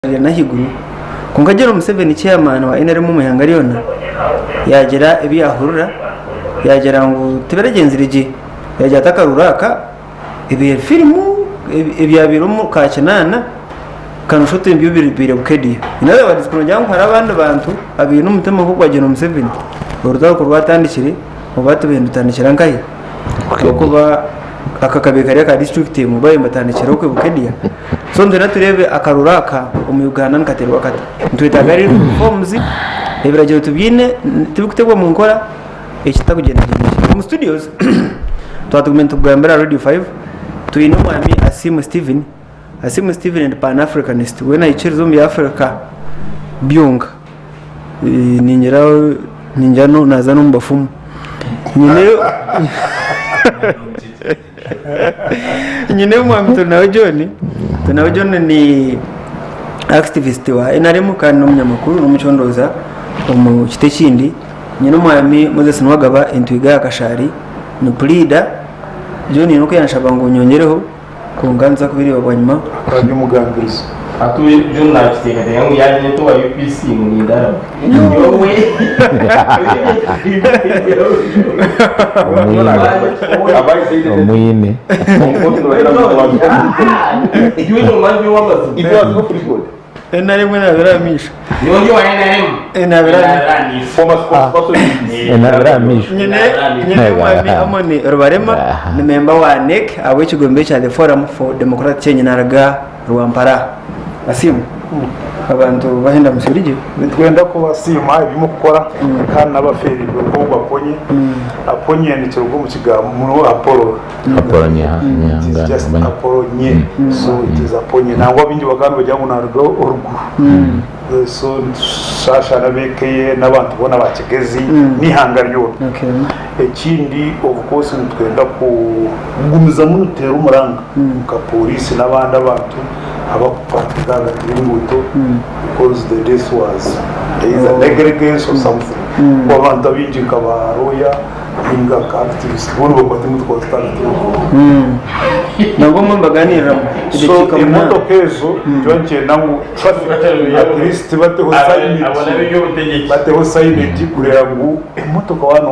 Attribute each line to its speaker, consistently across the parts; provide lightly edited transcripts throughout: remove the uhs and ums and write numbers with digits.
Speaker 1: na higuru kungagera Museveni chairman wa NRM mu Hangariona yagera ibyahurura yagera ngo tiberegenzirije yajya takaruraka ibi filmu ibyabiro mu kakinana kanushote ibyo bibiri Bukedea inawe badisikono jangu harabandi bantu abintu mutema ko gwagena Museveni uruza ko rwatandikire ubatu bindutandikira nkaye kuba akakabekari ka district mu baye mbatandikira ko Bukedea so ndera turebe akaruraka umuganda nkaterwa kata ntwitagari forms ebiraje tubyine tubikutegwa mu nkora ekitagugenda mu studios twatugumenta bwambera Radio 5 tuyino mwami Asimu Steven and Pan Africanist wena ichirizo mu Africa byunga ninjiraho ninjano nazano mbafumu nyine mwami tunawe John ni activist wa NRM kandi n'umunyamakuru n'umucondoza mu kite kindi nyine mwami Moses Nwagaba intwiga yakashari ni pleader John nuko yanshaba ngo nyongereho kunganza kubiri bagwanyuma
Speaker 2: kandi umugambirizo
Speaker 3: atuye John nakiteka yangu yaje to wa UPC mu ndara yowe
Speaker 4: omuyine
Speaker 3: ikiwe manje wamazu
Speaker 2: ibyo aziko kuri gode
Speaker 1: NRM nabiramisha
Speaker 3: yonje wa NRM
Speaker 1: nabiramisha
Speaker 2: former spokesperson
Speaker 4: nabiramisha
Speaker 1: nyine mwami amoni rubarema ni member wa NEC abo kigombe cya the Forum for Democratic Change naraga Rwampara Asimu abantu bahenda musirije
Speaker 2: bitwenda ko basima ibimo gukora kandi nabaferi bwo bakonye aponye ni cyo mu kigamo muri Apollo nyanga Apollo nye so it is Aponye nangwa bindi bagano bajya mu narwo urugu so shasha nabekeye nabantu bona bakigezi nihangaryo ekindi of course twenda kugumiza mu tero umuranga ka police n'abandi abantu abapatikaga imbuto because the death was there is a negligence or something abantu abinjika baroya inga activists bono bakwate mu twatandatu
Speaker 1: nabo mbaganira
Speaker 2: so imotokezo jonje namu traffic at least bateho silent kurera ngo imotoka wano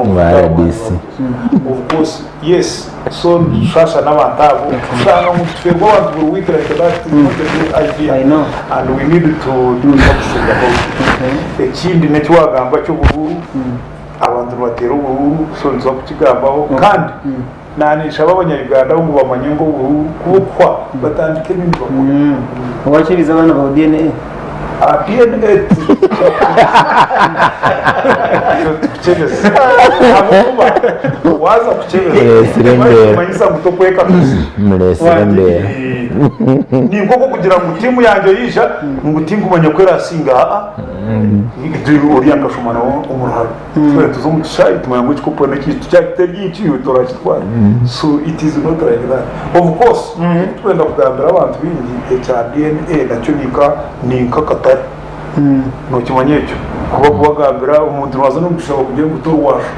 Speaker 2: of course yes so shasha n'abantabu usanga mu twego abantu wikira that
Speaker 1: I know
Speaker 2: and we need to do something about it ekindi netwagamba cyo bururu abantu batera ubururu so nzo kukigambaho kandi nanisha abanyarwanda bo bamanye ngo kubukwa batandike n'indi bakuru
Speaker 1: wakiriza abana ba DNA
Speaker 2: DNA kuchegeza waza kuchegeza manyisa mutokweka
Speaker 4: muresirembe
Speaker 2: ni ngoko kugira ngo timu yanjye yisha ngo timu kumanya kwera singa ngidiru uri yakashumana umurahari twe tuzomu cyayi tumanya ngo ko n'iki cyakitegi cyutora kitwara so it is not like that of course twenda kugambira abantu bindi cya DNA nacyo nika katari no kimanyecho kuba kubagambira umuntu waza no gushaka kugira ngo turwasha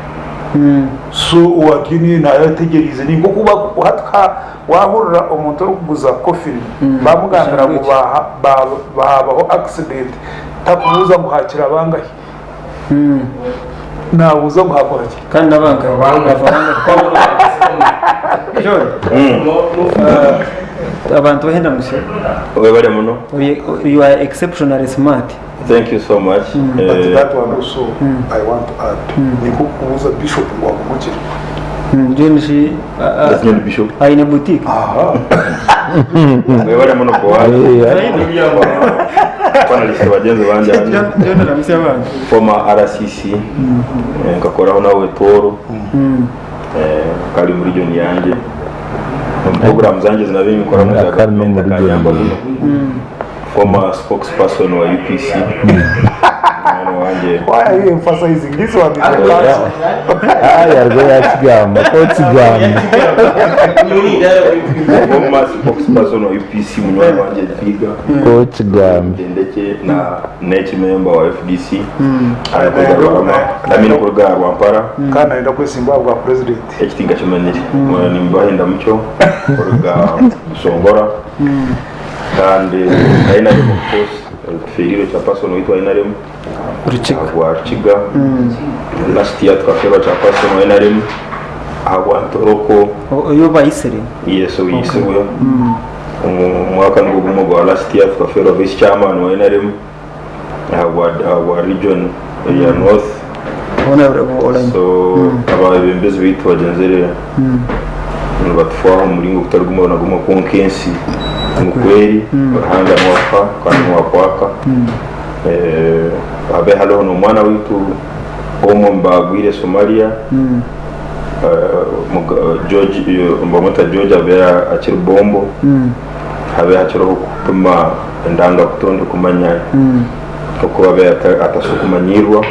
Speaker 2: so wakini na yategerize ni ngo kuba hatka wahurira umuntu uri kuguza coffee bamugambira ngo bahabaho accident takubuza guhakira abangahe nabuza guhakora
Speaker 1: kandi abanga abantu bahenda musi
Speaker 5: we bari muno
Speaker 1: you are exceptionally smart.
Speaker 5: Thank you so much.
Speaker 2: But that one also I want to add niko kubuza bishop wa kumukira
Speaker 1: Jenshi
Speaker 5: that's not bishop
Speaker 1: aina boutique
Speaker 5: we bari muno Boaz kwa nalisi bagenzi banje
Speaker 1: John ramisi abantu
Speaker 5: former RCC ngakoraho nawe toro kali muri region yanjye program zanje zinabinyi kora mu government akanyamba former spokesperson wa UPC
Speaker 2: why are you emphasizing this one
Speaker 4: yargo yakigamba ko kigamba
Speaker 5: former spokesperson wa UPC munywa wanje twiga
Speaker 4: ko kigamba
Speaker 5: ndeke na net member wa FDC amino kurga Rwampara
Speaker 2: kana enda kwesimba bwa president
Speaker 5: ekitinga kimaniri ni mbahenda mucyo kurga songora kandi naina of course feriro cha person witwa NRM
Speaker 1: Ruchiga
Speaker 5: wa Chiga last year tukafera cha person wa NRM agwa Ntoroko
Speaker 1: yo bayisere
Speaker 5: yes uyisubyo umwaka ngugumo gwa last year tukafera vice chairman wa NRM agwa region ya north so ababembezi bitwa genzere batwara umuringo kutaruguma naguma konkensi mukweri bahanga mwaka kandi mwakwaka abe halo no mwana witu omumbagwire Somalia George mbamota George abe akiri bombo abe akiri kupima ndanga kutonde kumanya kuko abe atasukumanyirwa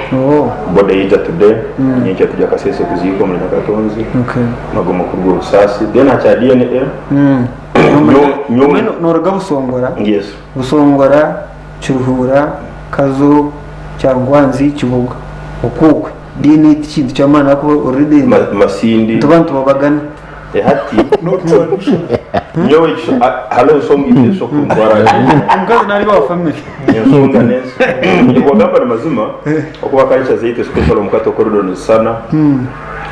Speaker 5: boda yija today nyinshi tujya kasese kuziko muri Nyakatonzi nagoma kurwo sasi then acha DNA
Speaker 1: noraga busongora
Speaker 5: yes
Speaker 1: busongora cyuhura kazo cyangwanzi kibuga ukugwe dini ikintu cyamana ko already
Speaker 5: masindi
Speaker 1: tubantu babagana
Speaker 5: hati nyowe halo songi so kumbara
Speaker 1: umukazi nari ba family
Speaker 5: yosonga neza yogamba mazima okuba kalicha zaite special omukato corridor sana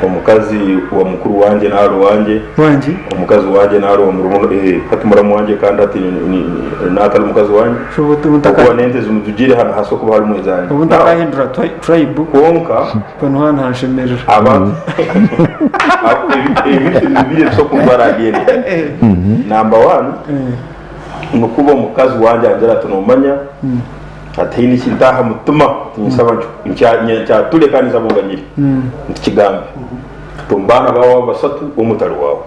Speaker 5: omukazi wa mukuru wanje naro wanje omukazi wanje naro murumo kati muramu wanje kandi ati natali omukazi wanje
Speaker 1: shobote mutaka
Speaker 5: nente zumujire hano haso kuba hari mwezanye
Speaker 1: ubutaka hindura tribe
Speaker 5: konka
Speaker 1: kono hano hashemerera
Speaker 5: abantu ibintu bibiri so kumbara diene number 1 nukuba omukazi wanje anjara tunomanya atini kintaha mutuma tinsaba ncya tule kandi zabunganyiri kigambe tumbana bawo basatu umutari wawo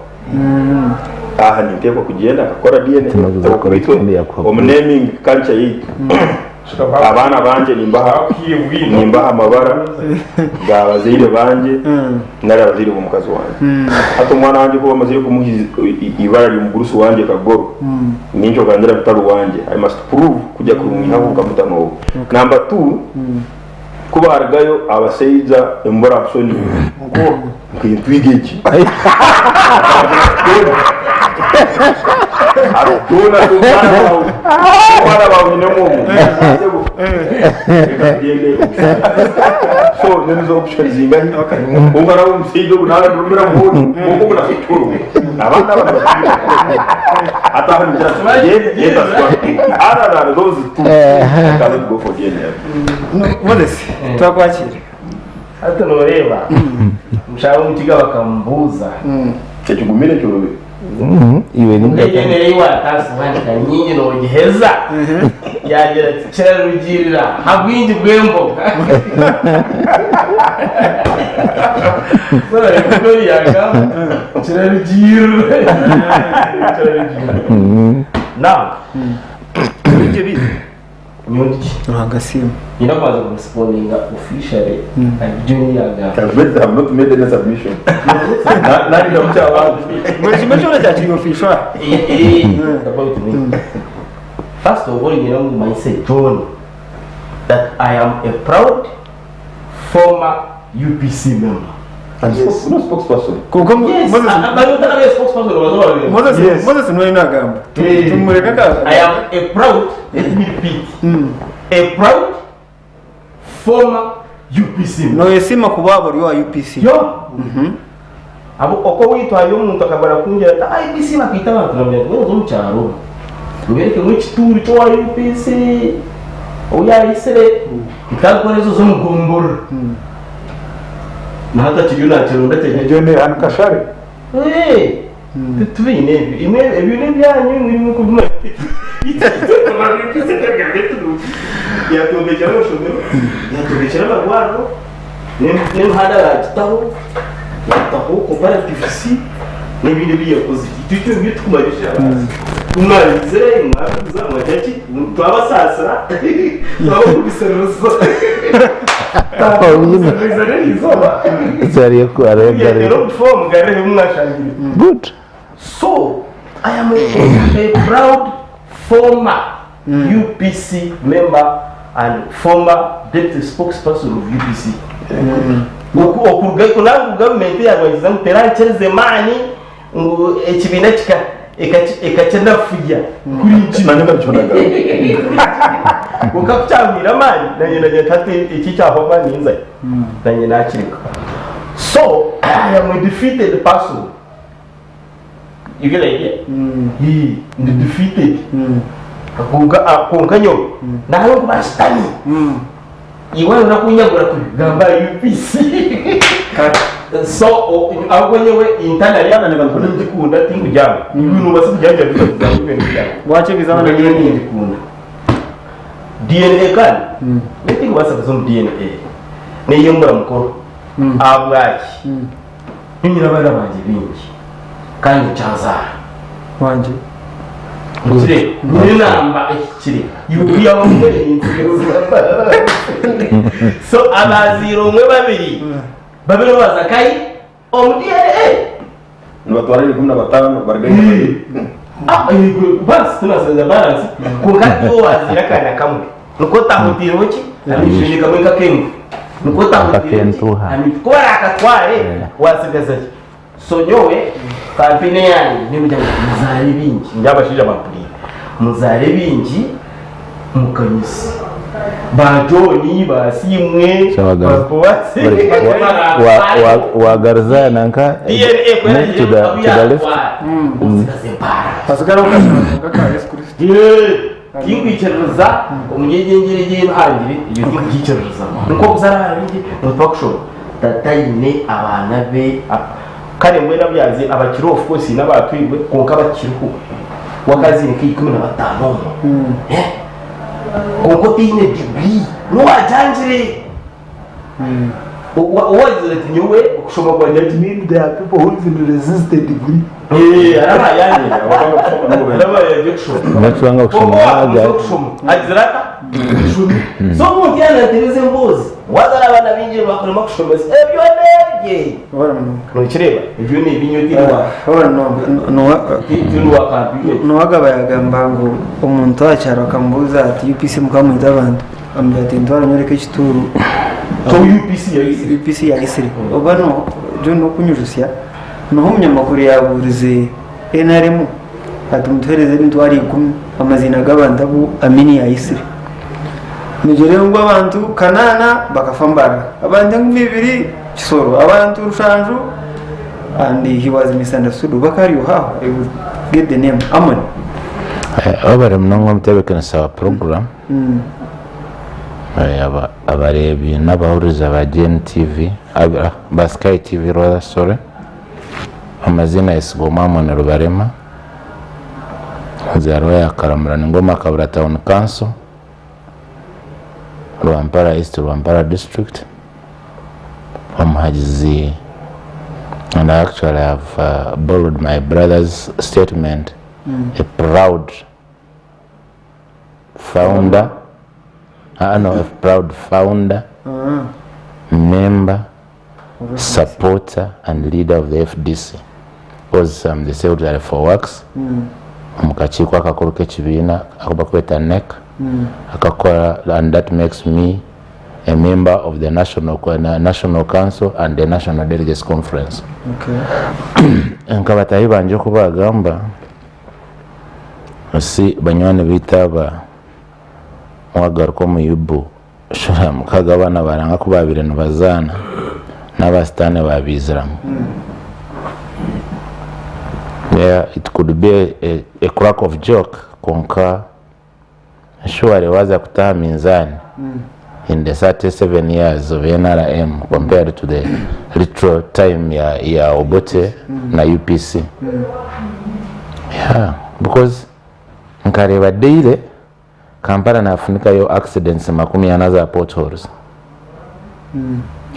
Speaker 5: aha niteko kugenda akora DNA omnaming culture yitu abana banje nimbaha amabara gabazire banje nari abazire bumukazi wanje hato mwana wanje ko bamazire kumuhiza ibara ry'umugurusu wanje kagoro ninjo gandira bitaru wanje I must prove kujya kurumwiha ukamutano number 2 kubargayo abaseiza embora soni ngo kwitwigeki arutuna tumana bawo nemu so nenizo options zingahi ungara umsijo kunala ndumira muhuni muko na fituru abana ata njira yeta swa ara those two cannot go for DNA
Speaker 1: modesi twakwakira
Speaker 3: hata noreba mshawo mutiga bakambuza
Speaker 5: cyagumire cyorobe
Speaker 4: iwe ni
Speaker 3: ndegenere watasi wandika nyinyi no giheza yagera cyera rugirira habwingi bwembo sora ikori yaga cyera rugirira now ibyo bizi nyundi
Speaker 1: urangasimu
Speaker 3: inamaze responding officially ajuni yaga
Speaker 5: I've not made any submission nani ndo mchawa
Speaker 1: mwejimecho cha chini official
Speaker 3: about me first of all you know myself John that I am a proud former UPC member
Speaker 5: and no spokesperson
Speaker 1: kuko
Speaker 3: yes Moses spokesperson was
Speaker 1: Moses no inagamba tumureka ka
Speaker 3: I am a proud a proud former UPC
Speaker 1: no yesima kubabo ryo UPC
Speaker 3: yo abo oko witwa yo muntu akabara kungira ta UPC bakita abantu namye ngo zo cyaro ubereke mu kituri cyo wa UPC oya isere itakorezo zo mugomboro na hata kiguna cyaro ndateje
Speaker 2: jone ankashare
Speaker 3: tuvine imwe ibintu byanyu muri kuguma yatobekera abashomero yatobekera abagwaro n'imihanda yataho yataho comparative n'ibindi biyakoze icyo ngicyo tukumarisha umwarize umwaruza mwajaki twabasasira twabukubisoroso
Speaker 4: zari ko arengare
Speaker 3: form gare mwashangira
Speaker 4: good
Speaker 3: so I am a proud former UPC member and former deputy spokesperson of UPC. Okuruga kunangu government yagwagiza muteranchereze mani ekibinekika ekakenda fuya kuri nchini
Speaker 2: nanye ndabichonaga
Speaker 3: ukakucyambira mani nanye tate iki cyaho mani inza nanye nakirika so I am a defeated person. You get it? He the defeated. Konka nyo nayo kubashitani iwe unakunyagura kugamba UPC so abonyewe intana yana nibakunda ndikunda tingu jamo ibintu basi byanje byo
Speaker 1: wache bizana
Speaker 3: DNA ndikunda DNA kan metingu basa bazom DNA ne yembura mukoro abwaki nyina bana banje bingi kandi cyazara
Speaker 1: wanje
Speaker 3: kire ninamba ikire yubiya wamwe so abaziro mwe babiri bazakai omudie
Speaker 5: nibatwara 15 baraganya
Speaker 3: bas tunasenza balance kungati wazira kana kamwe nuko tahutiroki amishije kamwe kakengu nuko tahutiroki amikora akatware wasigaza so nyowe kampine yanyu nimujya muzare bingi njabashije amapuri muzare bingi mukanyisi bajoni basimwe bapoasi
Speaker 4: wagarza nanka
Speaker 3: DNA
Speaker 4: to the left
Speaker 1: pasigara ukashaka
Speaker 3: kingicereza umunyegengere y'intangire iyo kingicereza nuko kuzara bingi mutwakusho tatayine abana be kare mwera byazi abakiro of course n'abatwirwe konka bakiriho wakazi ni 15 konko tine degree no ajangire what is it nyowe kushoma kwa judge mean there are people who even resist the degree araba yani araba ya kusoma
Speaker 4: natwanga kusoma
Speaker 3: ajirata so mu yana tereze mbozi wazara abana binjira bakorema kushoma ebyo nege no kireba ibyo ni ibinyodirwa
Speaker 1: no wagaba yagamba ngo umuntu acyaro akambuza ati UPC mukamwita abantu ambya ati ndwara nyoreke kituru
Speaker 3: to UPC
Speaker 1: ya isiri obano jo no kunyujusya no umunyamakuru yaburize NRM ati mutereze ndwari 10 amazina gabandabu amini ya isiri nigere ngo abantu kanana bakafambara abandi 2 kisoro abantu rushanju and he was misunderstood bakari how I would get the name Amon
Speaker 4: abare mnango mtebekana sawa program abarebi n'abahuriza ba Gen TV ba Sky TV rather sorry amazina yesgoma Mone Rubarema zaro ya Karamurana Ngoma Kabura Town Council Rwampara East Rwampara District Hajizi, and I actually have borrowed my brother's statement. A proud founder, a proud founder, member, supporter, and leader of the FDC. Because I'm the secretary for works. Mukachiko akakuru kechibina akubakweta NEC akakora, and that makes me a member of the National Council and the National Delegates Conference. Okay. Nkabatayi banje kubagamba si banywane bitaba wagaruko mu yubu shora mukagabana baranga kubabire nubazana n'abastane babiziramu. Yeah, it could be a crack of joke konka sure waza kutaha minzani in the 37 years of NRM compared to the retro time ya Obote na UPC. Yeah, because nkareba daily Kampala na Afrika yo accidents makumi anaza potholes.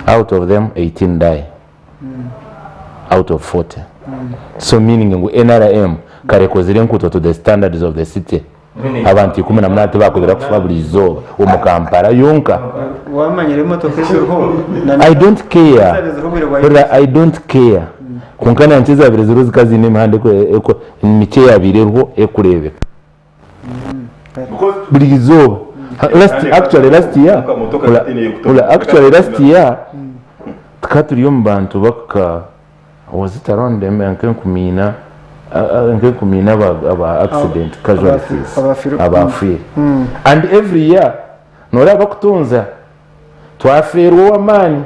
Speaker 4: Out of them 18 die. Out of 40. So meaning NRM karekozire nkuto to the standards of the city. Abantu 18 bakozera kufa buli zo mu Kampala yonka.
Speaker 1: Wamanyire motoka ziriho.
Speaker 4: I don't care. I don't care. Kunkana nchiza bire ziro zikazi ne mahande ko imice yabirerho ekurebe. Buli zo last year tukaturiyo mu bantu baka was it around them and kumina nkekumina aba accident casualties
Speaker 1: abafiru-
Speaker 4: abafire and every year nora bakutunza twaferwa wamani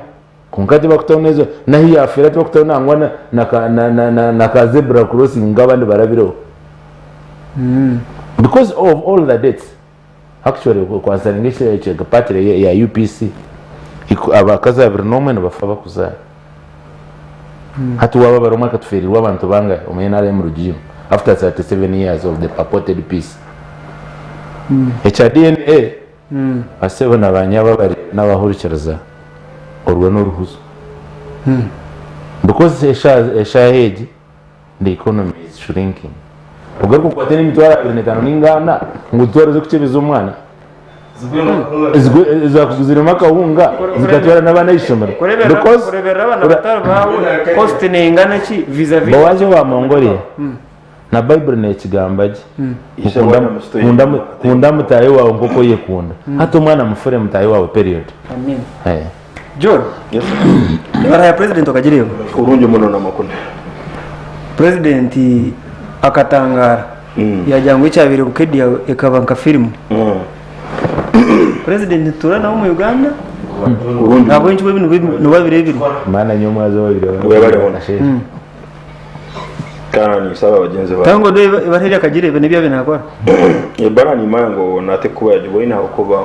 Speaker 4: kunkati bakutoneza nahi yafira bakutona ngwana na ka zebra crossing ngabandi barabiro because of all the dates actually kwansaningisha chekapatire ya UPC abakaza abirnomene bafa bakuza hatu waba baroma katuferirwa abantu banga umenare mu rugimo after 37 years of the purported peace HDNA aseba nabanyaba bari n'abahurikiriza orwa n'uruhuzo because eshahedi the economy is shrinking ugaruko kwatene mitwara 25 ningana ngutwara zo kuchebeza umwana izakuzira makahunga zikatwara n'abana ishomero because
Speaker 1: kurebera abana batari bawe cost ni ingana ki vis-a-vis
Speaker 4: Boaz wa Mongolia na Bible ne kigambaje kunda mutaye wawe nkoko yekunda hata umwana mufure mutaye wawe period.
Speaker 1: amen
Speaker 4: Eh
Speaker 1: John
Speaker 5: Yes.
Speaker 1: bara ya president wakajiriyo
Speaker 5: Urunje muno namakunda.
Speaker 1: president akatangara yajyangwe cyabire Bukedea ekaba nka film president turana wo mu Uganda
Speaker 5: Urunje
Speaker 1: ntabwo nchwe ibintu nubabirebire
Speaker 4: mana nyoma zo babiri
Speaker 5: bari bona kana ni saba bagenzi ba
Speaker 1: tango do bareri akagirebe nibyo binakora
Speaker 5: bara ni mango nate kuba yajiboina okuba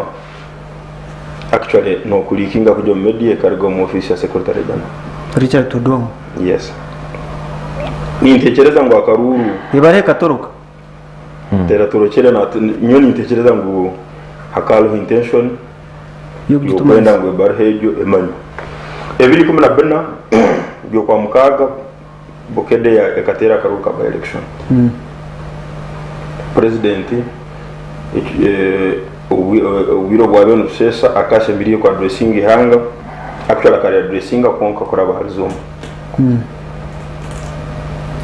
Speaker 5: actually no kulikinga kujo media karigo mu office ya secretary general
Speaker 1: Richard Tudong
Speaker 5: yes ni ntekereza ngo akaruru
Speaker 1: ibare katoroka
Speaker 5: tera turokere na nyoni ntekereza ngo hakalo intention
Speaker 1: yo gutuma
Speaker 5: kwenda ngo barhejo emanyo ebiri kumena bena byo kwa mukaga Bukedea ekatera akaruka by election president ubiro bwawe nusesa akashe biri kwa dressing hanga actually akari dressing konka kora barizoma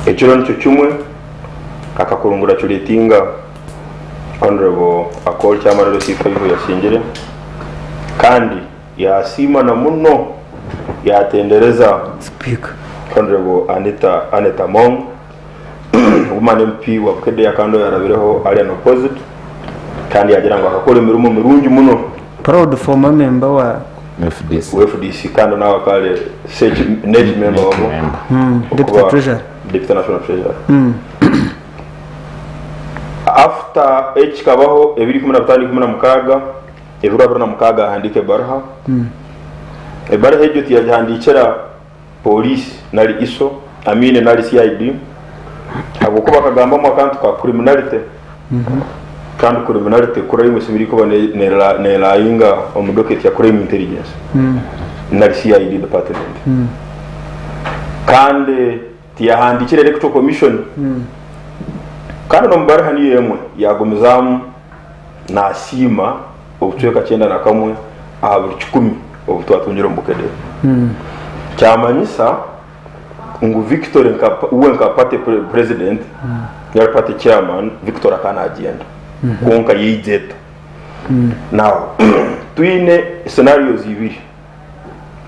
Speaker 5: ekiro nicho chumwe akakurungura chuletinga honorable akol chamarero sifayo yashinjire kandi yasima na muno yatendereza
Speaker 1: speaker
Speaker 5: honorable Anita Mong woman MP wa Bukedea kando yarabireho alien opposite kandi yagira ngo akakora imirimo mirungi muno
Speaker 1: proud former member wa
Speaker 5: FDC kandi nawe kale sage net member wa
Speaker 1: deputy treasurer
Speaker 5: deputy national treasurer after H kabaho ebiri 15 ebura na mukaga handike barha ebara hejo tiyahandikira police nali iso amine nali CID abukuba kagamba mu account ka criminality kandi criminality kuri imwe sibiri ko ne la inga omudocket ya crime intelligence nali CID department kandi tiyahandikira electoral commission kandi no mbara hani yemwe yagomezamu na sima obutweka 9 na kamwe aburi 10 obutwatunjira Bukedea cyamanyisa ngo Victor nka party president ya party chairman Victor akana agenda konka yijeto now twine scenarios ibiri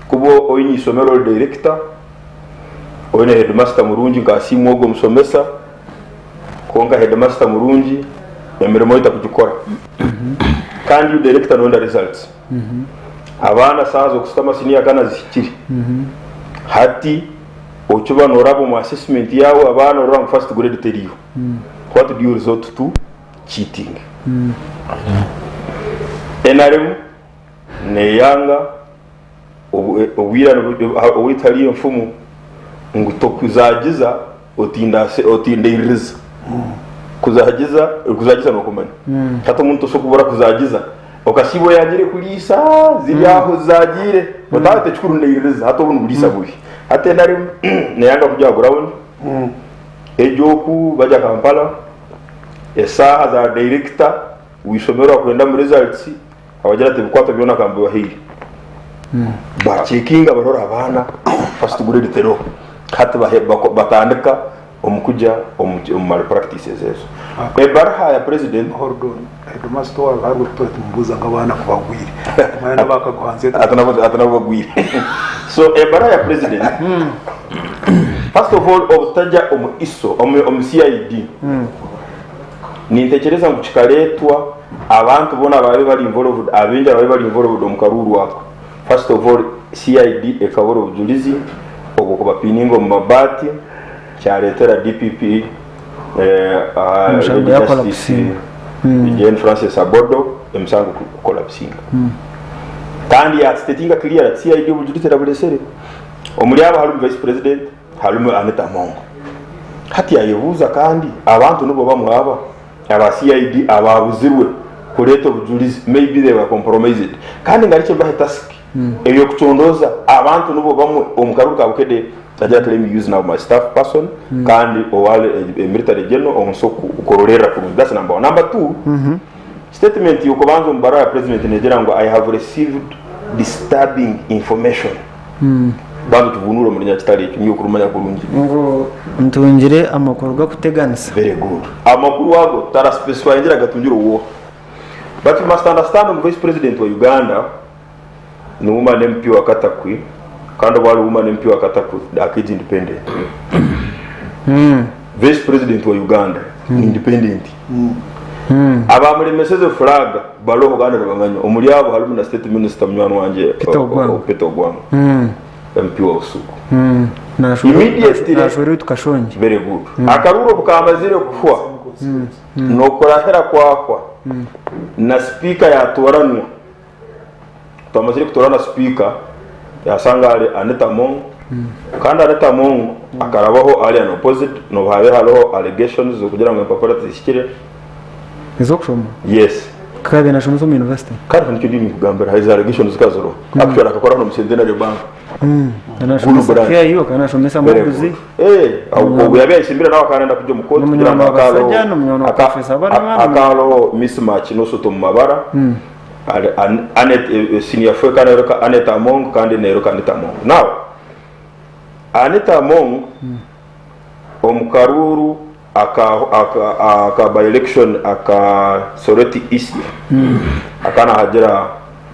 Speaker 5: kubo oyini somero director oyine headmaster murungi ngasimu ogo musomesa konka headmaster murungi emirimo ita kugikora kandi director no results abana sazo kusitama siniya kana zikiri hati ochuba norabo mu assessment yawo abana ora first grade teriyo what do you resort to cheating enarem ne yanga obwira obwitaliye mfumu ngutokuzagiza otindiriza kuzagiza no kumenya hata umuntu sokubura kuzagiza okasibo yagire kulisa ziryaho zagire batate chukuru ndeyiriza hata ubuntu bulisa bubi hata nari neyanga kujya ground ejoku baja Kampala esaha za director wisomero kwenda mu results abagira ati bikwata byona kambi wahiri ba checkinga barora abana first grade tero hata batandika omukuja malpractices ezo ebarha ya president
Speaker 2: Hordon headmaster wa harwo tutumbuza ngabana kubagwire mayana bakagwanze
Speaker 5: atanabagwire so ebarha ya president first of all obutajja omu iso omu CID nintekereza ngu kikaletwa abantu bona babe bali involved abenja babe bali involved omukaruru wako. First of all CID ekaboro obujulizi okukuba piningo mu mabati kyaletera DPP Jean Francis Abodo emsango collapsing kandi ya statinga clear at CID obujulizi rabulesere omuli aba halumu vice president halumu Aneta Mongo hati yayebuza kandi abantu nubo bamwaba aba CID ababuzirwe kuleto obujulizi maybe they were compromised kandi ngaliche bahe task eyo kutondoza abantu nubo bamwe omukaruru ka Bukedea tajja claim use now my staff person kandi owale military general omusoku ukorolera ku that's number 1. Number 2 statement yukobanzo mbara president Nigeria ngo I have received disturbing information bantu tuvunura muri nyakitari cyo ngiye kurumanya kurungi
Speaker 1: ngo ntungire amakuru ga kuteganisa.
Speaker 5: Very good. Amakuru wago tara specify ngira gatungiro wo. But you must understand the vice president wa Uganda ni woman MP wa Katakwi kandi wali woman MP wa Katakwi akiji independent. Vice president wa Uganda independent. Aba muri message flag balo Uganda babanyo omuli abo halumu na state minister mnywano wanje Peter Ogwang. MP wa Usuku.
Speaker 1: Nashuri tukashonje.
Speaker 5: Very good. Akaruro bukamazire kufwa. Nokorahera kwakwa. Na speaker yatoranwa. Twamazire kutorana speaker yasanga ali Aneta Mongo. Kandi Aneta Mongo akarabaho ali an opposite no babe halo allegations zo kugira ngo papara tishikire.
Speaker 1: Izokushoma.
Speaker 5: Yes.
Speaker 1: Kabe na shomuzo mu university.
Speaker 5: Kandi nicyo dini kugambira hizo allegations kazoro. Actually akakora no musendenary bank.
Speaker 1: Anashomesa kia hiyo kana shomesa muguzi
Speaker 5: au yabe isimbira nawe kanenda kujyo mukoti kugira ngo akalo mismatch no soto mabara anet senior fwe kana roka Aneta Mongo kandi nero Aneta Mongo now Aneta Mongo omukaruru aka by election aka Soroti East akana hajira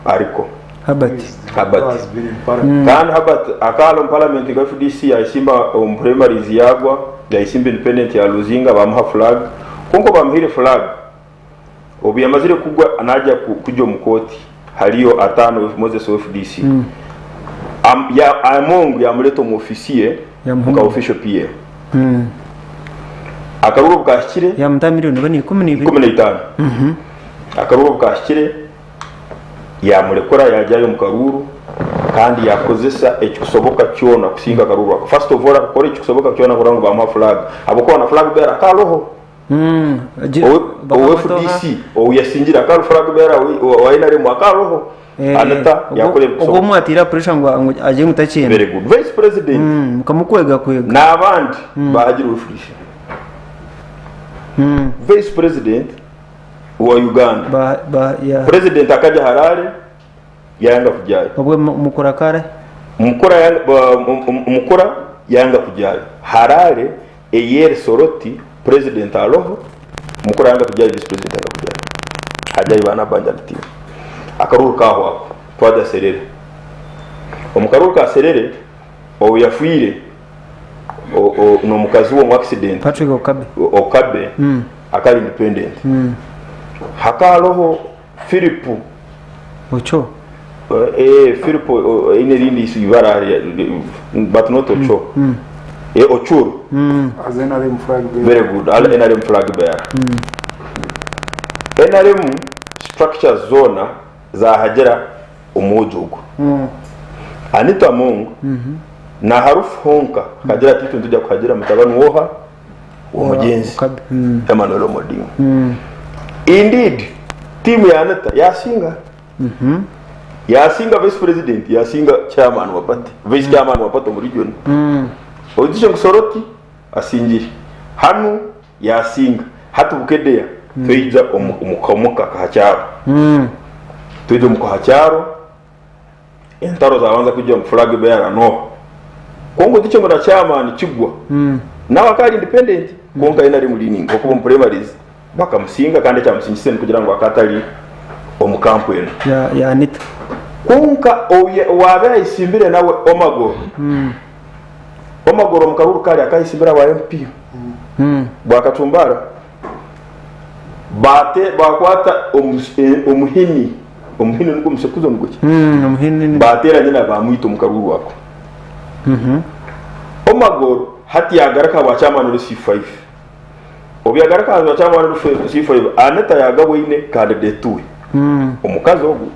Speaker 5: ariko Habati. Kandi Habati akalo parliament ga FDC aisimba primaries yagwa yaisimba independent ya Luzinga bamuha flag kunko bamuhire flag obiyamazire kugwa anaja kujyo mukoti haliyo atano Moses FDC ya Amongo yamuleto mu officier ka official PA akarubo bwashikire
Speaker 1: ya mtamiliyoni bani
Speaker 5: 15 akarubo bwashikire yamurekora yajyayo mukaruru kandi yakozesa ekikusoboka cyona kusinga akaruru. First of all akora ekikusoboka cyona kurango bama flag aboko na flag bera kaloho FDC o yasingira kalo flag bera wainare mu akaloho Aneta yakore
Speaker 1: ubwo mwatira pressure ngo aje mutacyenda.
Speaker 5: Very good. Vice president
Speaker 1: mukamukwega
Speaker 5: nabandi bagira ufrisha Vice president wa Uganda president akaja Harare yanga kujayo
Speaker 1: obwe mukora kare
Speaker 5: mukora yanga kujayo Harare eyer Soroti president aloho mukora yanga kujayo vice president yanga kujayo hajayi bana banja team akaruru kaho twada serere omukaruru ka serere o yafuire no mukazi wo mu accident
Speaker 1: Patrick
Speaker 5: Okabe akali independent hakaloho Philip
Speaker 1: Ocho
Speaker 5: Philip inerindi isibara but not Ocho Ochuru
Speaker 2: azenare flag bearer.
Speaker 5: Very good al NRM flag bearer NRM structure zona za hajera umujugo Aneta Mongo na harufu honka kajira titu ntuja kuhajira mutabani woha umujenzi Emmanuel Omodinga indeed team ya Aneta yasinga yasinga vice president yasinga chairman wa party vice chairman wa party mu region odishe kusoroti asingiri hanu yasinga hatu Bukedea tuija umukomoka kahacharo tuija mukohacharo entaro zabanza kujya mu flag bearer no kongo tiche ngo na chairman kigwa nawe akali independent konga ina ari mulini ngoko mu primaries bakamusinga kandi cyamusingise kugira ngo akatali omukampu eno
Speaker 1: ya Anita
Speaker 5: konka wabe isimbire nawe omago omagoro omukaruru kali akayisimbira wa MP bwakatumbara bate bakwata omuhini niko musekuzo nguki
Speaker 1: omuhini
Speaker 5: batera nyina bamwita omukaruru wako omagoro hati yagaraka wa chairman wa C5 obyagaraka wa chairman wa C5 aneta yagabo ine candidate we omukazi ogu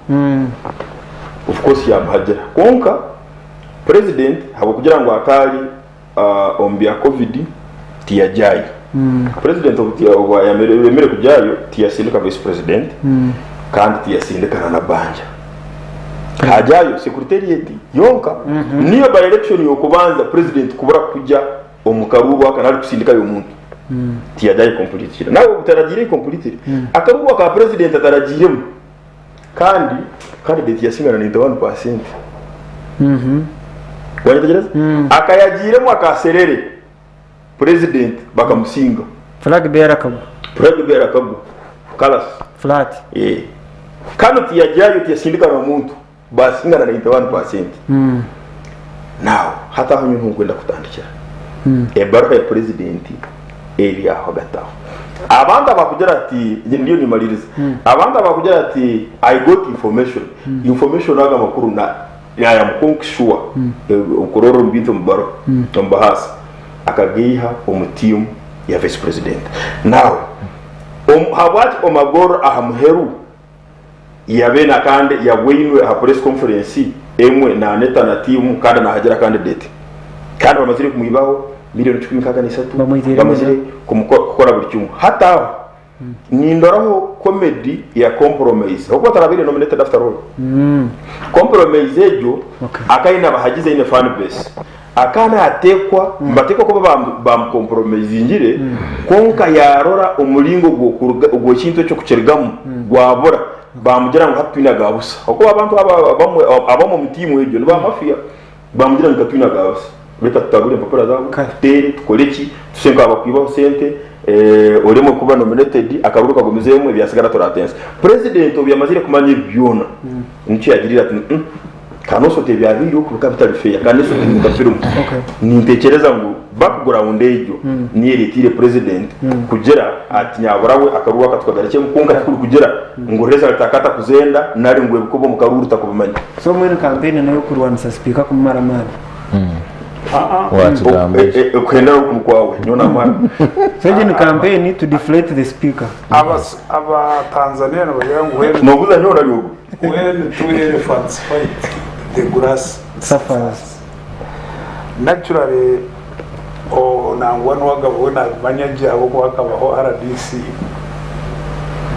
Speaker 5: of course yabhajira konka president habo kugira ngo akali ombya covid tiyajayo president of yamere kujayo tiyasindika vice president kandi tiyasindika na banja hajayo secretariat yonka niyo by election yokubanza president kubura kuja omukaruru akanali kusindika yo muntu tiyajayo complete nawe utaragire complete akaruwa ka president ataragiremo kandi candidate yasingana na 91% wanyetegereza akayagiremo akaserere president bakamusinga
Speaker 1: flag bearer kabu
Speaker 5: kalas
Speaker 1: flat
Speaker 5: kano tiyajayo tiyasindika na muntu basingana na 91% now hata hanyu ntukwenda kutandikira ebaruka ya president eri aho gataho abandi abakugira ati ndiyo nimaliriza abandi abakugira ati I got information aga makuru na ya mkonkishwa ukororo mbintu mbaro mbahasa akagiha omutimu ya vice president now habati omagoro ahamheru yabena kandi yawinwe ha press conference emwe na neta na timu kandi na hajira candidate kandi bamazire kumuyibaho miliyoni 13 bamazire kumukora buri cyumwe hata nindoraho comedy ya compromise uko tarabire nominated after all compromise ejo akaina bahagize ine fan base akana atekwa mbatekwa ko bam compromise ngire konka yarora umulingo gwo kintu cyo kucergamu gwabora bamugira ngo hatwina gabusa uko abantu abamo mutimu ejo ba mafia bamugira ngo hatwina gabusa reka tutagure papara zabo tere tukoleki tusenga abakwibaho sente urimo kuba nominated akaruru kagomezemo byasigara toratense president obyamazire kumanye byona nicyo yagirira ati kanoso te byabiyo ku capital fair kandi so mutafirimu nintekereza ngo background ejo ni retire president kugera ati nyaburawe akaruru akatwagarake mukunga kugera ngo result akata kuzenda nari ngwe kubo mu karuru takubamanye
Speaker 1: so muri campaign nayo kurwanisa speaker kumara mara
Speaker 5: kwenda kumukwawe nyona mwana
Speaker 1: seje ni campaign to deflate the speaker
Speaker 2: aba Tanzania nabagira ngo
Speaker 5: nobuza nyona ryo
Speaker 2: when two elephants fight the grass
Speaker 1: suffers
Speaker 2: naturally nangwa n'wagabo n'abanyaji abo kwakabaho RDC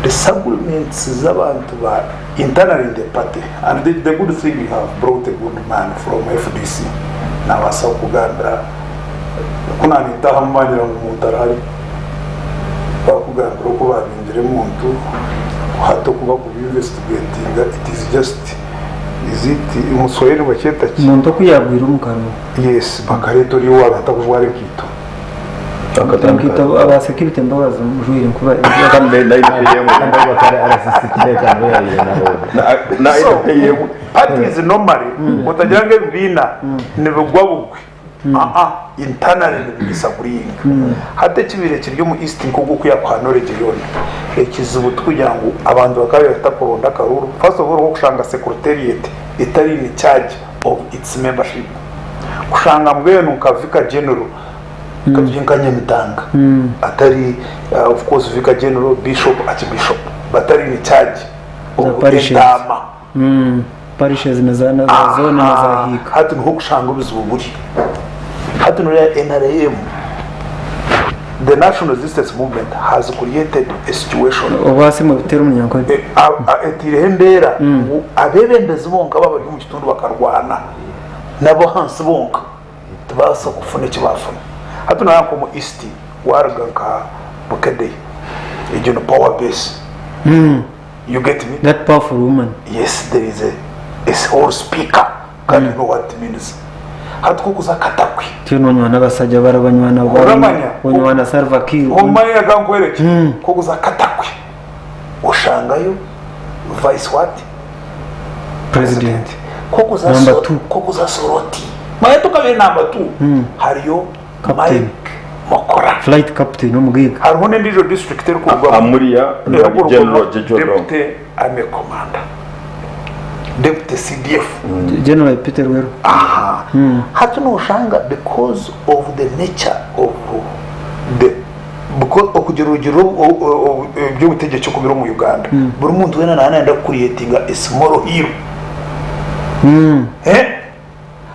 Speaker 2: disagreements z'abantu ba internally in the party and the good thing we have brought a good man from FDC na basa Uganda kuna nitahamanyira mu mutarari bakuganda ko babinjire muntu hato kuba ku investigating it is just is it umuswahili baketa ki
Speaker 1: muntu kuyagwira umukano
Speaker 2: yes bakareto riwa batakuvware kito
Speaker 1: akatangito aba security mbabaza mujwire kuba
Speaker 5: kandi ndayipeyemo
Speaker 4: bakare arasisitire cyane
Speaker 5: na ndayipeyemo
Speaker 2: party is normally utagira ngo bina nibugwa bugwe internally disagreeing hate kibire kiryo mu east nkugo kuyakwa knowledge yone ekizubu kugira ngo abantu bakabe batakoronda karuru first of all kushanga secretariat itari in charge of its membership kushanga mbwenu ukavika general kajinkanye mitanga atari of course vika general bishop archbishop batari in charge of dama
Speaker 1: parishes mezana zone na zahika
Speaker 2: hatu nko kushanga ubuzuburi hatu no ya NRM the national resistance movement has created a situation
Speaker 1: obasi mu bitero munyanko
Speaker 2: etirendera abebembezi bonka babari mu kitundu bakarwana nabo hansi bonka tubasa kufuna kibafuna hatu na yanko mu east warganka Bukedea region power base you get me
Speaker 1: that powerful woman
Speaker 2: yes there is a whole speaker can you know what it means hatu kukuza katakwi
Speaker 1: tino n'abasajja barabanywana banywana Salva Kiir
Speaker 2: umanya kankwereke kukuza katakwi ushangayo vice what
Speaker 1: president
Speaker 2: kukuza soroti mwayeto kabiri namba 2 hariyo
Speaker 1: Captain.
Speaker 2: Mokora
Speaker 1: flight captain umugiga
Speaker 2: hariho n'indijo district iri kuvuga
Speaker 5: amuriya general
Speaker 2: deputy army commander deputy CDF
Speaker 1: general Peter Wero
Speaker 2: aha hatu no shanga because of the nature of the because okugira urugero byo gutegeka kubira mu Uganda buri muntu wena nanda creating a small hero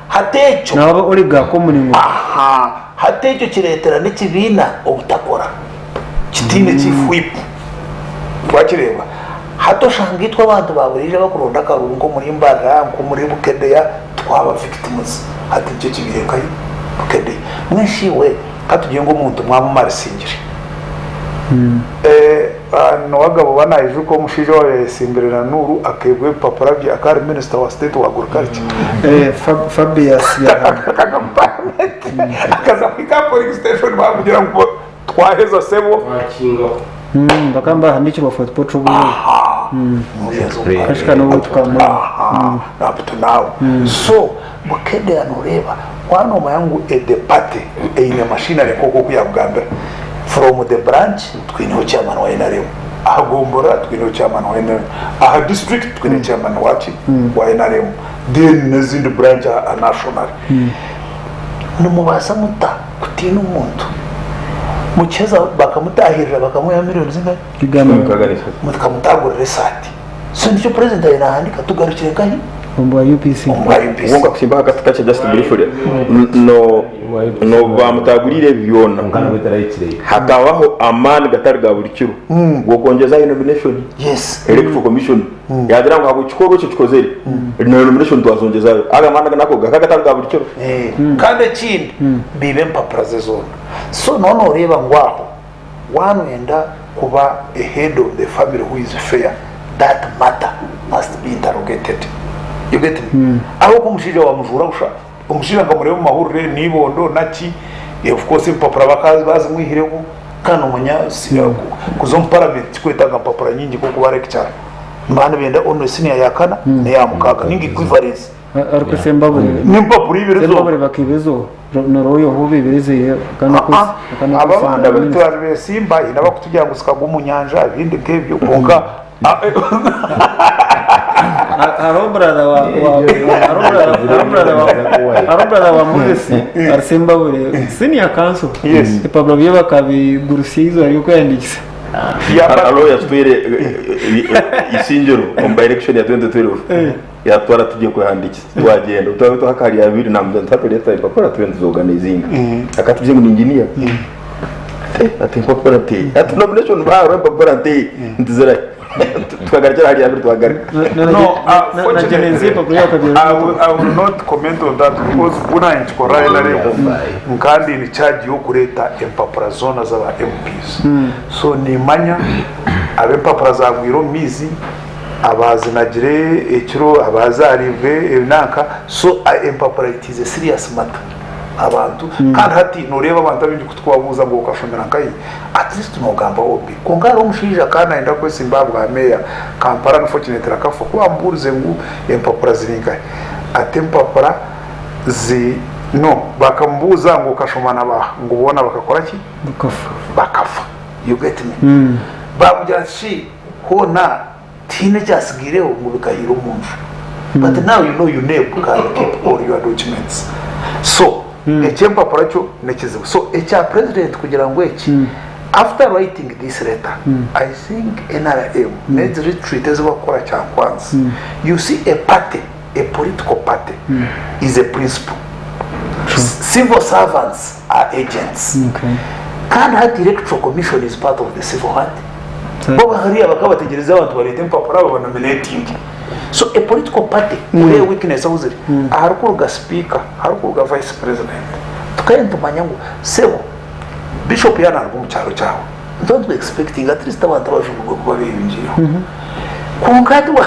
Speaker 2: hatecho
Speaker 1: nabo uri ga komuningo
Speaker 2: aha hatecho kiretera n'ikibina obutakora kitine cy'ifwip twakireba hato shangitwa abantu baburije bakuronda karungo muri mbara ngo muri Bukedea twaba victims hati cyo kibirekaye Bukedea mweshiwe hatugiye ngo umuntu mwamumarisingira no wagabo banaje ko mushije wa simberera nuru akebwe paparabye akari minister wa state wa agriculture
Speaker 1: Fabius
Speaker 2: akaza kwika police station bavugira ngo twaheza sebo
Speaker 1: bakamba handikirwa for potro kashika no twamura
Speaker 2: up to now so Bukedea nureba kwano mayangu the party ine machinery koko kuya Uganda from the branch twino chairman wa NRM agombora twino chairman wa NRM aha district twino chairman wa NRM then nazindi branch a national numubasa muta kutina umuntu mucheza bakamutahirira bakamuya miliyoni zingahe mukamutagurira sati so nicyo president ayinahandika tugarukire kahi
Speaker 1: umba UPC
Speaker 5: wonga kusimba katika just briefly no bamutagurire byona hakabaho amani gatari ga buri kiro ngo kongeza nomination
Speaker 2: yes
Speaker 5: electoral commission yadira ngo hakukikoro cyo kikozere nomination twazongezayo aga manda nako gatari ga buri kiro
Speaker 2: kandi kindi bibe mpapura zezona so none ureba ngwaho wanwenda kuba a head of the family who is fair that matter must be interrogated. You get me? Aho kumushije wa mujura usha umushije ngamure mu mahurire nibondo naki of course impapura bakazi bazi mwihirego kana umunya kuzo parliament kwetaga impapura nyingi ko kuba lecture mbana benda ono senior yakana ne yamukaga ningi equivalence
Speaker 1: ariko sembabure
Speaker 2: n'impapuro ibirizo
Speaker 1: sembabure bakibezo noroyo hobe birize kana
Speaker 2: ababanda bitwara simba inaba kutugira gusika gumunyanza ibindi nkebyo konka arobrada wa Moses arsimbabure senior council ipablo byo bakabigurusizo yuko yandikise
Speaker 5: alo yatwere Eishengyero mu election ya 2012 yatwara tugiye kuhandikisa twagenda utawe hakari ya 2 na 3 leta ipapura tuzoganizinga akatuje ngo engineer ati ipapura ati nomination ba ipapura ntizera tukagarukira hariya tukagarika I will not comment on that because kuna inchikora ina leo nkandi ni charge yo kureta empapura zona za MPs so ni manya abe papura za gwiro mizi abazinagire ekiro abazarive ebinaka so empapura it is a serious matter abantu kandi hati nureba abantu abindi kutwabuza ngo ukashomera nkayi at least no gamba obi kongara umushija kana enda ko Zimbabwe ameya Kampala unfortunately akafa kwa mburuze ngo empapura ziringaye atempapura no bakambuza ngo ukashomana ba ngo ubona bakakora ki bakafa you get me babuja shi hona teenagers gireho ngo bikayira umuntu but now you know your name can keep all your documents so echempa paracho nekizibu so echa president kugira ngo eki after writing this letter I think NRM needs retreat as bakora cyangwanza you see a party a political party is a principle civil servants are agents can have electoral commission is part of the civil party bo bahariya bakabategereza abantu barete mpapura aba nominating so a political party where weakness uzuri aharukuruga speaker harukuruga vice president tukayenda manyango sebo bishop yana mu cyaro cyawe don't be expecting at least abantu bajugugo kuba biyinjira kunkati wa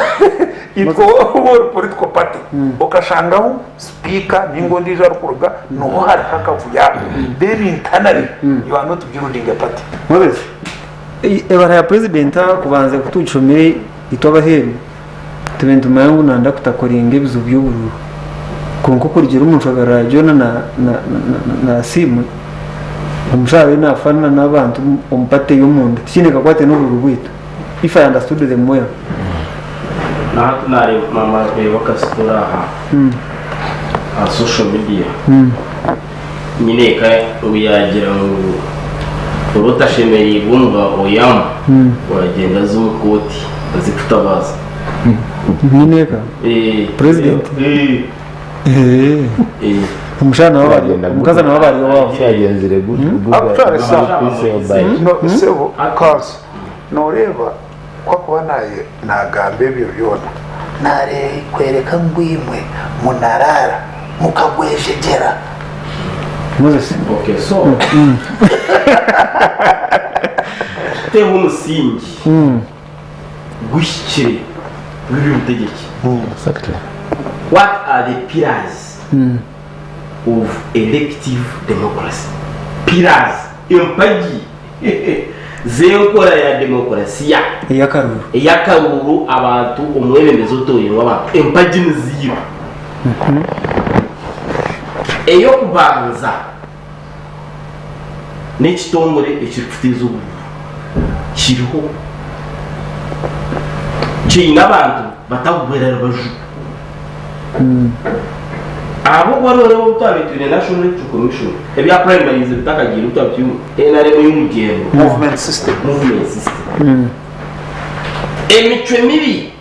Speaker 5: iko world political party okashangaho speaker ningo ndije arukuruga no hari hakavuya then internally you are not building a party
Speaker 1: mobese ebara ya president kubanze kutucomere itwabaheri tubentu mayangu nanda kutakoringa ebizu by'ubururu konko kurgira umuntu agara jona na simu umushawe nafana n'abantu umpate y'umuntu tikine kakwate n'urugwito if I understood them well
Speaker 3: na tunare mama bakasitura aha social media nyine ka uyagira ngo urutashemeye ibumba oyama wagenda z'umukoti azikutabaza
Speaker 1: nyine ka president umushana wabari umukaza na wabari wao
Speaker 4: cyagenzire
Speaker 2: actually no sebo cause no reva kwa kuba naye nagambe byona nare kwereka ngwimwe munarara mukagwejegera
Speaker 1: Moses
Speaker 3: okay so te umusingi gushyikire w'ubutegetsi
Speaker 4: exactly
Speaker 3: what are the pillars of elective democracy pillars impagi zenkora ya demokrasiya yakaruru abantu umwebemezo utoyemo abantu impagi nziyo eyo kubanza n'ekitongore ekifutiza ubu kiriho kiina abantu batagwerera baju abo wariho utabitwine national electoral commission ebya primaries bitakagira utabyo enaremo y'umugendo
Speaker 2: movement system
Speaker 3: emichwe mibi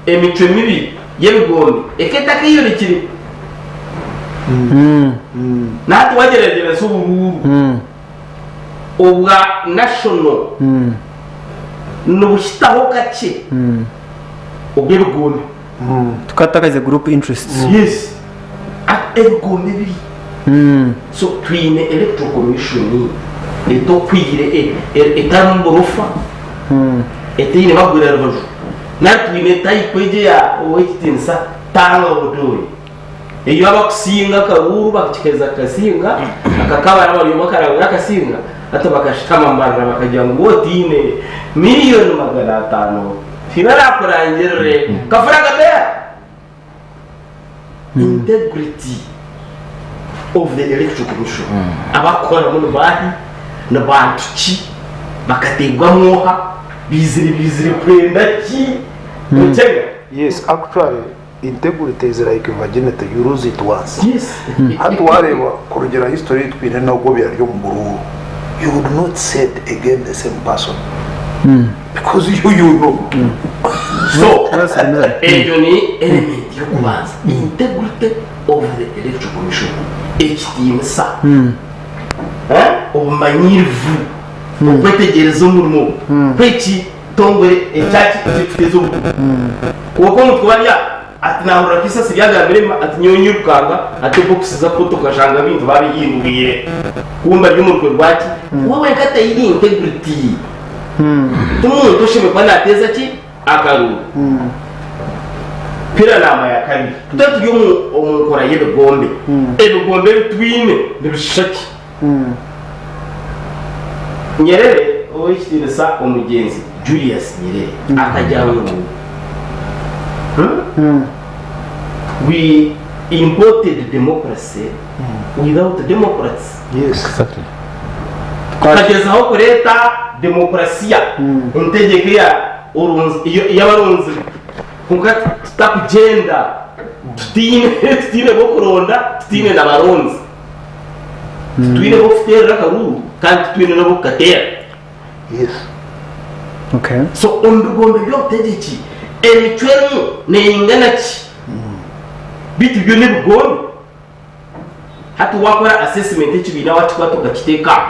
Speaker 3: emichwe mibi y'ebigombe eketaka iyo kiri nati wageragera z'ubururu ubwa national n'ubushitaho kake ubw'ebigombe
Speaker 1: tukatakaze group interests
Speaker 3: yes at ebigombe biri so twine electoral commission eto kwire etamborofa etine bagurira baju natwine tayikweje ya owekitinsa tanga obudoyi iyo abakusinga karuru bakikeza kasinga akakabara bari bakaranga akasinga ata bakashitama mbarra bakajya ngo wotine miliyoni 500 finara kurangirire kafaraga bea integrity of the electoral commission abakora mu bahi na bantu ki bakategwa mwoha bizire prenda ki mutega
Speaker 2: yes actually integrity is like virginity, you lose it once.
Speaker 3: Yes.
Speaker 2: Hatu wareba kurugera history twine nabwo byaryo mu bururu. You would not set again the same person. Because you know.
Speaker 3: So, ejo ni element yo kubanza integrity of the electoral commission. HTMSA. Obumanyirivu. Okwetegereza umurimo. Kweki tongwe ekyaki ekitezo. Kuko mutwalya ati nahura kisa siryaga mbere ati nyonyirukanga ati bokusiza ko tukashanga bintu babiyinguye kumba ry'umurwe rwaki wowe nkata yiri integrity tumuntu ushime kwa nateza ki akaru pira nama ya kabiri tutatu yo umukora y'ebigombe ebigombe twine bishaki Nyerere owishyirisa umugenzi Julius Nyerere akajyana we imported democracy without democrats.
Speaker 2: Yes, exactly.
Speaker 3: Kageza ho kureta demokrasiya integeke ya urunzi y'abarunzi kunga tutakugenda tutine bo kuronda tutine n'abarunzi tutine bo futera karuru kandi tutine no Bukedea.
Speaker 2: Yes.
Speaker 1: Okay.
Speaker 3: So ondugombe byo tegeki emichwemu neingana ki bitu byo nebigombe hatu wakora assessment ekibina watikwa tukakiteka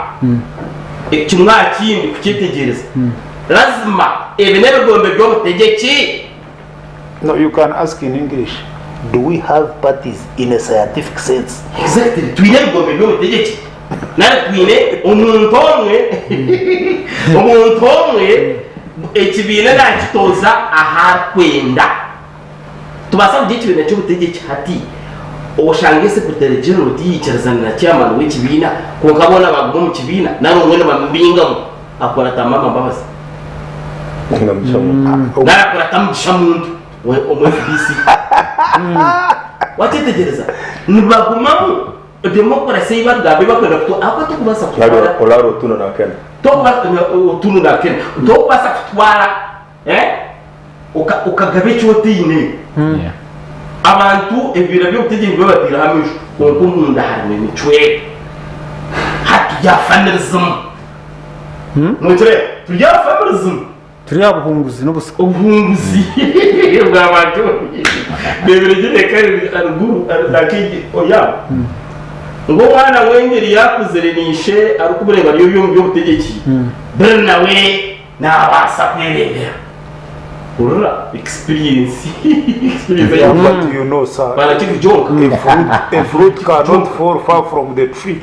Speaker 3: ekimwa kindi kukitegereza lazima ebinebigombe byo tegeki.
Speaker 2: No, you can ask in English, do we have parties in a scientific sense?
Speaker 3: Exactly. Twinebigombe byo tegeki nari twine omuntu omwe ekibina nakitoza ahakwenda tubasa by'ikibina cyo gutegeka hati oshange secretary general yicarazana na chairman w'ikibina ko kabona bagwo mu kibina naro mwene bambingamo akora tamama mbabazi
Speaker 5: ngamushamu
Speaker 3: nara akora tamushamuntu we omwe FDC wakitegereza nibagumamu demokarasi y'ibagabe bakwenda ko ako tukubasa kutwara
Speaker 5: olaro tuno na kena
Speaker 3: tunu na kena tukubasa kutwara ukagabe cyotine abantu ebira byo kutegeka babadira hamwe ngo nkunda harimo imicwe hatujya familism tujya familism
Speaker 1: turiya buhunguzi n'ubusa
Speaker 3: ubuhunguzi bw'abantu beberegere kare aruguru arakije oya ngo mwana wengeri yakuzerenishe arukuburenga ryo byo butegeki bere nawe nabasa kwerebera urura experience
Speaker 2: What you know, sir?
Speaker 3: bana kiki joke
Speaker 2: A fruit cannot fall far from the tree.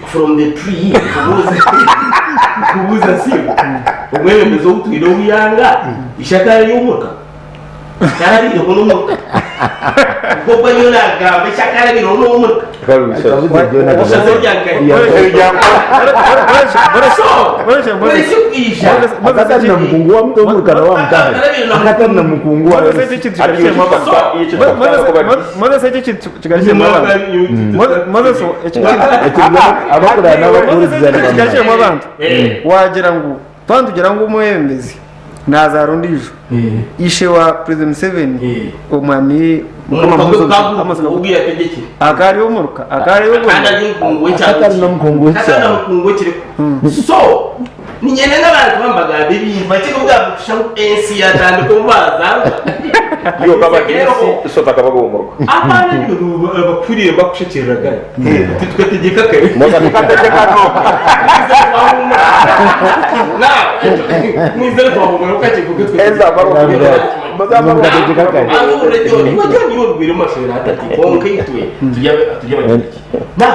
Speaker 3: kubuza simu umwemezo utwiro uyanga ishaka y'umuka kandi yo n'umuka ubwo yona gambe ishaka y'iro n'umuka
Speaker 4: akatari na mkungu wa mtu umurikana wa mtani akatari na mkungu wa
Speaker 1: wagira ngo twantugira ngo umwemezi nazarundijo ishe wa President Museveni umwami
Speaker 3: ubwiye ategeke
Speaker 1: akari umuruka akari
Speaker 4: na mkungu
Speaker 3: so ninyene n'abantu bambaga bibi bakiko bwabusha ensi yatandika ubaza
Speaker 5: yo kaba kisi so takabaga umurwa
Speaker 3: abana n'ubu bakuriye bakushekeraga titwetegeka kare
Speaker 5: moza tukategeka no
Speaker 3: na mwizere kwa mu kaje kugutwe
Speaker 5: eza baro moza
Speaker 4: mukategeka kare
Speaker 3: abo rero ni yo rwira mashera atati konke itwe tujya bagiki na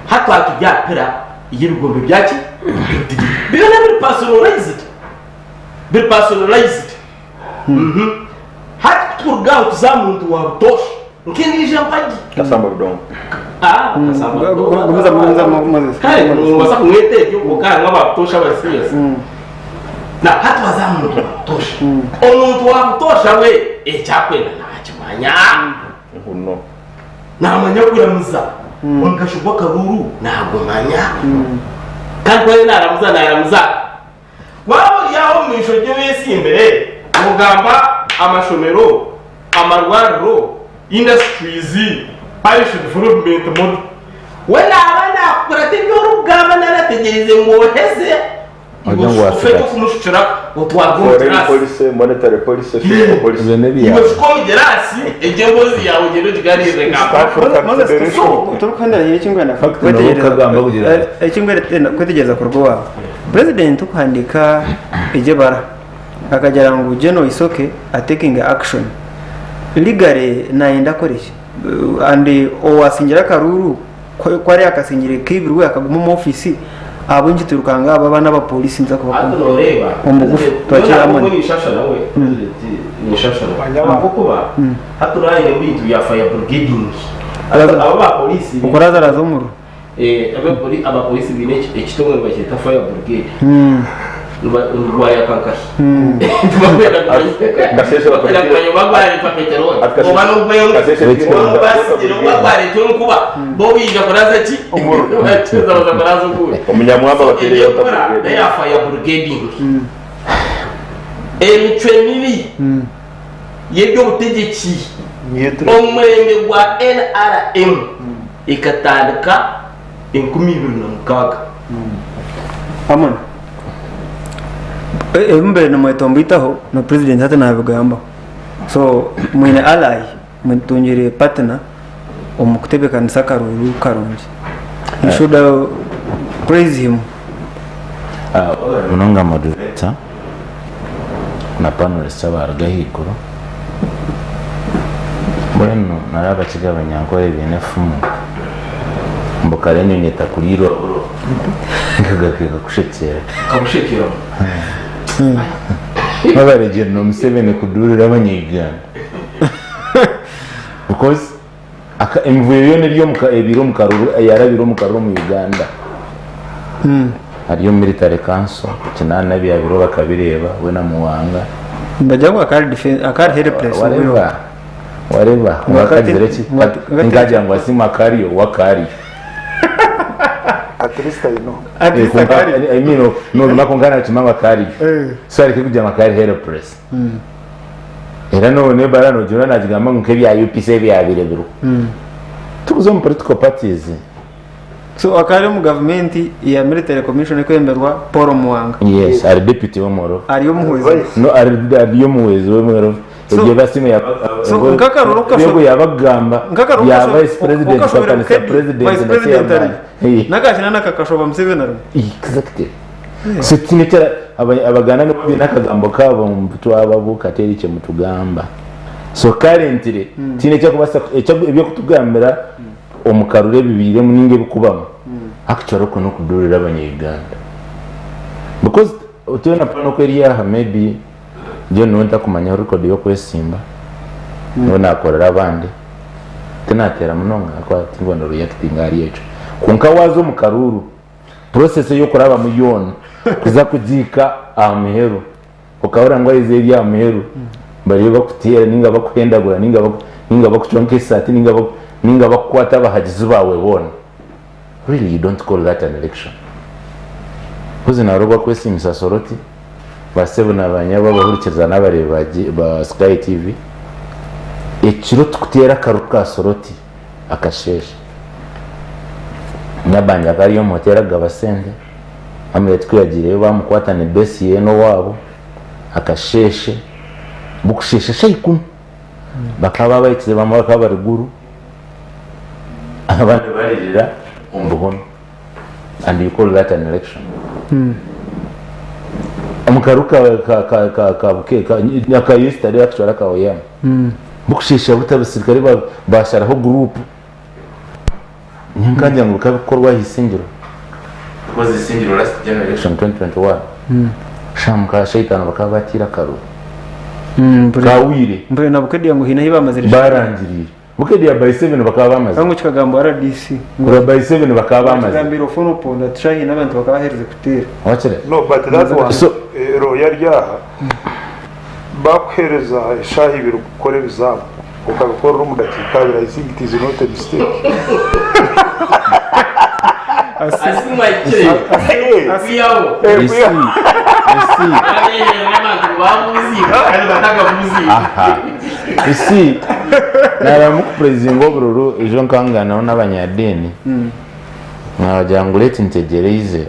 Speaker 3: hatwa tujyapera y'ibigombe byaki bigana bir personalized hat turgaho tuzamuntu wa tosh nkindi jampaji
Speaker 5: kasamba bidon
Speaker 1: gumiza
Speaker 3: kai wasa kumwete yo bukanga batosha basiyas na hat wazamuntu wa tosh omuntu wa tosha we echakwenda nakimanya
Speaker 5: uno
Speaker 3: namanya kuramuza omukaruru ruru nagumanya kandi kwari naramuza wabo yaho mwisho ryo wese imbere mugamba amashomero amarwariro industries parish development mod wala abana kurate byo rugamba narategereze ngo heze ufite kumushira utwagura
Speaker 5: police monetary police fiscal police
Speaker 4: Veneria
Speaker 3: gerasi ejengozi yawe gero digarire
Speaker 1: so turukanda y'ikingwana
Speaker 4: kagamba kugira
Speaker 1: ikingwana kwetegeza kurwa president ukandika ijebara akagera ngo geno isoke taking action legally naenda koresha and owasingira karuru kwari akasingira kibirwe akaguma mu office abunji turukanga aba bana ba police nza
Speaker 3: kubakomba
Speaker 1: umugufu twakira amwe
Speaker 3: ni shasha nawe ni shasha kuba haturaye mbitu ya fire brigading aba ba police
Speaker 1: ukora zarazo muru
Speaker 3: aba police bine ekitongo bakita fire brigade rwaya kankashi
Speaker 5: kasese
Speaker 3: bagwari papeteroli obano ubayo basiro bagwari tunkuba bo biga kuraza ki bacheza baza kuraza kuwe
Speaker 5: umunyamwamba batereye
Speaker 3: ya fire brigading emitwe mibi yebyo butegeki omwenge gwa NRM ikatandika 2026
Speaker 1: amana mbere na mwetombo itaho na president hata nabigamba so mwine ally mutungire partner omukutebeka nsakaruru karungi you should praise him
Speaker 4: unonga moderator na panelist abaragahikuru bueno naraba kigabanya nkore bine fumu mbokare ni nyeta kuliro ngagakeka kushekera
Speaker 3: kabushekera
Speaker 4: babaregera no Museveni kudurira abanyigana because imvuyo yone ryo ebiro mukaruru yarabiro mukaruru mu Uganda hariyo military council kinana byabiro bakabireba we na muwanga
Speaker 1: mbajya akari defense akari helpless
Speaker 4: whatever wakazireki ngaja ngo asi makariyo wakari
Speaker 2: at least I know
Speaker 4: I mean no nakongana chimama kari so ari kujya makari helpless era none barano jona najigamba nke bya UPC bya birebero tuzo mu political parties
Speaker 1: so akari mu government ya military commission kwemberwa Paul Muwanga
Speaker 4: yes ari deputy wa Moro
Speaker 1: ariyo muhwezi
Speaker 4: no ariyo muhwezi wa Moro eje basime ya
Speaker 1: so nkakaruro
Speaker 4: yego yabagamba ya vice president kwa president
Speaker 1: nakashina nakakashoba Museveni
Speaker 4: exactly so tinetera abagana no binakagambo kabo mbuto ababuka teri cyo mutugamba so currently tinetya kubasa ebyo kutugambira omukaruru bibire muninge bukubamo actually ko no kudurira abanyuganda because utona pano kweriya maybe je nonta kumanya record yo kwesimba nona akorera abandi tenatera munonga kwa tingondo yakitingari yecho kunka wazo mukaruru process yo kuraba muyona kuza kujika amehero ukabura ngo izeri ya amehero bari bakutera ninga bakwendagura ninga bakuchonke sati ninga bakwata bahagizi bawe bona really you don't call that an election kuzi narogwa kwesimisa soroti basebu nabanyaba bahurikiza n'abareba ba Sky TV ekiro tukutera karuka soroti akasheshe nyabanja kari yo motera gabasende amwe twiyagire bamukwatane besi yeno wabo akasheshe bukusheshe shayikun bakaba bayikize bamaka bariguru abandi barira umbuhono and you call that an election amukaruka ka yesterday actually ka oyam bukusheshe butabasirikare basharaho group nyanganja ngo kabikorwa Eishengyero was Eishengyero last generation 2021 shamka shaytan bakabatira karu kawire
Speaker 1: mbere na Bukedea ngo hina hibamaze
Speaker 4: barangirira Bukedea by 7 bakaba bamaze
Speaker 1: bangu kikagambo RDC
Speaker 4: ngo by 7 bakaba bamaze
Speaker 1: gambiro fono ponda tsahi n'abantu bakaba hereze kutera
Speaker 4: wachere
Speaker 2: no but that one so royal yaha bakhereza shahi biru kore bizabo ukabikora mu dakika I think it is not a mistake
Speaker 3: asima iche asiyawo
Speaker 4: isi nara mu president obroro ejo nkangana n'abanyadeni n'abajanguleti ntegereze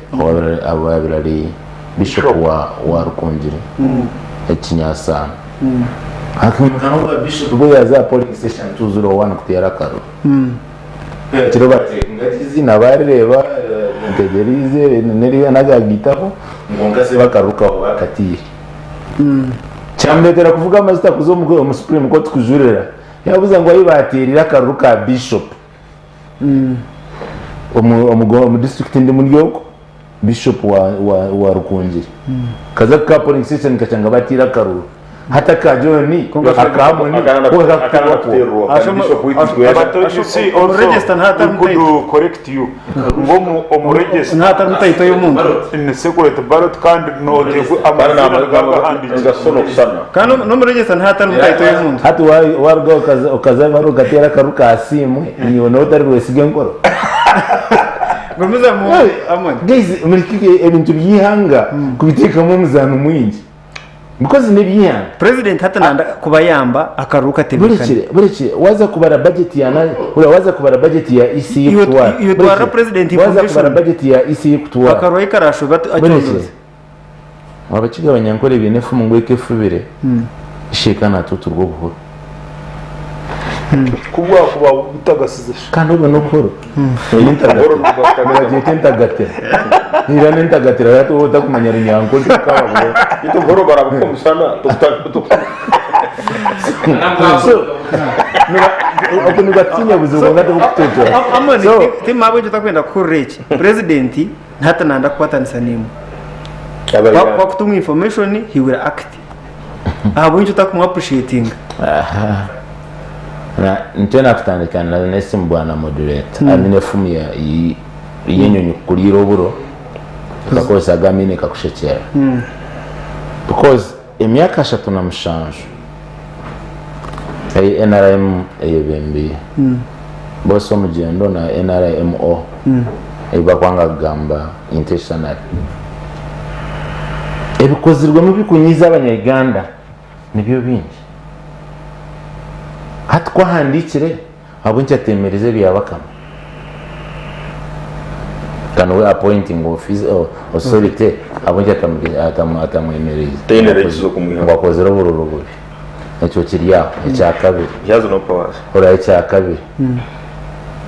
Speaker 4: ababirari bishop wa Rukungiri ekinyasa akumukana wa bishop boyaza police station 201 kutera karo kiro bate ngatizi nabareba ntegereze neri anagagitaho ngonga se bakaruka bakatiri cyambetera kuvuga amazita kuzo mu Supreme Court kujurera yabuza ngo ayibatirira karuka bishop mu district ndi muryoko bishop wa Rukungiri kaza ka police station kachanga batira karu hata kajoni akamoni
Speaker 2: register hata could correct you ngomu register
Speaker 1: hata mutaito y'umuntu
Speaker 2: in secret ballot kandi no amana
Speaker 1: kandi no register hata mutaito y'umuntu
Speaker 4: hata wargo kaza baro gatera karuka asimu niyo no tari wesige ngoro
Speaker 1: gomuza mu amani
Speaker 4: guys muri ebintu byihanga kubiteka mu muzano mwingi because nibiya
Speaker 1: president hata nanda kubayamba akaruka tebikana
Speaker 4: bureke waza kubara budget ya nani waza kubara budget ya EC kutwa
Speaker 1: iyo president
Speaker 4: waza kubara budget ya EC kutwa
Speaker 1: akaroye karasho acyonze
Speaker 4: wabakiga abanyankore binefu mu ngweke fubire ishekana tuturwo buhoro
Speaker 2: kubwa utagasize
Speaker 4: kandi ubu no koro intagoro ntagate nira ntagate rato utakumanya runyanko tukababo
Speaker 5: ito goro barabukomusana
Speaker 4: okuntu gatinya buzugo ngado kutoto
Speaker 1: amani timabo tutakwenda kureki president hata nanda kwatanisa nimu kwa kutumwa information he will act abo nje utakumwa appreciating
Speaker 4: na ntena kutandikana na nesi mbwana moderator amine fumu ya yenyonyo kulira oburo bakoza gamine kakushekera because emyaka 3 na mushanju NRM eyebembi bose omugendo na NRMO ebakwanga gamba intentional ebikozirwemu bikunyiza abanyayuganda nibyo bingi hati kwahandikire abo nkyatemereze byabakama kano we appointing office authority abo nkyatamwemereze
Speaker 5: tenerezo kumwiha
Speaker 4: wakozera obururu bubi ekyo kiriaho ekyakabiri
Speaker 5: yazo no powers
Speaker 4: ora ekyakabiri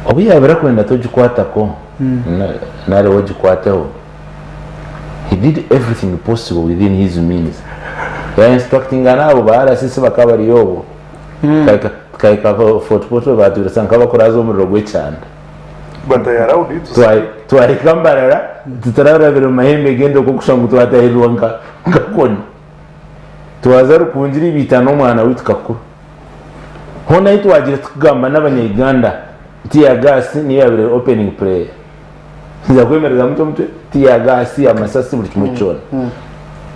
Speaker 4: obu yabera kwenda togikwatako nare wogikwateho. He did everything possible within his means. Ya instructing anabo bara sisi bakabari yobo kaika football baturasa nkabakuraza umuriro gw'cyanda
Speaker 2: banda yarawudi
Speaker 4: twari kambarara tutarabira mahembe gendo ko kushangu twatahirwa ngakoni twazaru kunjiri bitano mwana witukakuru hona itwagira tukugamba n'abanyayuganda tiya gas ni yabire opening prayer siza kwemereza mutwe tiya gas amasasi buri kimuchona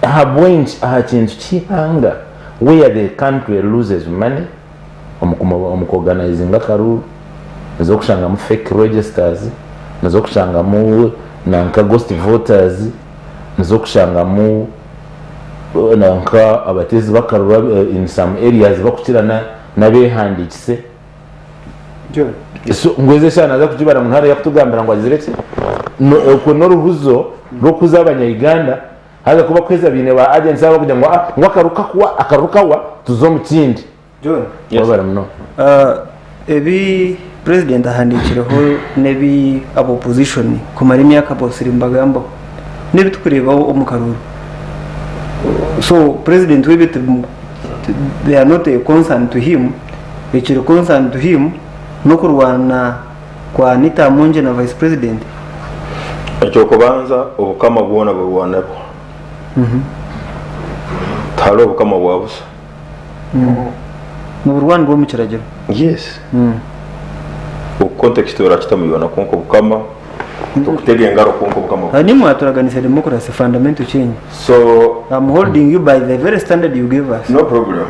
Speaker 4: aha kintu kihanga where the country loses money omukuorganizing akaruru nazo kushanga mu fake registers nazo kushanga mu nanka ghost voters nazo kushanga mu nanka abatezi bakarura in some areas bakukirana nabehandikise so ngweze shana za kujibara mu ntara yakutugambira ngo aziretse uko noruhuzo rwo kuzabanya Uganda haza kuba kweza bine ba agents aba kujya ngo akaruka wa tuzo mu kindi
Speaker 1: John
Speaker 4: wabara mno
Speaker 1: ebi president ahandikiraho nebi abo opposition kumara imyaka bosiri mbagambo nebi tukurebaho omukaruru so president we bit they are not a concern to him ekiri concern to him no kurwana kwa Anita Munje na vice president
Speaker 5: ekyo kubanza obukama bwona burwanako talo obukama bwabusa
Speaker 1: mu Rwanda rwo mu kiragiro
Speaker 5: yes context orakitamuibona konko bukama tokutega engaro konko bukama
Speaker 1: ani mwaturaganisa democracy fundamental change
Speaker 5: so
Speaker 1: I'm holding you by the very standard you gave us
Speaker 5: no problem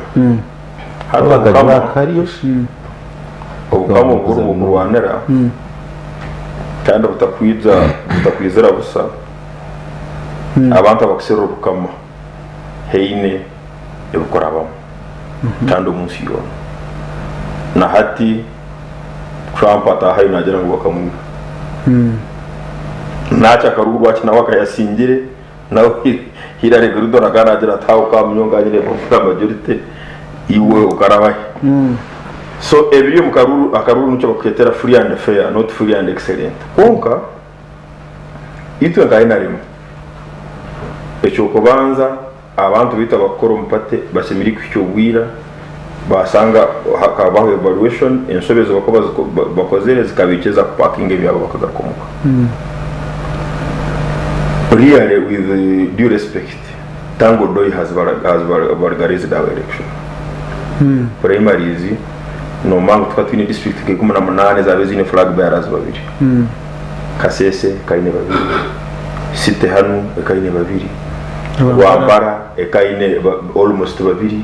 Speaker 4: haba gajwa kariyo
Speaker 5: obukama buru burwanira kandi butakwizera busa abantu abakusera obukama heine ebukorabamo kandi umunsi yona na hati Trump atahaye nagira ngo bakamwiba nacha karuru wacu nawe akayasingire nawe Hillary Clinton akanagira ataho kamyonganyire kuvuga majority iwe ukarabaye so ebiyo mukaruru akaruru nicyo baketera free and fair not free and excellent konka itwe ngainarimo ekyo kubanza abantu bita bakora umpate basemiri kwicyo basanga hakabaho evaluation ensobezo bakozere zikabikeza parking byabo bakagakomuka really with due respect Tango Doi has vulgarized our election primaries no mangu twatwini district ke 18 zabe zine flag bearers babiri Kasese kaine babiri Site hanu kaine babiri Wambara ekaine almost babiri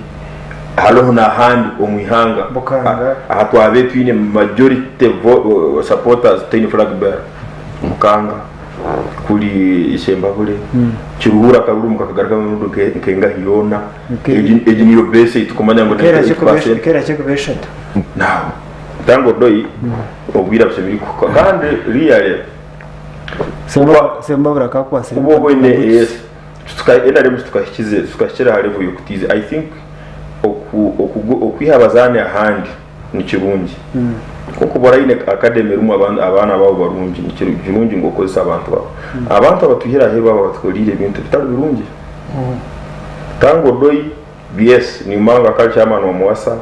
Speaker 5: halo na hand omwihanga ahatwabe twine majority supporters tiny flag bearer mukanga kuri ishemba bure kiruhura kaburu mukakagaruka mu nduke nkenga hiyona eji niyo base itukomanya ngo
Speaker 1: kera cyo kubeshata
Speaker 5: now Tango Doi obwira bsemiri ko kandi really
Speaker 1: semba buraka kwase
Speaker 5: ubo bone yes tukaenda tukashira halevu yokutize I think okwihabazane ahandi ni kirungi kuko boraine academy rumu abana babo barungi ni kirungi ngo kozesa abantu abatuhira heba batwolire ibintu bitari birungi Tango Doi yes ni manga kalchama no mwasa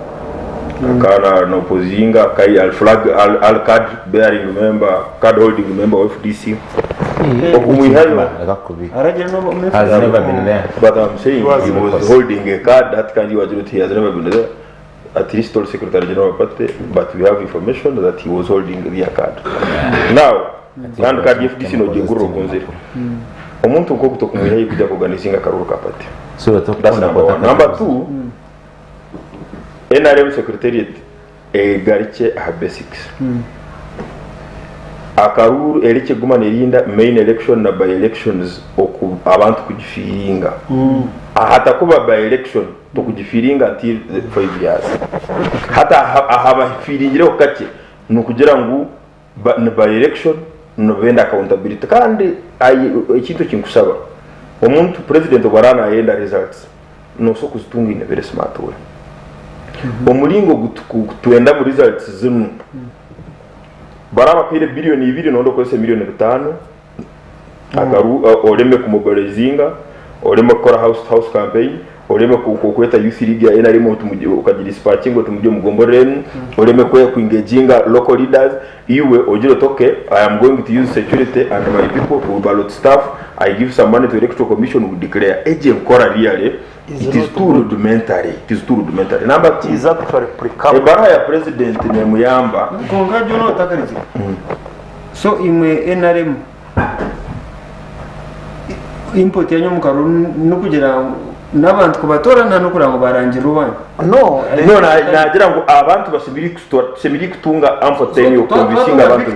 Speaker 5: kana no pozinga kai al flag al card bearing member card holding member of FDC okumuihayo
Speaker 1: araje no
Speaker 4: has never been there
Speaker 5: but I'm saying he was holding a card that kind of he has never been there at least told Secretary General Pate but we have information that he was holding the card now and card FDC no jenguro konzero omuntu ko kutokumuihayo kujya kuganizinga karuru kapate
Speaker 4: so
Speaker 5: that's number 2 NRM secretariat egarike aha basics akaruru erike gumana erinda main election na by elections abantu kugifiringa hata kuba by election to kugifiringa until 5 years hata ahaba firingire okake nukugira ngo by election no benda accountability kandi ikintu kinkusaba omuntu president barana yenda results no so kuzitunga in a very smart way omulingo tuenda mu results zinu baraba pile bilioni 2 nondo kose milioni 5 akaru oleme kumobilizinga oleme kora house campaign oleme kukweta youth league ya NRM ukagira dispatching tumujye mugomboreni oleme kuengaginga local leaders iwe ojiro toke I am going to use security and my people for ballot staff I give some money to electoral commission will declare agent kora really it is too rudimentary number 2
Speaker 2: is actually applicable
Speaker 5: ebara ya president ne muyamba
Speaker 1: konga jono takarije so imwe NRM import yanyu mukaruru nukugira n'abantu kubatora nta nukura ngo barangira ubana
Speaker 2: no
Speaker 5: nagira ngo abantu basibiri kutunga amfoteni yo kubisinga abantu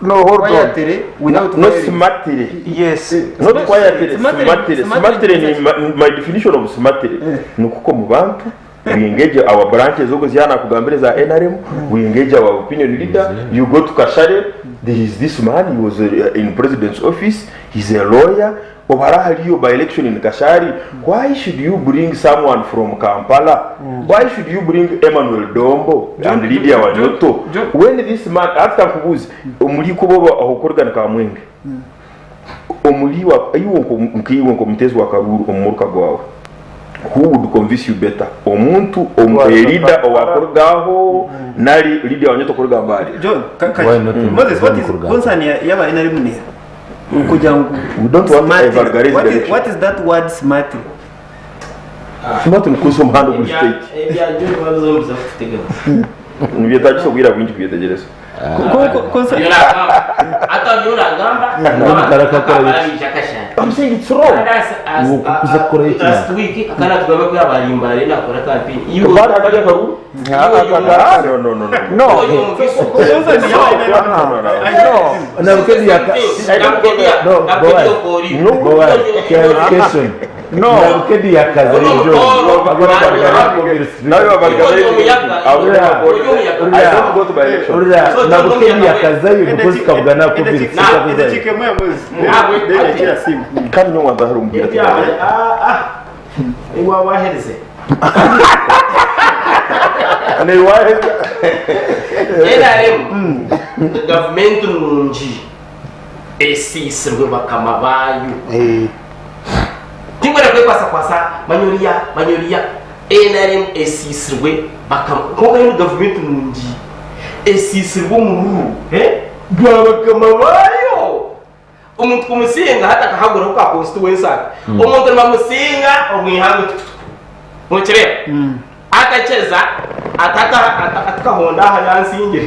Speaker 2: no hold
Speaker 1: on
Speaker 5: no smartly
Speaker 2: yes
Speaker 5: not quietly smartly ni my definition of smartly nukuko mu bantu we engage our branches zo kuziyana kugambire za NRM we engage our opinion leader you go to Kashare there is this man he was in president's office he's a lawyer Obara haliyo by election in Kashari. Why should you bring someone from Kampala? Why should you bring Emmanuel Dombo and Lydia Wanyoto? When this man after kubuzi umuli kuboba ahokorgana ka mwenge. Umuli wa ayiwo ko mutezi wa karuru omuruka gwawe. Who would convince you better? Omuntu leader owakorgaho nali Lydia Wanyoto korga mbali.
Speaker 1: John, Moses, what is concern ya ba NRM ne?
Speaker 5: We don't want to vulgarize the election.
Speaker 1: What is that word smart?
Speaker 5: Smart in kusum handle with state. Nivyo tajiso kugira wingi kuyetegereza. I'm saying it's wrong.
Speaker 3: Last week akana tugabe kwa balimbare na kora campaign.
Speaker 5: You bad akaja karu? No.
Speaker 4: Na ukedi yaka. Boaz. Clarification. No. Na ukedi yaka za hiyo. Agora bargara converse.
Speaker 5: Now you are bargara. I don't go to by election.
Speaker 4: Na ukedi yaka za hiyo because kabugana converse.
Speaker 1: Ndachike mwe mwezi.
Speaker 5: Kan no wanda harum bia.
Speaker 3: Ewa wahereze.
Speaker 5: Ani wahe.
Speaker 3: NRM. Government nunji. Esisirwe bakama bayu. Tingwera kwe kwasa manyoria NRM esisirwe bakama. Ko eno government nunji. Esisirwe muru. Bakama bayu. Umuntu kumusinga hata kahagura kwa constituency umuntu mamusinga omwihango mukire atacheza ataka honda hayansinge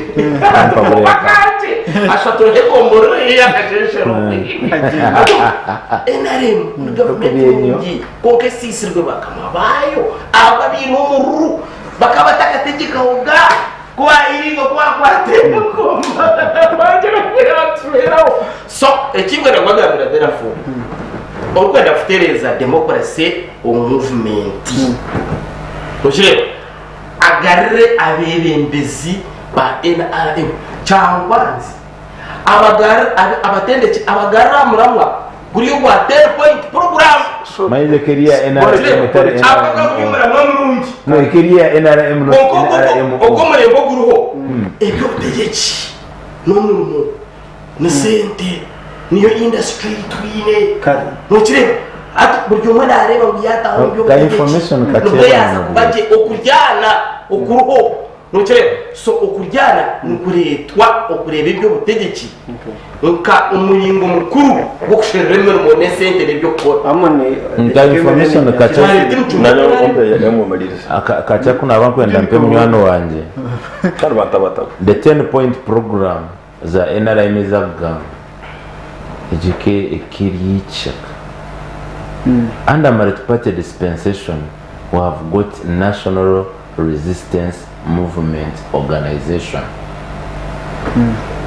Speaker 3: akati ashatoje kombore ya kasheshero NRM government koke sisirwe bakama bayo ababintu muru bakabataka tegeka hoga kwa irigo kwa kwateko bagera kwiratueraho so ekingwe nagwagabira therefore okwenda kutereza democracy o movement Ojire agarre abebembezi ba NRM cyangwanzi abatendeki abagarra muramwa guri kwa 10 point program
Speaker 4: Maile keria NRM tare no keria NRM
Speaker 3: okomere boguruho ebyo tegeki nomurumo nisente niyo industry twine nokire buryo mwana areba byata
Speaker 4: byo information
Speaker 3: katera baje okuryana okuruho nokire so okuryana nukuretwa okureba ibyo butegeki nka umuringo mukuru wo kushiremera mu nesente nebyo kora
Speaker 1: amone
Speaker 4: information katera
Speaker 5: nano ombe yamwe maliriza
Speaker 4: akacha kuna abantu enda mpe mwana wanje
Speaker 5: bata
Speaker 4: the 10 point program za NRM zaga ejike ekiricha under multi-party dispensation we have got national resistance movement organization.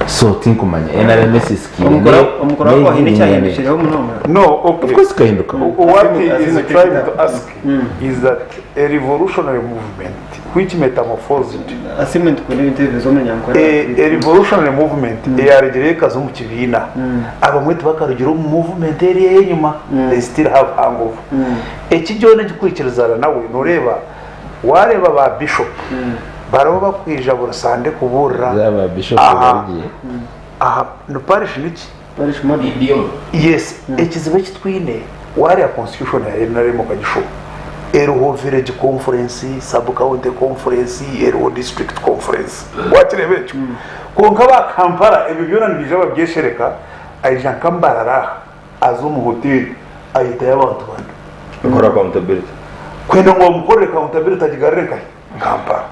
Speaker 4: So tinkumanya NRMS is
Speaker 1: umukoro wako hini cyahindukiriyeho munonga.
Speaker 2: No, okay.
Speaker 4: Of course kahinduka.
Speaker 2: What he is trying to ask is that a revolutionary movement which metamorphosed
Speaker 1: Assignment kuri interview menyankora.
Speaker 2: A revolutionary movement yaregereka zo mu kibina abamwe tubakarugira movement eri yenyuma they still have hangover. Ekijone gikurikizana nawe nureba wareba ba bishop barabo bakwijabura sande kuburra
Speaker 4: zaba bishop bagiye
Speaker 2: no parish niki
Speaker 1: Parish modi.
Speaker 2: yes ekizibe kitwine wari a constitution ya NRM mu kagisho Eruho village conference sub county conference Eruho district conference wakirebecho konka ba Kampala ebyo byona nibije babyeshereka aija kambarara azo mu hotel ayita y'abantu bandi
Speaker 5: bakora accountability
Speaker 2: kwenda ngo mukore accountability agigareka Kampala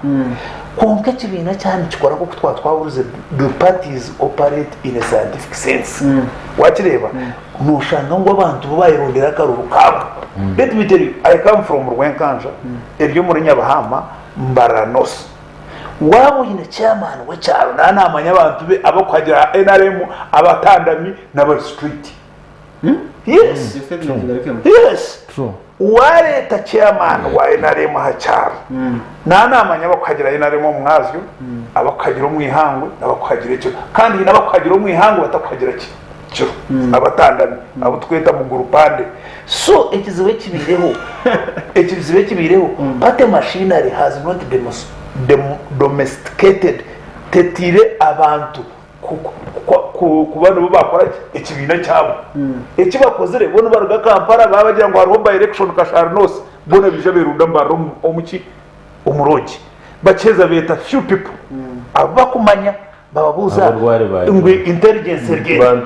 Speaker 2: konka kibina cyane kikora ko twaburuze the parties operate in a scientific sense wakireba nushanga ngo abantu bayirondera karuru kabo. Let me tell you, I come from Rwenkanja ebyo muri Nyabahama Mbaranos wabo yine chairman we cyaro namanya abantu be abakwagira NRM abatandami n'aba street. Yes. Yes.
Speaker 4: true.
Speaker 2: Wareta chairman wa NRM ha cyaro namanya abakwagira NRM mwazyo abakwagira umwihangwe n'abakwagira cyo kandi n'abakwagira umwihangwe batakwagira cyo abatandami abo tweta mu grupande. So ekizibe kibireho pate machinery has not domesticated tetire abantu ku bantu bakora ekibina cyabo ekibakozere bono baruga Kampala babagira ngo hariho by election kasharnos bono bije berunda mbaro omuki umurogi bacheza beta few people abakumanya bababuza ngo intelligence geta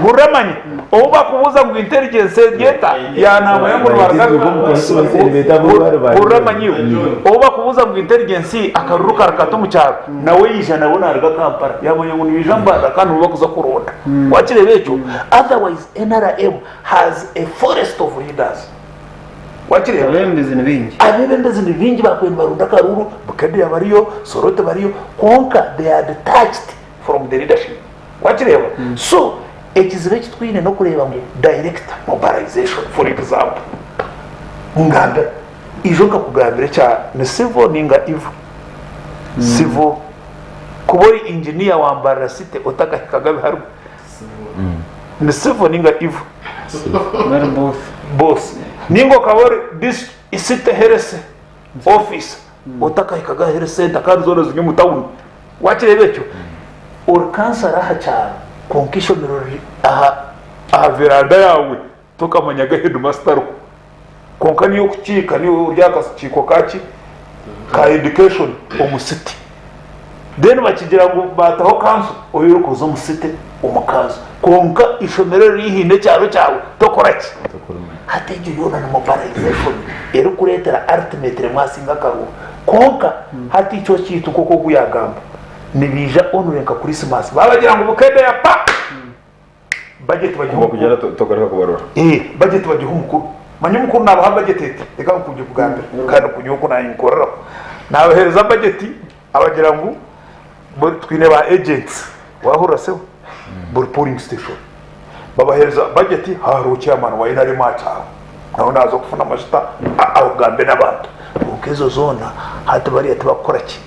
Speaker 2: buramanye obo bakubuza ngo intelligence geta yanama ya muri baruga buramanye obo bakubuza ngo intelligence akaruruka rakato mu cyaro nawe yijana bona arga Kampala yabonye ngo nibijamba kandi bakuza kuronda wakirebecho. Otherwise NRM has a forest of leaders wakireba abembeze n'ibingi bakwenda barunda karuru Bukedea bariyo Sorote bariyo konka they are detached from the leadership wakireba. So ekizibe kitwine no kureba ngo direct mobilization for example ngamba ijoka kugambira cya ne civil ninga ivu civil kubori engineer wambara site otaka kagabe haru ne civil ninga ivu boss ningo kabori this isite herese office otaka ikaga herese ndakandi zone zinyo mutawuni wakirebecho or cancer aha cyane konkisho mirori aha veranda yawe tukamanyaga headmaster konka niyo kucika niyo ryakasiciko kaki ka education omusiti then bakigira ngo bataho kanso oyirukozo musite umukazo konka ishomero rihinde cyaro cyawe tokoraki hateje yona na mobilization ero kuretera ultimate mwasinga karu konka hati cyo kitu koko kuyagamba nibija onurenka Christmas babagira ngo Bukedea pa budget bagiho
Speaker 5: kugera togareka kubarura
Speaker 2: budget bagiho umukuru manyumukuru nabaha budget eka kujye kugambira kandi kunyuko na inkorera nabahereza budget abagira ngo twine ba agents wahura se buri polling station babahereza budget haro chairman wa NRM acha naho nazo kufuna amashita aho gambe n'abantu ukezo zona hati bari atubakora ki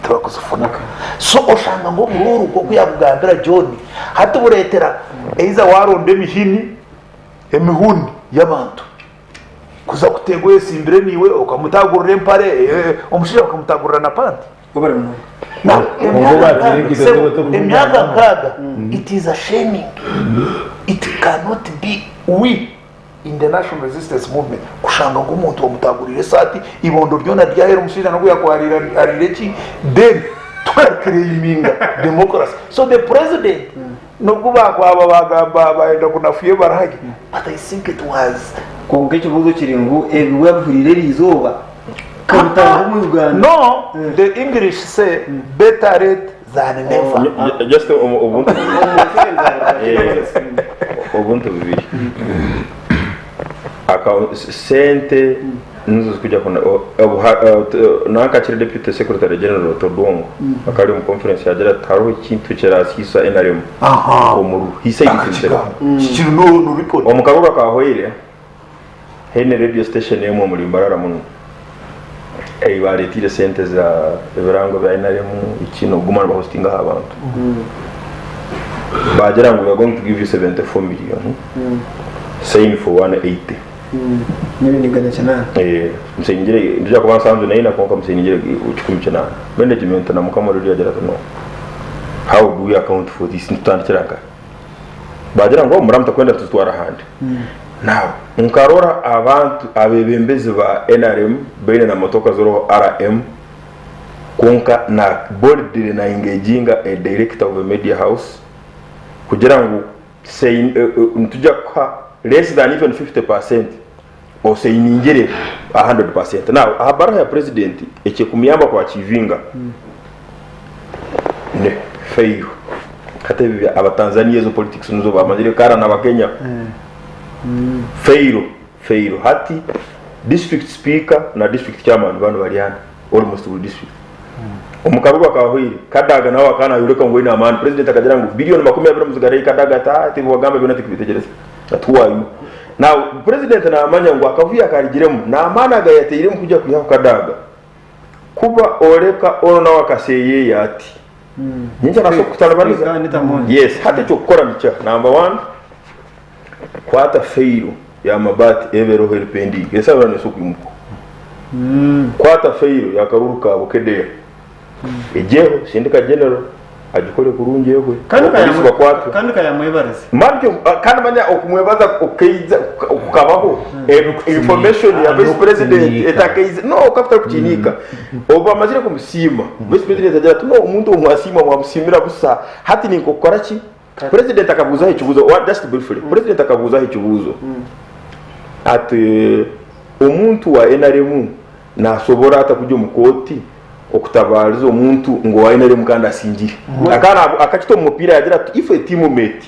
Speaker 2: tubakuzufunaka. So oshanga ngo bururu ko kuyagambira John hati buretera eiza waronde mihini emihuni y'abantu kuza kutegwe yesimbire niwe ukamutagurira empare omushira ukamutagurira na panti
Speaker 1: Kubara mu.
Speaker 2: Now, it is a shaming. It cannot be we in the national resistance movement kushanga ngo umuntu wamutagurire sati ibondo byona ryahera umushinga no kuyakwarira arireki then twakreyiminga democracy. So the president nubwo bagwaba bagamba baenda kunafuye barahagi, but I think it was
Speaker 1: konke kibuzo kiringu ebiwe bihurire rizoba.
Speaker 2: No, the English say better late than never.
Speaker 5: Just ubuntu bibiri. Account sente nzo kujya kuna nakakiri deputy secretary general Todongo akari mu conference yagira taro ikintu cyarasisa NRM omuru hisa yitse
Speaker 2: kiri no report
Speaker 5: omukaruru kahoire hene radio station yemo muri mbarara muno baretire sente za ibirango bya NRM ikino gumana ba hostinga abantu bagira ngo we are going to give you 74 million saying for 180
Speaker 1: n'ibindi gana cyane
Speaker 5: msengere ndija kuba sanzu na ina konka msengere uchukumi cyane management na mukamaro rya jara no how do we account for this ntandikiranga bagira ngo muramta kwenda tutwara handi now nkarora abantu abebembezi ba NRM bene na motoka zoro RM konka na board na engaginga a director of a media house kugira ngo say ntujya kwa less than even 50% or say ningere 100%. Now habara ya president eche kumiyamba kwa chivinga ne fail kata bibi abatanzania zo politics nuzo bamajire kara na bakenya fail hati district speaker na district chairman bano baliana almost all district omukaruru akahwiri kadaga nawe akana yureka ngo ina man president akagira ngo billion 20 muzigare kadaga ta tibo gambe binati kubitegereza atuwayo now president na amanya ngo akavuya akarigiremo na amana ga yateyiremo kujya kuyaho kadaga kuba oreka ono nawe akaseye yati nyinja naso kutalabaniza yes hata cyo gukora micha number 1 kwata fail ya mabati evero helpendi yesa bane sokumuko kwata fail ya karuru ka Bukedea ejeho sindika general ajikole kurunje yegwe
Speaker 1: kandi kaya mwebarize
Speaker 5: marjo kandi manya okumwebaza okeiza kukabaho information ya vice president etakeiza no capital kuchinika oba mazire kumusima vice president ajira tuno umuntu umwasima mwamusimira busa hati ninko korachi president akabuza ikibuzo just briefly president akabuza ikibuzo ati umuntu wa NRM nasobora atakujya mukoti okutabariza omuntu ngo wainere mukanda asinjire akana akachito mupira yagira if a teammate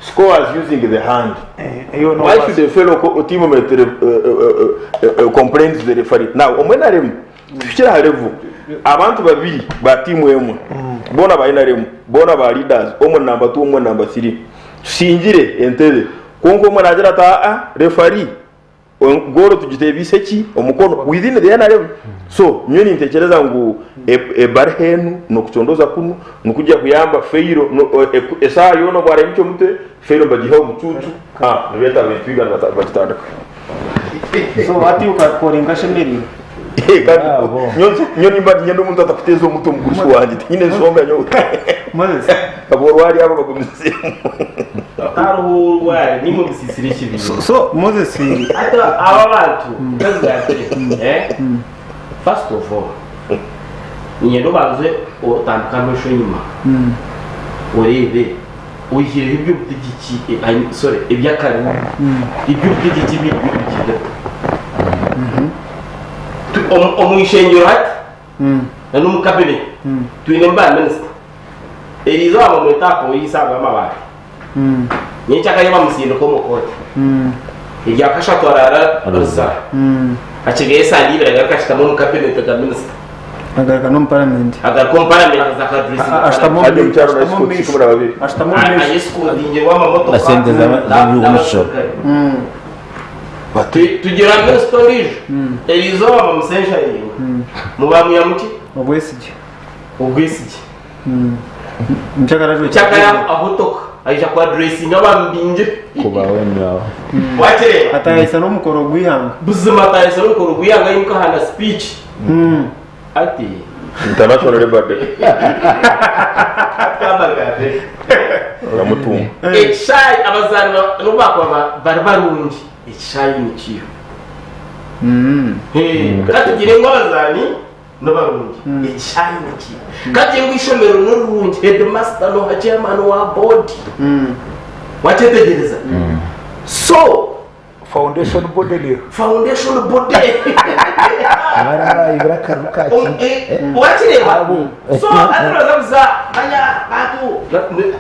Speaker 5: scores using the hand why should the fellow teammate complain to the referee now omwenarem tukira level abantu babiri ba team emu bona ba NRM bona ba leaders omwe number 2 omwe number 3 sinjire entebe konko mwana agira ta referee ngoro tujitebise ki omukono within the NRM so nyoni ntekereza ngo ebarhenu no kuchondoza kuno nukujya kuyamba feiro esayo no bwara micho mute feiro bagiha umucucu nibeta bitwiga batandaka
Speaker 1: so ati ukakorenga shemeri
Speaker 5: nyoni mbadi nyendo muntu atakutezo muto mugurisho wanje nyine somba nyo
Speaker 1: Moses
Speaker 5: aborwari abo bagumise
Speaker 3: taruhu wari ni mu bisisiri kibi
Speaker 1: so Moses
Speaker 3: ata aba bantu first of all nyendo baze otandukana sho nyuma urebe uyire ibyo butiki sorry ibyakari ibyo butiki bibikije Eishengyero hati na numukabine tuine mba minister erizo amamwetako yisanga amabati nyichaka yaba musindo ko mukoti irya kashatwarara ruza achige sandi biraga kashita mu cabinet ka minister
Speaker 1: agaraka no parliament
Speaker 3: agaraka parliament za kadrisi
Speaker 1: ashtamo
Speaker 3: ayesku dinje wa mamoto
Speaker 4: na sente za y'umusho
Speaker 3: tugira storage erizo amamsensha yingo mubamu ya muti obwesije mchakara ahotoka aisha kwa dressing abambinje
Speaker 4: kuba wenyawo
Speaker 3: wache
Speaker 1: atayisa no mukoro gwihanga
Speaker 3: buzima atayisa no mukoro gwihanga yimka hana speech ati
Speaker 5: international labor day
Speaker 3: akabagade
Speaker 5: ramutunga
Speaker 3: echai abazana nubakwa barbarungi echai nikiyo katugire ngo abazani n'abarungi echai nikiyo kati ngo ishomero n'urungi headmaster no chairman wa board watetegereza so
Speaker 2: foundation body
Speaker 4: abara ibrakaruka
Speaker 3: wakireba so ataraza anya batu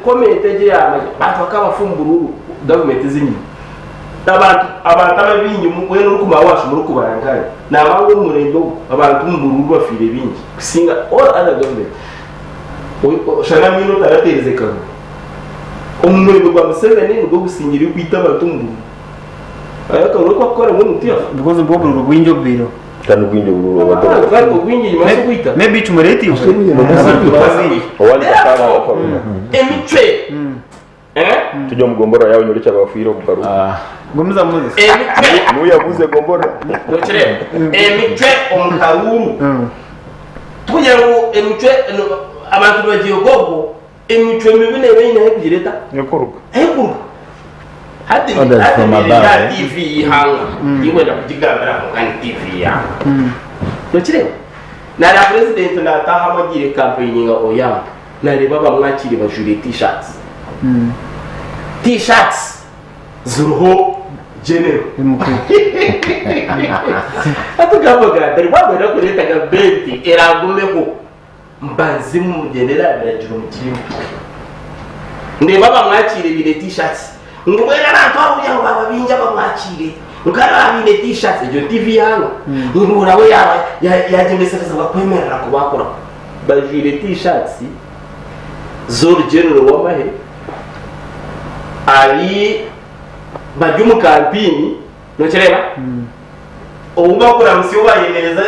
Speaker 3: comment je ya batu akabafumburu government zinyi abantu ababingi mwe n'urukuma wacu muri kubaranganya nabango murendo abantu mu Burundi bafire bingi singa all other government shana mino taratereze kaho umurimo gwa Museveni ngo gusingira kwita abantu mu ayaka uriko akora mu mutiya
Speaker 1: because bwo buru rw'injobiro
Speaker 2: kandi rw'injobiro
Speaker 3: abatoto kandi rw'ingi nyuma kwita
Speaker 1: maybe chumureti
Speaker 2: owali kakara
Speaker 3: emitwe
Speaker 2: tujya mu gombora yawe nyuri cyabafiro mu karu
Speaker 1: ngomuza muzi
Speaker 2: nuyavuze gombora
Speaker 3: dokere emitwe omukaruru tugira ngo emitwe abantu bagiye gogo emitwe mibine bene kugireta
Speaker 2: yakoruka
Speaker 3: hadi ya TV hanga iwe na kujigambira mu kan TV ya dokere na la president na taha magire campaign nga oyamba na reba bamwakire bajure t-shirts t-shirts zuruho general atugabaga dari babera kureta ga benti eragumeho mbanzi mu general birajuru mu kirimo ndeba bamwakire bire t-shirts ngubera abantu abuya baba binja bamwakire ngara bire t-shirts ejo TV yango ngura we yaje meseza bakwemerera kubakora bajire t-shirts zoro general wamahe ari bajumu kampini no kireba uba kura musiyo bayemereza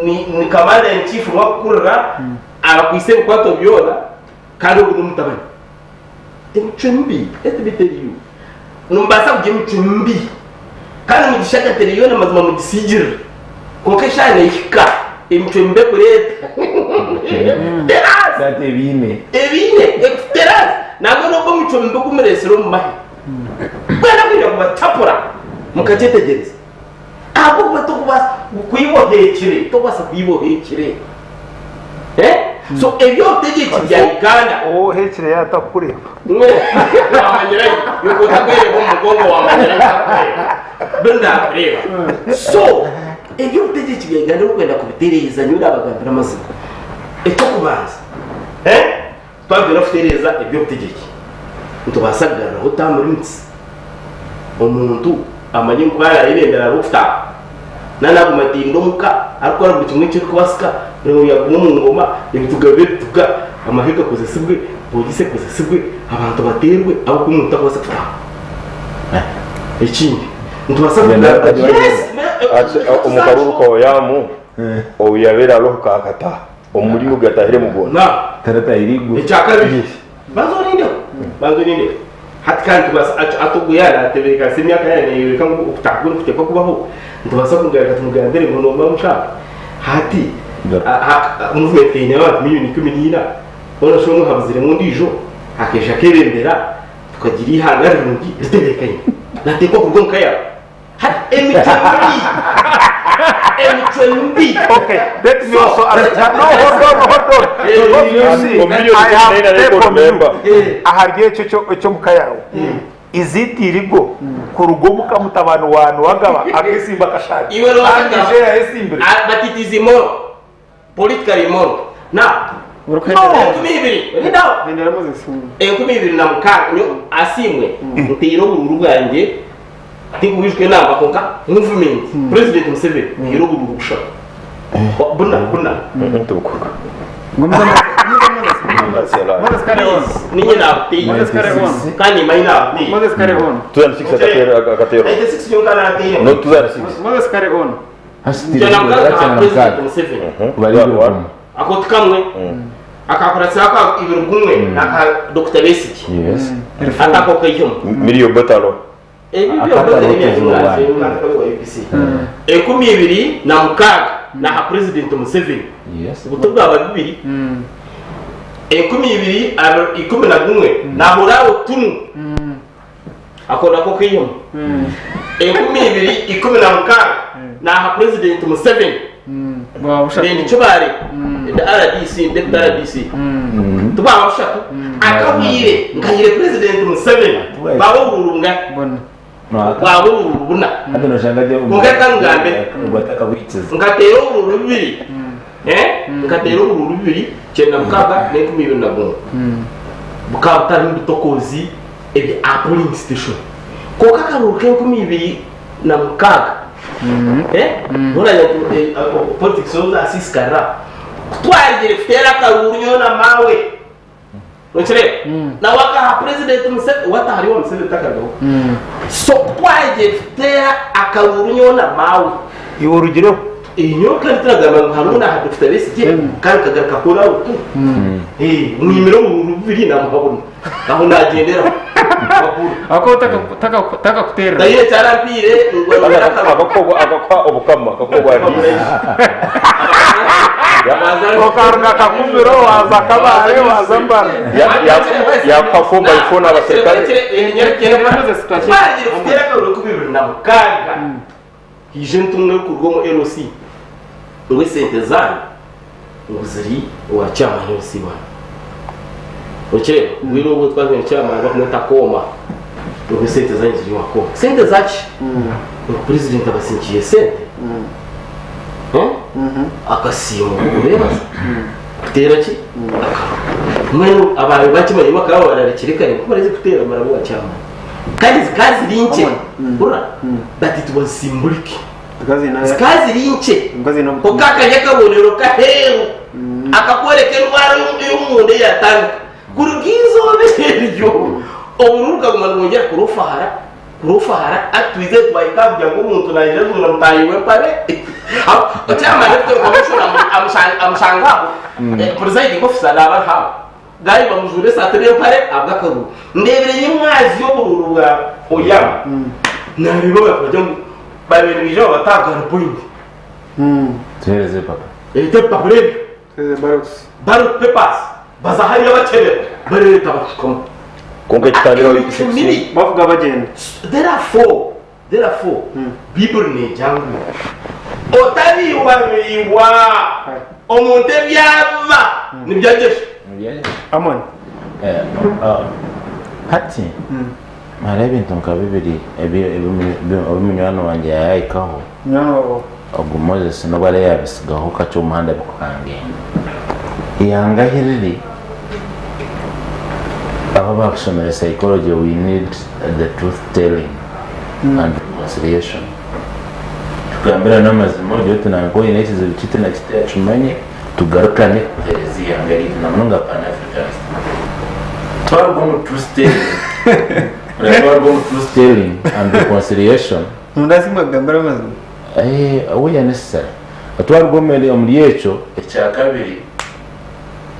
Speaker 3: ni kamanda in chief wakurra abakwise kwato byola kandi ubu mutabani emchumbi etibiteliyo numbasa kuje mchumbi kandi mugishaka teliyona mazima mugisijira kokeshane ikika emchumbe kureta
Speaker 4: Date ebine
Speaker 3: exteras nabwo no mchumbe kumuresero mu mahi bwana kwira kubatapura mukatetegereza abo batokubasa kuyibohekire tobasa kuyibohekire so ebyo tegeki bya Uganda
Speaker 2: hekire yatakureba
Speaker 3: wamanyira yuko takwere mu mugongo wamanyira benda kureba so ebyo tegeki bya Uganda ukwenda kubitereza nyura abagambira amaziko etokubanza twabwira kutereza ebyo tegeki ntubasagara utamurinzi umuntu amanye kwara irendera rufta nana kumatindo muka akora buri kimwe cyo kwasika rero yagumu mu ngoma ibivuga bituga amaheka kozesibwe polisi kozesibwe abantu baterwe abo kumuntu akwasa kufa ikindi ntubasabye
Speaker 2: omukaruru ko yamu oyabera roho kakata omulimo gatahire mugona
Speaker 4: tarata irigo
Speaker 3: icyakabiri bazorinde hatikanti basa atuguyana atebeka semyaka yana kangu utakuni kutekwa kubaho ntubasa kugaragara tumugandere ngo no bamushaka hati movement ine abantu miliyoni 10 bona shomwe habuzire mu ndijo akesha kerendera tukagira ihanga rundi ritebekanye natekwa kugonka ya hati M20
Speaker 2: okay let me also no hold on aharye cyo mukayawo izitirigo kurugomu kamutabano wanu wagaba akesimba kashaka
Speaker 3: iwe ro ya esimbere batitizimo politically immoral na kumibiri ndawo
Speaker 1: bendera mose simwe
Speaker 3: kumibiri na mukanyo asimwe ntiro bururu bwanjye tingubishwe namba konka movement president Museveni ntiro bururu gushaka buna
Speaker 2: ntukuka
Speaker 1: ngomuza
Speaker 3: ninye nabti kandi maina
Speaker 1: Moses Karegon
Speaker 2: tuzana 6 akatero
Speaker 3: 6 yongana ateye
Speaker 2: no tuzana 6
Speaker 1: Moses Karegon
Speaker 3: jana mkaka president Museveni
Speaker 4: bari
Speaker 3: akotukamwe akakora saka ibirugumwe aka Dr. Besiki
Speaker 4: yes
Speaker 3: atako kayom
Speaker 2: miliyo batalo
Speaker 3: ebibyo kumibiri na mukaga na president Museveni
Speaker 4: yes
Speaker 3: ubutubwa ababiri kumibiri 11 na horawo tunu akora ko kayom kumibiri 11 na president Museveni ni chubare RDC deputy RDC tuba washaka akawire ngayire president Museveni bawo burunga bawo burubuna
Speaker 4: hadi no shangaje
Speaker 3: ngaka ngambe
Speaker 4: ubataka witses
Speaker 3: ngatero burubiri ngatero burubiri cyenda mukaga ne kumibiri na bongo bukaba tari bitokozi ebi a polling station koka karuru ke 2006 nturanya politics zo asiskara twagire fera karuru nyona mawe Ochire na waka president Museveni wata hariho Museveni takado so twagire fera akaruru nyona mawe
Speaker 1: iwo rugiro
Speaker 3: inyo kandi turagamba hamwe na hadufite besike kandi kagaruka kora utu mwimiro mu rubiri na muhabona aho nagendera
Speaker 1: ako taka kutera
Speaker 3: daye cyarapire
Speaker 5: agakwa obukama akakobwa
Speaker 2: okarga kakumiro waza kabare waza mbara
Speaker 5: yakafumba ifuna abasekare
Speaker 3: bagira kutera ko kubibira na mukaga hije ntumwe kurwomo LOC ngo sente zanyu nguziri wa chama LOC bana oche wiro bo twazwe chama bakumeta koma ngo sente zanyu ziri wako sente zachi president abasinjiye sente akasimu ureba kutera ki mwenu abantu bakimenye bakaba bararekirikanye ko bareze kutera marabu wa chama kazi linche ura that it was symbolic kazi linche okaka yakabonero kaheru akakoreka intwaro y'umuntu yatanga kurugizo beryo oburuka kumangongera kurufahara atwize twayikabya ngo umuntu naje zuna mutayiwe pare ochama lefto commissioner amushanga presiding officer laba ha gayi bamujure satire pare abgakaru ndebere nyimwazi yo bururu bwa oyama naribo bakajya babiri bijo batagara point
Speaker 4: Tereze papa.
Speaker 3: ete papere barut papers bazahanya batebe bare tabashkom
Speaker 5: konke kitaniro
Speaker 1: bavuga bagenda
Speaker 3: therefore people ne jangu otari wa omuntu byaba nibyajeshe
Speaker 1: amon
Speaker 4: hati marebe ntonka bibiri ebimunywano wanjye yayikaho
Speaker 1: nyano
Speaker 4: ogu Moses no bare yabisigaho kacho umuhanda bikuhange iyanga hiriri aba bakusomera psychology we need the truth telling and reconciliation tukambira n'amazimo yote nango inetize bicite na kite yacumanye tugarukane kuhereza iyanga riri namunga pan africans twagomba truth telling and reconciliation
Speaker 1: ndasima gambara mazimo
Speaker 4: we are necessary atwarugomere omulyecho ekya kabiri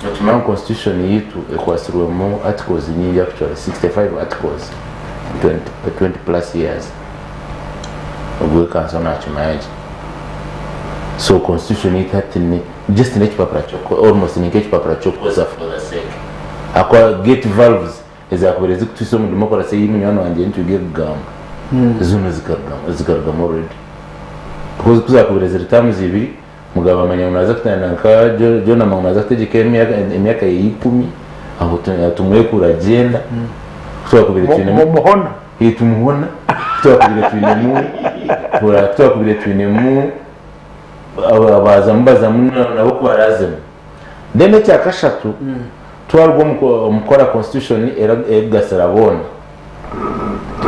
Speaker 4: atuma constitution yitu ekwasirwemo articles nyingi actually 65 articles 20 plus years ogwe kanso na chimaji so constitution yitu hatini just in papera choko almost in papera choko za for the sake akwa gate valves ezakubereza kutuso mu democracy y'iminyano wanje ntugye kugamba zuno zikarugamo already kuko kuzakubereza ritamu zibiri mugaba amanya unaza kutananka jona unaza kutegeka emyaka 10 aho tumwe kuragenda twakubira cyane
Speaker 2: muhona
Speaker 4: hitumuhona twakubira twine mu abaza mbaza nabo kubarazemo dene cya kashatu twarwo mukora constitution egasarabona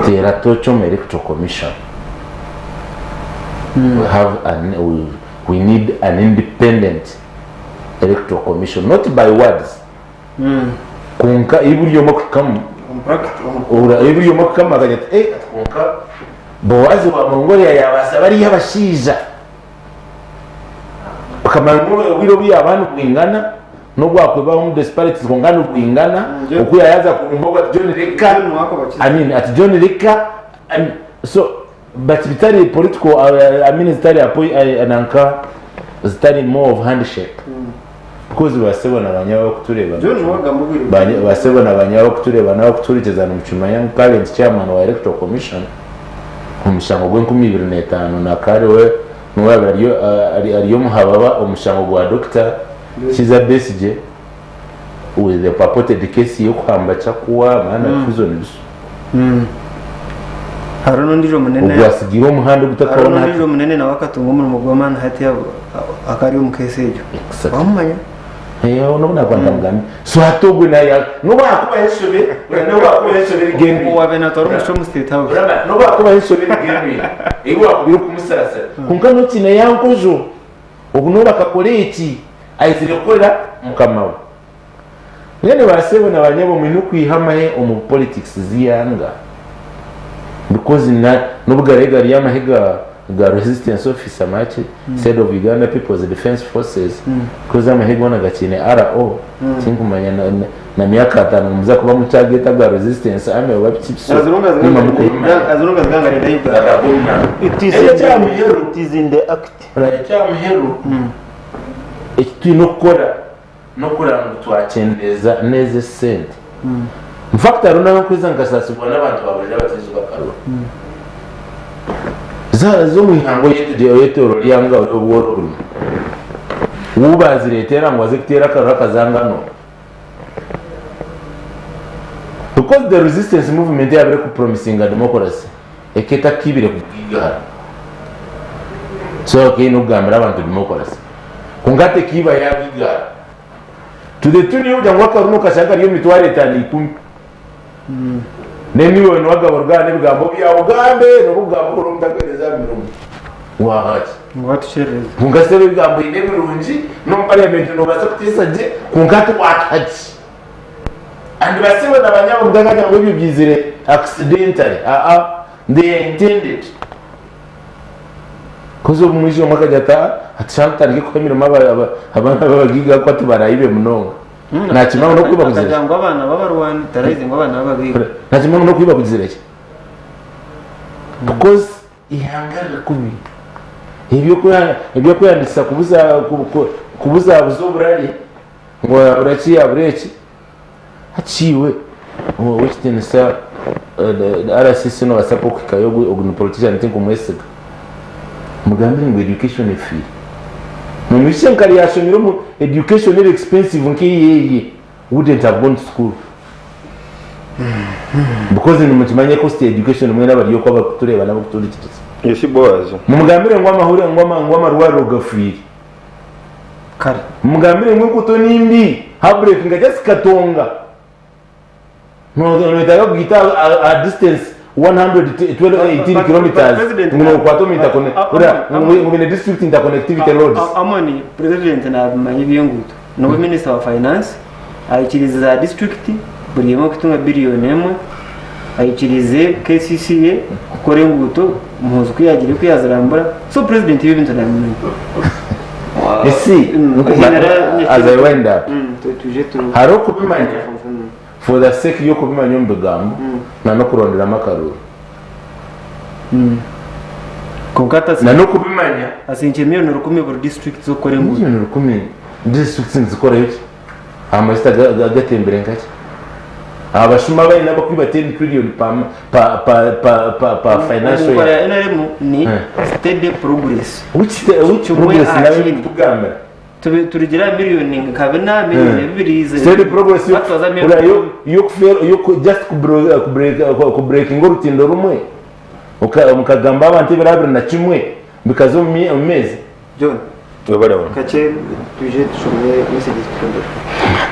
Speaker 4: tera tocho electoral commission we need an independent electoral commission, not by words. Kunka iburiyo mokam iburiyo mokam aganyet kunka Boaz wa Mongolia yabasa bari yabashiza bakamangoro biro bya abantu kwingana no gwakwe mu disparities kungana kwingana okuya yaza kumboga John Reka at John Reka so but bitari political military ananka zitari more of handshake because basebona abanyaho kutureba basebona abanyaho kutureba naho kuturikeza no mucumanya current chairman wa electoral commission umushango gwe 2005 na kare we ariyo muhababa umushango gwa Dr. Kiza Besije with the purported case yo kwamba chakuwa maana fuzo nibiso
Speaker 1: haruno ndiro munene
Speaker 4: ubwasigira umuhanda gutakabona
Speaker 1: ndiro munene na wakatungo mu mugomana hati yabo akari umukese ejo bamanya
Speaker 4: nobona kwanda mugami so hatogwe nayo noba akuba heshobe gembi
Speaker 1: wabe natoro musho mu state house
Speaker 4: noba akuba heshobe gembi iwa kubira kumusasa kunkano kina yankojo obunoba kakole iki ayizire kola mukamawe nene basebo nabanyabo mwinu kwihamaye omu politics ziyanga because nobugarega ryamahega the resistance officer match said of Uganda People's Defense Forces because amahega wana gachine RO tinkumanya na miaka 5 muza kuba muchageta ga resistance ame wabchipso
Speaker 1: azurunga zganga ndayuga
Speaker 6: it is in the act
Speaker 4: muheru ekitu nokora ntwachendeza neze sente mfakta runa kwiza nkasasibwa n'abantu baburira batizuba karwa zo muhango yetu lyanga obworo ubaziretera ngo azikitera karwa kazangano because the resistance movement yabere ku promising democracy eketa kibire kugiga so kino gambira abantu democracy kungate kiba yagiga to the tune yo jangwa karuno kashanga yo mitware tani 10 nemiwe nwagaborgane bigambo bya Uganda n'ubugambo rumdagereza mirumu wahati
Speaker 1: watushereza
Speaker 4: kungasebe bigambo ine birunji no parliament no basakutisaje kungati wahati and basiwe nabanyabo mdagaga byo byizire accidentally they intended kuzo mwijo makajata atshantari ko mirimo abana babagiga ko atibarayibe munonga nta kimwe no kwiba kuzira
Speaker 1: cyangwa abana babarwani tarayize ngo abana bababiga
Speaker 4: nta kimwe no kwiba kuzira cye because ihangara kubi ibyo kuyandisa kubuza buzoburari ngo uraciye abureki haciwe wowe kitenisa RCC no basapoka kayogo ogunu politician think umwesega mugambi ngo education free Mumishen kali yashonyiro education is expensive nkiye wouldn't have gone to school because in mutimanye cost education mwe nabari yoko abatureba nabo kuturikitse
Speaker 5: yesi Boaz
Speaker 4: mugambire ngo amahuri ngo amarwaro gafiri
Speaker 1: kare
Speaker 4: mugambire ngo kuto nimbi habreak ngajya katonga no itaga gita a distance 118 kilometers ngo kwato interconnect ngo in district interconnectivity roads
Speaker 1: amani president na manyibyonguto no minister of finance ayikiriza district buri mo kitunga billion emwe ayikirize KCCA kore nguto muzo kuyagire kuyazarambura so president y'ibintu na mimi
Speaker 4: esi as I went up haro kubimanya for the sake yo kubimanya mbegamu na no kurondera makaruru
Speaker 1: konkata
Speaker 4: na no kubimanya
Speaker 1: asinche miliyoni 10 buri district zo kore nguto
Speaker 4: miliyoni 10 district zikora iki amasta gatembere ngaki abashuma bari nabo kwiba 10 trillion pa financial
Speaker 1: ya NRM ni steady progress
Speaker 4: which progress nawe kugamba
Speaker 1: turigira miliyoni kabena miliyoni 2
Speaker 4: steady progress yo just ku break ngorutindo rumwe mukagamba abantu birabira na kimwe bikazo mu mezi
Speaker 1: John
Speaker 5: wabara
Speaker 1: kache tuje tushobye message twende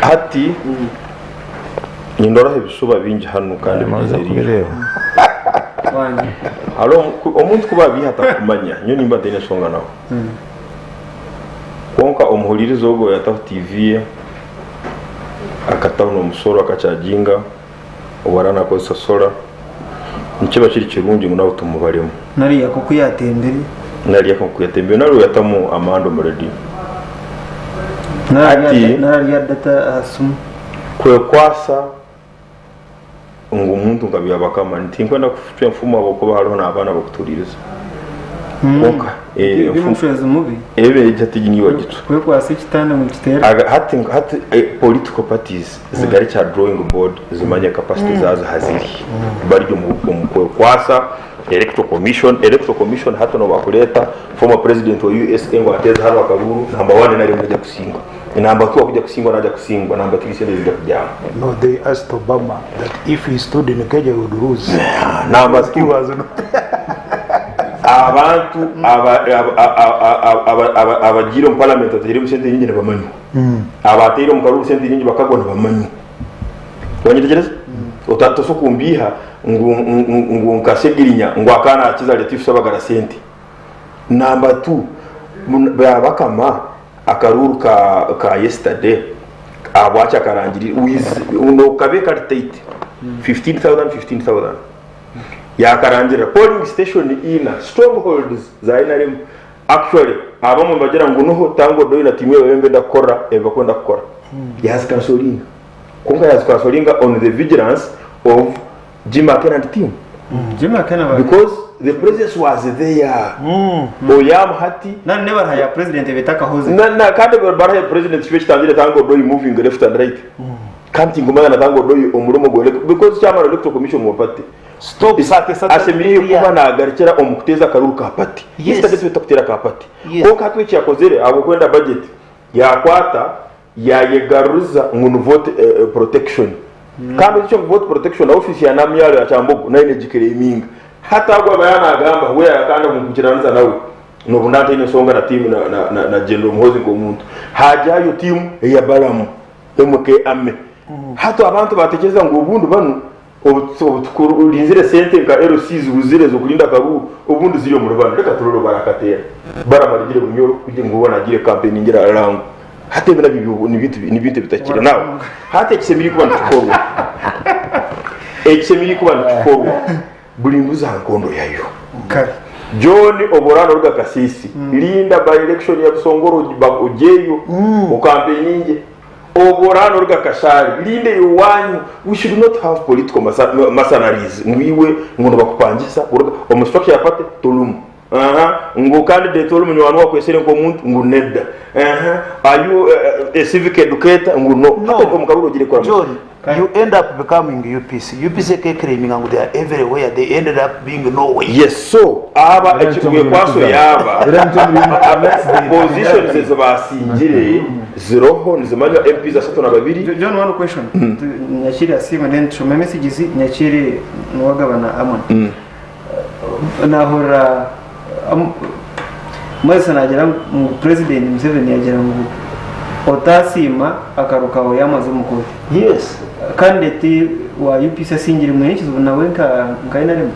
Speaker 5: ati Nindora ibisuba bingi hano kandi mazeri
Speaker 1: wani
Speaker 5: halo omuntu kuba bihata kumanya nyo nimba ndene songa nawo konka omuhulirizo go ya TV akataho no musoro akacajinga obarana ko sosora nikiba kiri kirungi munawo tumubaremo
Speaker 1: nari yako kuyatembere
Speaker 5: naro yatamu amando muredi
Speaker 1: nari ya data asum
Speaker 5: kwe kwasa ngo umuntu ngabya bakama ntinkwe kufutya mfumo aboko hariho nabana bakutuririza konka
Speaker 1: bimufeza mubi
Speaker 5: ebe jatigi wagitu
Speaker 1: kwe kwasa kitanda mu kitera
Speaker 5: hati political parties zigari cha drawing board zimanye capacity zazo haziri baryo mu kwasa electoral commission hata no bakuleta former president wa USA ngo ateza hano akaburu namba 1 nari mujya kusinga inamba 2 kujya kusingwa naja kusingwa namba 3 sele zija kujama
Speaker 6: no they asked Obama that if he stood in Kenya would lose
Speaker 5: namba 2
Speaker 6: was not
Speaker 5: abantu abagira mu parliament atari mu sente nyingi bamanyi abatera mu karuru sente nyingi bakagona bamanyi wanyitegereza utatoso kumbiha ngo nkasegirinya ngo akana akiza letifu sabagara sente number 2 bakama akaruru ka yesterday abwacha karangiri uno kabeka tate 15,000 yakarangira polling station ina strongholds za NRM actually abamwe bagira ngo noho tango doina timu yembe ndakora eva kwenda gukora yazikasolinga kunga yazikasolinga on the vigilance of Jim and team because the president was there oyam hati
Speaker 1: na never haya president betaka hoze
Speaker 5: na kandi baraya president speech tandire tango do moving left and right kanti ngumana na tango do omuromo go because chairman electoral commission mu party stop asemiye kuba na agarikira omukuteza karuru ka party yesterday twitokutera ka party ko katwe cyakozere abo kwenda budget yakwata yayegaruza ngunu vote protection kandi icyo vote protection office ya namyalo ya Chambogo na energy claiming hata agwa bayana agamba we yakanda mukukiranza nawe no bundante ine songa na team na general muhozi ngo umuntu hajayo team ya balamu MK ame hata abantu batekereza ngo ubundu banu ulinzire sente ka RCs ubuzire zo kulinda kabu ubundu ziriyo mu Rwanda reka turoro barakatera baramarigire bunyoro kuje ngo ubona agire campaign ngira arangu hata bina bibi ni bintu bitakira nawe hata kisemiri kuba ntukorwa ekisemiri kuba ntukorwa bulimbuza nkondo yayo John oborano ruga kasisi linda by election ya Busongoro ujeyo ukampeninge oborano ruga kashari linde yuwanyu we should not have political mercenaries ngwiwe ngono bakupangisa omustructure yapate tolumu ngo candidate olu munywana wakwesere ngo muntu ngo nedda are you a civic educator ngo no hata mukaruru gire kwa
Speaker 6: John, you end up becoming UPC claiming ngo they are everywhere, they ended up being nowhere.
Speaker 5: Yes, so aba ekikuye kwaso yaba positions ze basinjire ziroho nizimanya MPs asatu na babiri.
Speaker 1: John, one question nyakiri asima then to my messages nyakiri nwagabana amon nahora mwese nagira mu president Museveni yagira ngo otasima akarukaho yamaze umukuru.
Speaker 6: Yes,
Speaker 1: candidate wa UPC asingire mu niki nawe nka NRM.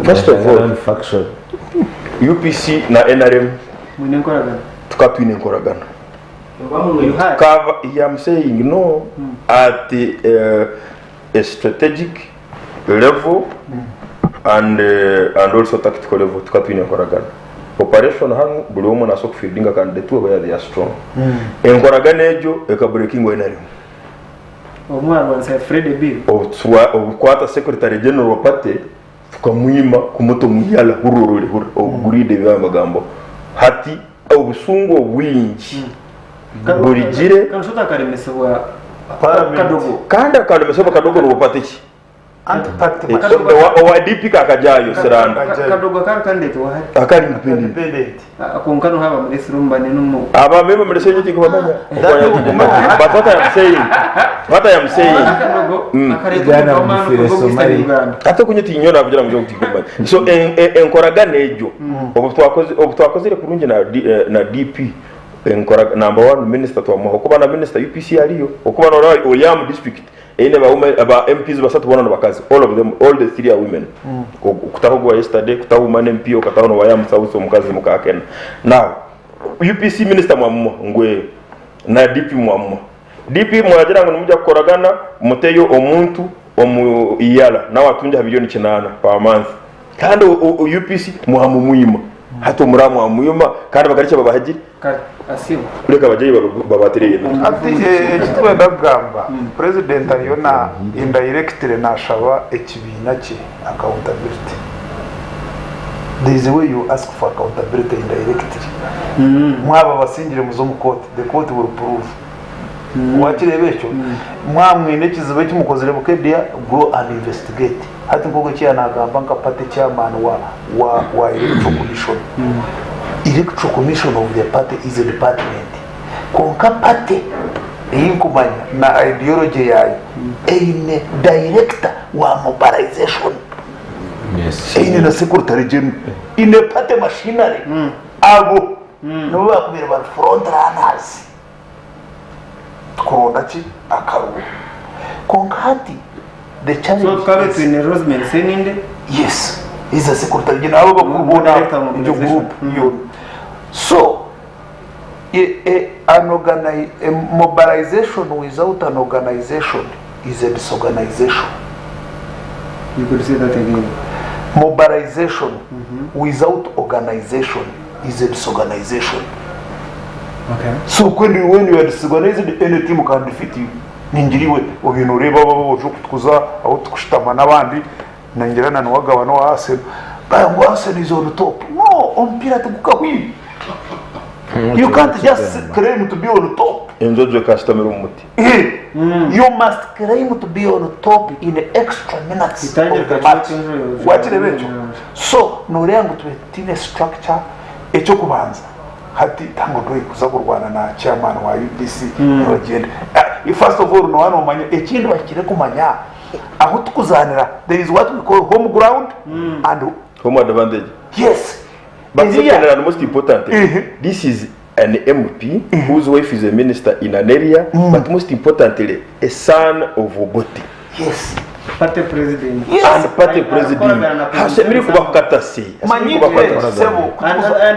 Speaker 5: First of all faction UPC na NRM
Speaker 1: mwine nkoragana
Speaker 5: tukatwine nkoragana cover I'm saying no at a strategic level and also tactical level tukatwine nkoragana operation hanu buli omu naso kufieldinga candidate where they are strong enkoragana ejo ekabreaking NRM
Speaker 1: omwana wansa Fred Bill
Speaker 5: kwata secretary general party tukamwima kumuto muyala hururure oguride byamagambo hati obusungu obwingi burigire
Speaker 1: kanshota karemesebwa
Speaker 6: kadogo
Speaker 5: kandi akalemesebwa kadogo n'ubupatiki
Speaker 6: anti-party
Speaker 5: wa DP kakajayo seranda
Speaker 1: kadogo candidate wa
Speaker 5: akari independent
Speaker 1: akonkano haba muri sirumbane numu
Speaker 5: aba memo muri senye tiko bamanya but what I am saying
Speaker 1: kadogo akareka komano
Speaker 5: ate kunyiti nyona avugira mu byo kutigomba so enkoragane ejo obutwakozere kurungi na DP enkoraga number 1 minister to amaho kuba na minister UPC ariyo okuba no oyam district ene ba MPs basatu bona bakazi all of them all the 3 are women kutahogwa yesterday kutahu MP okataho no wayam sauso mukazi mukakena now UPC minister mwammo ngwe na DP mwammo DP mwagira ngo numujya kukoragana muteyo omuntu iyala na watunja bilioni 8 per month kandi UPC muhamu mwima hato muramu amuyuma kandi bagaricha babahagiri
Speaker 1: asimu
Speaker 5: ureka abajeyi babatereye
Speaker 6: ati kitwenda kugamba president ariona indirectly nashaba ekibina cye accountability. There is a way you ask for accountability indirectly. Mwaba basingire muzo mu court, the court will prove wakirebekyo mwamwine kizibe kimukozere Bukedea go and investigate hati nkoko cyanagamba nka party chairman wa electoral commission. Electoral commission of the party is a department konka party eyinkumanya na ideology yayo eyine director wa mobilization, yes, eyine na secretary general ine pate machinery abo nabo bakubera ba front runners kuronda ki akaruhu konkati the challenge
Speaker 1: so twabe twine Rosemary Seninde
Speaker 6: yes is a secretary general abo bakubona ibyo group yo so a mobilization without an organization is a disorganization.
Speaker 1: You could say that again.
Speaker 6: Mobilization without organization is a disorganization.
Speaker 1: Okay.
Speaker 6: So when you are disorganized, any team can defeat you. Ningiriwe obintu reba babo kutukuza aho tukushitama nabandi nangirana n'wagabana wa Arsenal. Bayo Arsenal is on the top. No, ompira tukakwi. You can't just claim to be on the top.
Speaker 5: Enjoy customer umuti.
Speaker 6: You must claim to be on the top in the extra minutes of the match. Watch the match. So norengo twetine structure echo kubanza. Hati tango doi kuzakurwana na chairman wa UDC n'abagenda. First of all no hano manya ekindi bakire kumanya aho tukuzanira. There is what we call home ground and
Speaker 5: home advantage.
Speaker 6: Yes.
Speaker 5: But second and most important, this is an MP whose wife is a minister in an area, but most importantly, a son of Oboti.
Speaker 6: Yes.
Speaker 1: Party president.
Speaker 6: Yes.
Speaker 5: And party president. Hasemiri kubakata si.
Speaker 1: And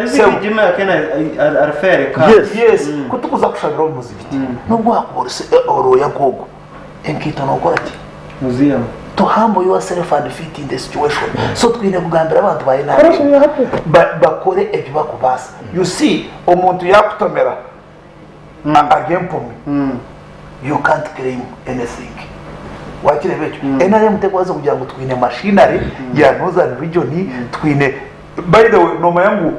Speaker 1: this is Jimmy Akena are fair.
Speaker 5: Yes.
Speaker 6: Yes. Kutukuza kushabira umuzibiti. Nubwo hakuborse oro yagogo. Enkita nokorati.
Speaker 1: Museum.
Speaker 6: To humble yourself and fit in the situation. So twine kugambira abantu bayina. Bakore ebyo bakubasa. You see, omuntu yakutomera agempumi. You can't claim anything. Wakire becho. Enare mutekwaza kugira ngo twine machinery ya Northern region twine. By the way, no mayangu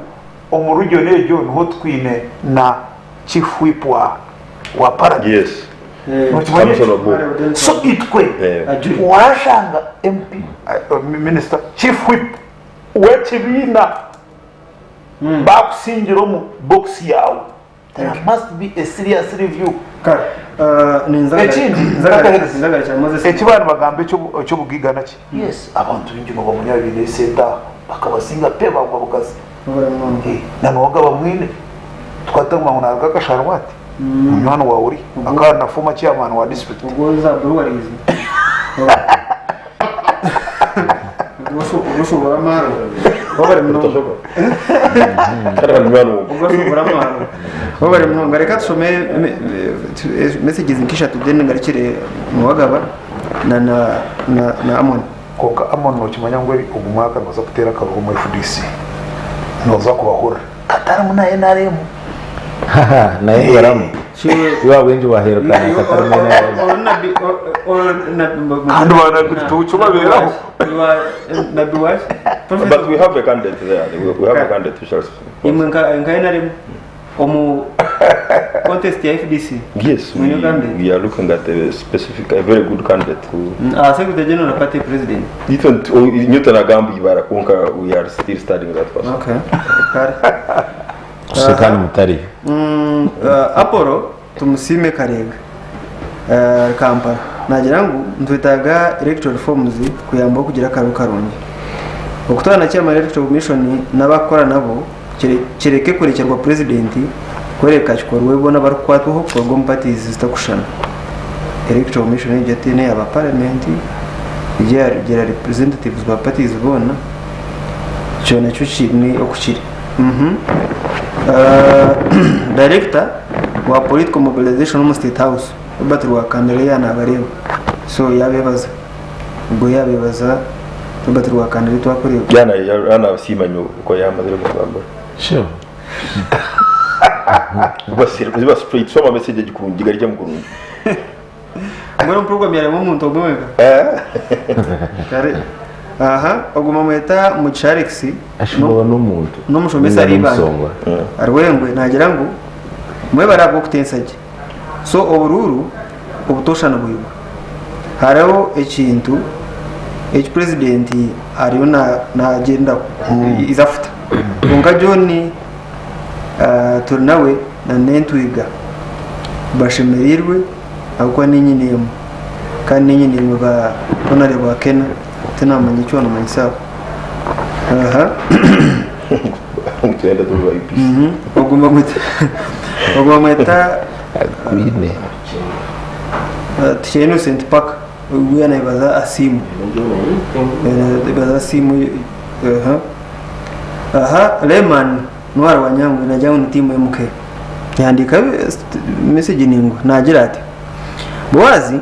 Speaker 6: omu region ejo niho twine na chief whip wa Paradise.
Speaker 5: Yes.
Speaker 6: So itkwe washanga MP minister chief whip wechibina bakusingira mu box yawe. There must be a serious review. Ekibana bagambe cyo bugigana ki. Yes, abantu bingi no bamunyabire seta bakabasinga pe babukazi. Na noga bamwine twatamwa unaga kasharwati. Mwana wa uri akana former chairman wa district.
Speaker 1: Ugoza breweries. Ugoso baramara. Obare mnongo. Ugoso baramara. Obare mnongo reka tusome messages nkisha tugende ngarikire muwagaba na Amon.
Speaker 6: Koka Amon no kimanya ngo ubumwaka noza kutera karuhu mu FDC. Noza kubahura. Katara muna NRM.
Speaker 4: Naye baramu iwa wengi waherukana katarumena
Speaker 6: and wana kutucho baberaho.
Speaker 5: But we have a candidate there. We have a candidate who shall speak.
Speaker 1: NRM omu contest ya FDC.
Speaker 5: Yes, we are looking at a specific, a very good candidate who
Speaker 1: Secretary General Party President.
Speaker 5: Newton Agambi Barakunka, we are still studying that person.
Speaker 1: Okay.
Speaker 4: Sekani mutari.
Speaker 1: Aporo tumusime Karega. Kampala. Nagira ngo ntwitaga electoral forms kuyamba kugira karu karongi. Okutana cyama electoral commission n'abakora nabo kireke kurekerwa president kwereka kikorwe bona barukwatuho for parties zitakushana. Electoral commission ijatene aba parliament ijya representatives ba parties bona cyone cyo ni okukiri. Director wa political mobilization mu State House batru wa Kandelea na bareba so yabebaza ubwo yabebaza batru wa Kandelea twakorewe
Speaker 5: yana simanyo uko yamaze gusamba
Speaker 4: sure
Speaker 5: ziba straight soma message gikurungiga rya mukurungi
Speaker 1: ngoro program yare mu muntu ogomeka kare aha oguma mweta mu Charix
Speaker 4: ashobora n'umuntu
Speaker 1: n'umushomesa ribana arwengwe nagira ngo mwe barabwo kutensaje so obururu obutoshana bwiwe haraho ekintu president ariyo na agenda izafuta unga John turnawe na nentwiga bashemerirwe akwa ninyinemo kandi ninyinemo ba honorable Kena tena manyichwa na manyisawa aha
Speaker 5: Tuenda tuva IPC.
Speaker 1: oguma mweta
Speaker 4: Queen.
Speaker 1: tisheno St Park uya naibaza asimu ibaza asimu Leman Nwara Wanyangu najyangu ni timu MK yandika message ningo nagira ati Boaz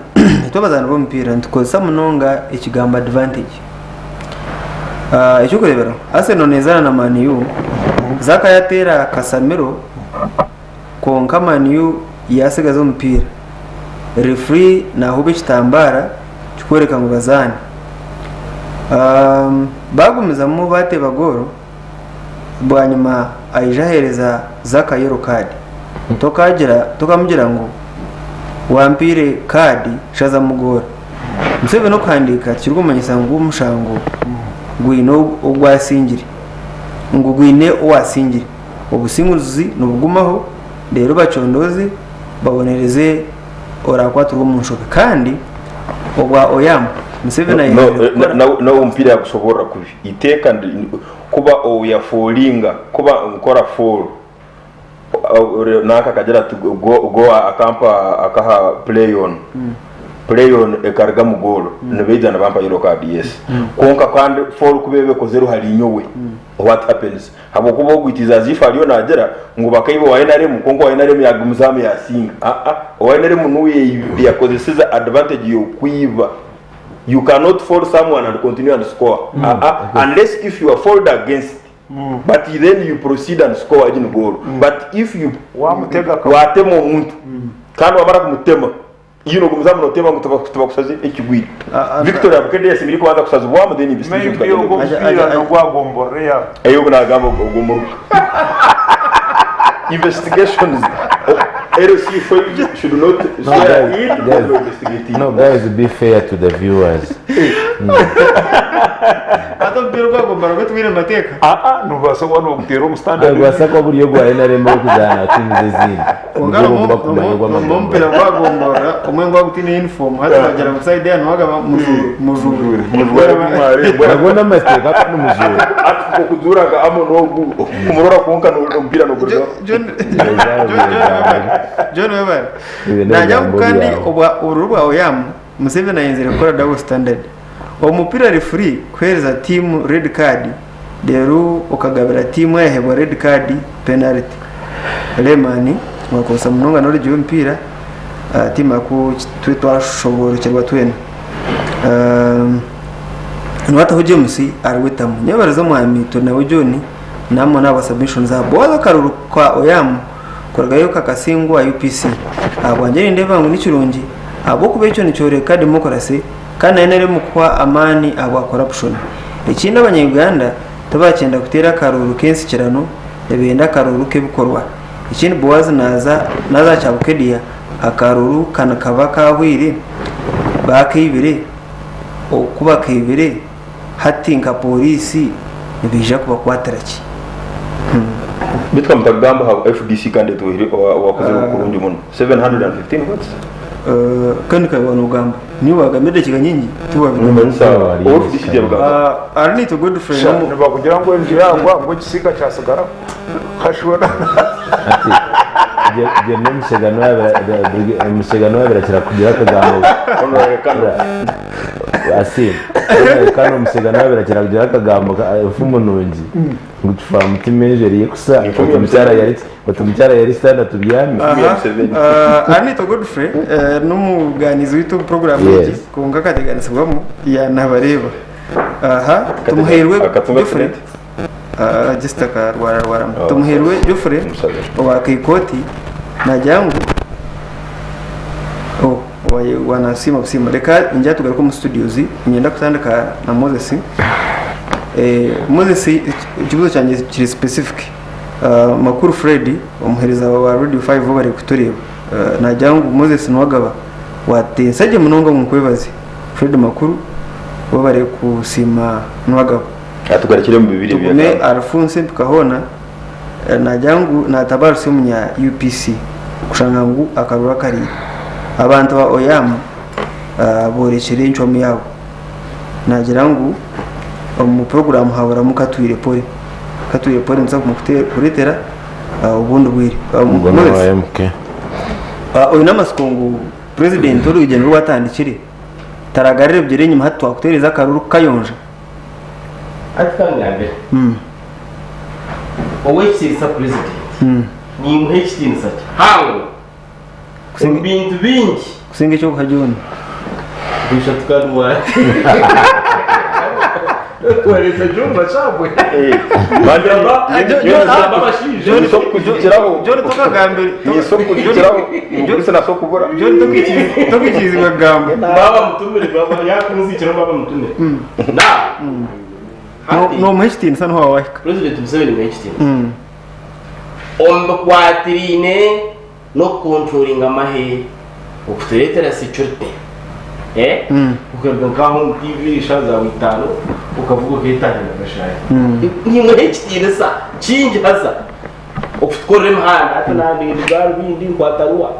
Speaker 1: twabazana bo mpira ntukoza munonga ikigamba advantage ekyokureberaho Arsenal nezana na Man U zakayatera Kasamiro konka Man U yasigaza umupira referee naho bitambara kikwereka ngo bazane bagumiza mu bate bagoro bwanyuma ayijahereza zakayero card tokamugira ngo wampire card shaza mugora Museveni no kwandika kirugumanyisa ngo umushango gwino ogwasingire ngo gwine owasingire obusinguzi nobugumaho rero bacondoze babonereze orakwatu rw'umunshobe kandi obwa oyam Museveni
Speaker 5: no umpira yakushobora kubi iteka kuba oyafolinga kuba nkora fall naka kagera go akampa akaha play on ekarga mu goal nebejana bampa yellow card yes konka kandi fall kubebe ko zero hari nyowe what happens habo kubo gwitiza zifariyo nagera ngo bakayibo wayenare mu kongo wayenare yagumuzamu yasinga wayenare mu nuye yakoze siza advantage yo kwiba. You cannot fall someone and continue and score unless if you are fouled against but then you proceed and score in goal but if you watemo umuntu kandi wamara kumutema yino kumuzamu notema mutuba kusazi ekigwiri Victoria Bukedea simiri kwanza kusazi bwa mudeni investigation
Speaker 6: maybe no gwagomborea
Speaker 5: ayo kunagambo gombo investigations RC should not
Speaker 4: No, guys, be fair to the viewers.
Speaker 1: atobiro bagomba batwire mateka
Speaker 2: nubasa kwa no gutera umustandard
Speaker 4: Gwasa ko buriyo gwa NRM kujana timu zezindi.
Speaker 1: ongara mumpira bagombora umwe ngo gutine uniform hata bagera mu side ya nwaga mujuru
Speaker 4: Bagona mateka kandi mujuru.
Speaker 5: atuko kuduraga amo nogu kumurora konka no mpira no guryo
Speaker 1: John Weber najya kandi obwa ururwa oyam Museveni yenzere gukora double standard omupira referee kwereza team red card rero ukagabira team yahebwa red card penalty Lemani wakosa munonga no ryo mpira team ako twashobora twene nwata ho James arwetamu nyabaraza mwamito nawe John namo naba submissions za Boaz karuru kwa oyam koragayo kakasingwa UPC abwanje ndeba ngo nikirungi abo kubecho nicoreka democracy kandi nari mukwa amani aba corruption ikindi abanyarwanda tabakenda gutera karuru kensi kirano ebenda karuru ke bikorwa ikindi Boaz naza cha Bukedea akaruru kana kaba kahwire bakibire okuba kibire hatinka polisi nibija kuba kwataraki
Speaker 5: bitwa mtagamba ha FDC kandi tuhiri wakoze kurungi muno 715 votes
Speaker 1: kandi kabona ugamba ni wagamede kiganyingi tuba
Speaker 5: sawa FDC yabuga
Speaker 1: I need to good friend
Speaker 6: no bakugira ngo enje yagwa ngo kisika cyasagara khashora
Speaker 4: Je musegano yaberakira kugira kagambo
Speaker 5: ono rekano
Speaker 4: asi kano musegano yaberakira kugira kagambo fumo nungi ngutfa mutimenjeri yekusa mutyara yari standard tubyami
Speaker 1: I need to good friend numuganizi witu program iki kunga kateganisibwamo ya nabareba tumuherwe different just akarwara tumuherwe Jofre wakikoti na jangu wanasima kusima reka njya tugaruka mu studios nyenda kutandika na Moses ikibuzo cyanjye kiri specific makuru Freddy umuhereza wa Radio 5 bari kutureba na jangu Moses nwagaba watensage munonga mu kwebazi Freddy makuru bari kusima nwagaba
Speaker 5: atugarakire mu bibiri bya
Speaker 1: ne Alphonse tukahona na jangu na tabarusi munya UPC kushangangu akarura kari abantu ba oyam borekere inchomu yabo nagira ngo mu program habura mukatwire pole katuye pole nza kuretera ubundi bwiri
Speaker 4: ubwo wa MK
Speaker 1: uyu namasikongo president urugendo rwatandikire taragarire byere nyuma hato akutereza akaruru kayonja
Speaker 3: ati kandi yambere owe kisa president ni muhekitini sake hango bintu bingi
Speaker 1: kusinga cyo kajyona
Speaker 3: bisha tukaruwa Tuwareza jumba chabwe.
Speaker 2: Bandaba
Speaker 3: babashije.
Speaker 2: Soko kugeraho.
Speaker 1: Jone toka gambere.
Speaker 2: Ni soko kugeraho. Jone na soko kubura.
Speaker 1: Jone tokichizi magambo.
Speaker 3: Baba mtumire baba yakunzikira baba mtumire.
Speaker 1: No muhitini sana ho wahika.
Speaker 3: President Museveni muhitini. Omba kwatirine no controlling amahe ukuteretera security. Ukavuga ngaho TV ishaza witano ukavuga ko itangira gashaya ni muhekitire sa cinje haza ufutkorere mhanda atanandi bindi kwatarua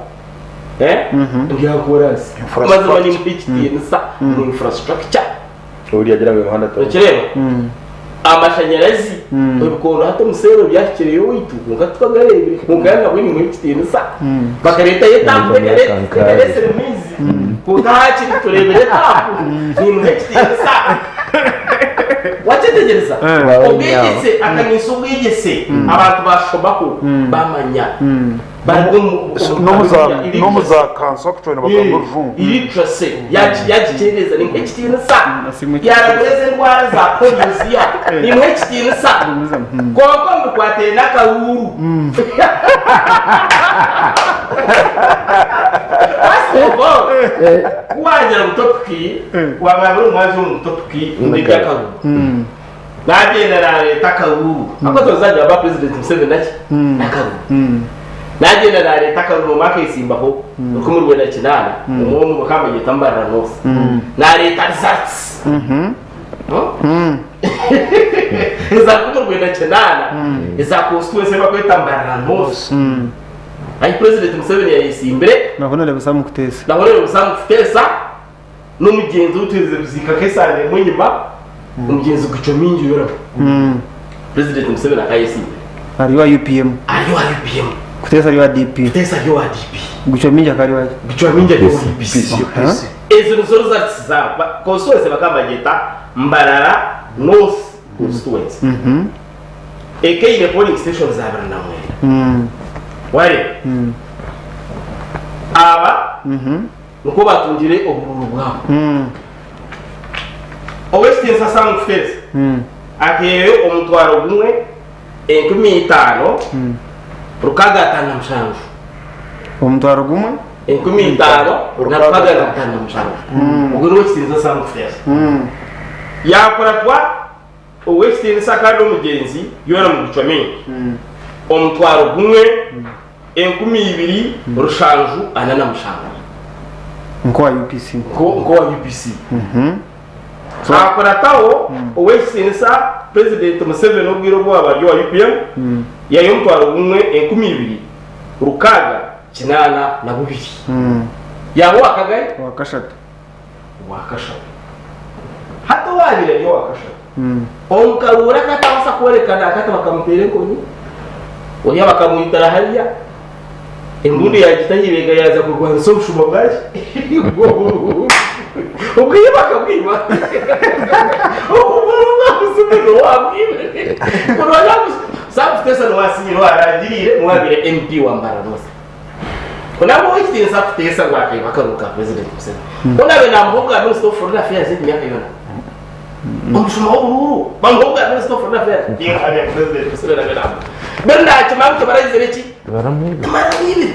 Speaker 3: ngiyakorasi mazima ni muhekitire sa ni infrastructure
Speaker 2: uri yagira ngo mhanda to
Speaker 3: kireba amashanyarazi ubikondo hato musero byakiriye witu ngatwagarebere muganga bwini muhekitire sa bakareta yetambe karese remizi kudachi turebere tapu ni muhekitire sa wategereza ubigese akanyisubigese abantu bashobaho bamanya
Speaker 6: no muza construction bakamurvu
Speaker 3: iritrase yagikereza ni muhekitire sa yaragureze ndwara za polisia ni muhekitire sa koko mbikwateye n'akaruru wajya mutopuki wababura umwazi w'umutopuki ndijya karuru nagenda na leta karuru akotozaje aba president Museveni naki nakaruru nagenda na leta karuru maka isimbaho uko muri wenda kinana umuntu mukamba gitambara nose na leta zats izakumur wenda kinana izakustuwe sema ko itambara nose ayi president Museveni yayisimbere
Speaker 1: nabonere busamu kutesa n'umugenzi uteze buzika kesane munyima umugenzi guco minji yora president Museveni akayisimbere ari wa UPM kutesa ari wa DP guco minji akari wa
Speaker 3: ezo nzoro za konsoese bakambageta mbarara north constituency eke polling station za baranamwe wari aba nuko batungire ubururu bwabo obesti sasa mufezi akeyo omutwaro gumwe 15 rukaga atanga mshanju
Speaker 1: omutwaro gumwe
Speaker 3: 15 na rukaga atanga mshanju ubwo obesti sasa mufezi yakoratwa obesti saka ndo mugenzi yora mu gicwamenye omutwaro gumwe 20 rushanju anana mshanju
Speaker 1: nko wa UPC akorataho owesinsa president Museveni ubwiro bwa baryo wa UPM yayo mutwaro gumwe 20 rukaga kinana na bubiri yaho akagaye wakashatu
Speaker 3: hato wabire yo wakashatu omukaruru akatawasa kwerekana akata bakamutere konyi oya bakamwitara hariya imbundi yagitayibega yaza kurwana so bushumo bwaje ubwiye bakabwima ubwo wabwire kurwana sabu tesa no wasinyiro arangirire mwabire MP wambara rose kunabo ikitire sabu tesa ngwakaye bakaruka president Museveni kunabe namvuga no stop for affairs imyaka yona umushumo w'ubururu bamvuga no stop for affairs yari president Museveni nabera benda cyamanga barazireki baramwibe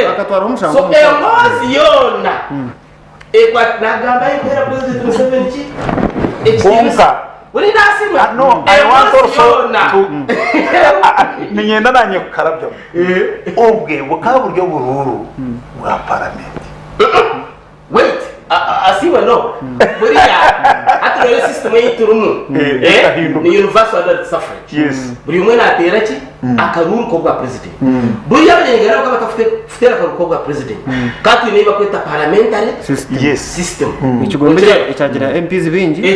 Speaker 1: akatwara umushango
Speaker 3: so emozi yona ekwa nagamba yera president Museveni ki
Speaker 6: bonka
Speaker 3: uri nasima
Speaker 6: no I want also to ninyenda nanye kukarabyo ubwe bukaburyo bururu bwa parliament
Speaker 3: wait asima no buriya aturiye system y'iturumu ni universal adult suffrage buri umwe natera ki akaruru ko bwa president buriya abanyengera ko batafite akaruru bwa president kandi niba kwita parliamentary system
Speaker 1: ikigombe cyagira MPs bingi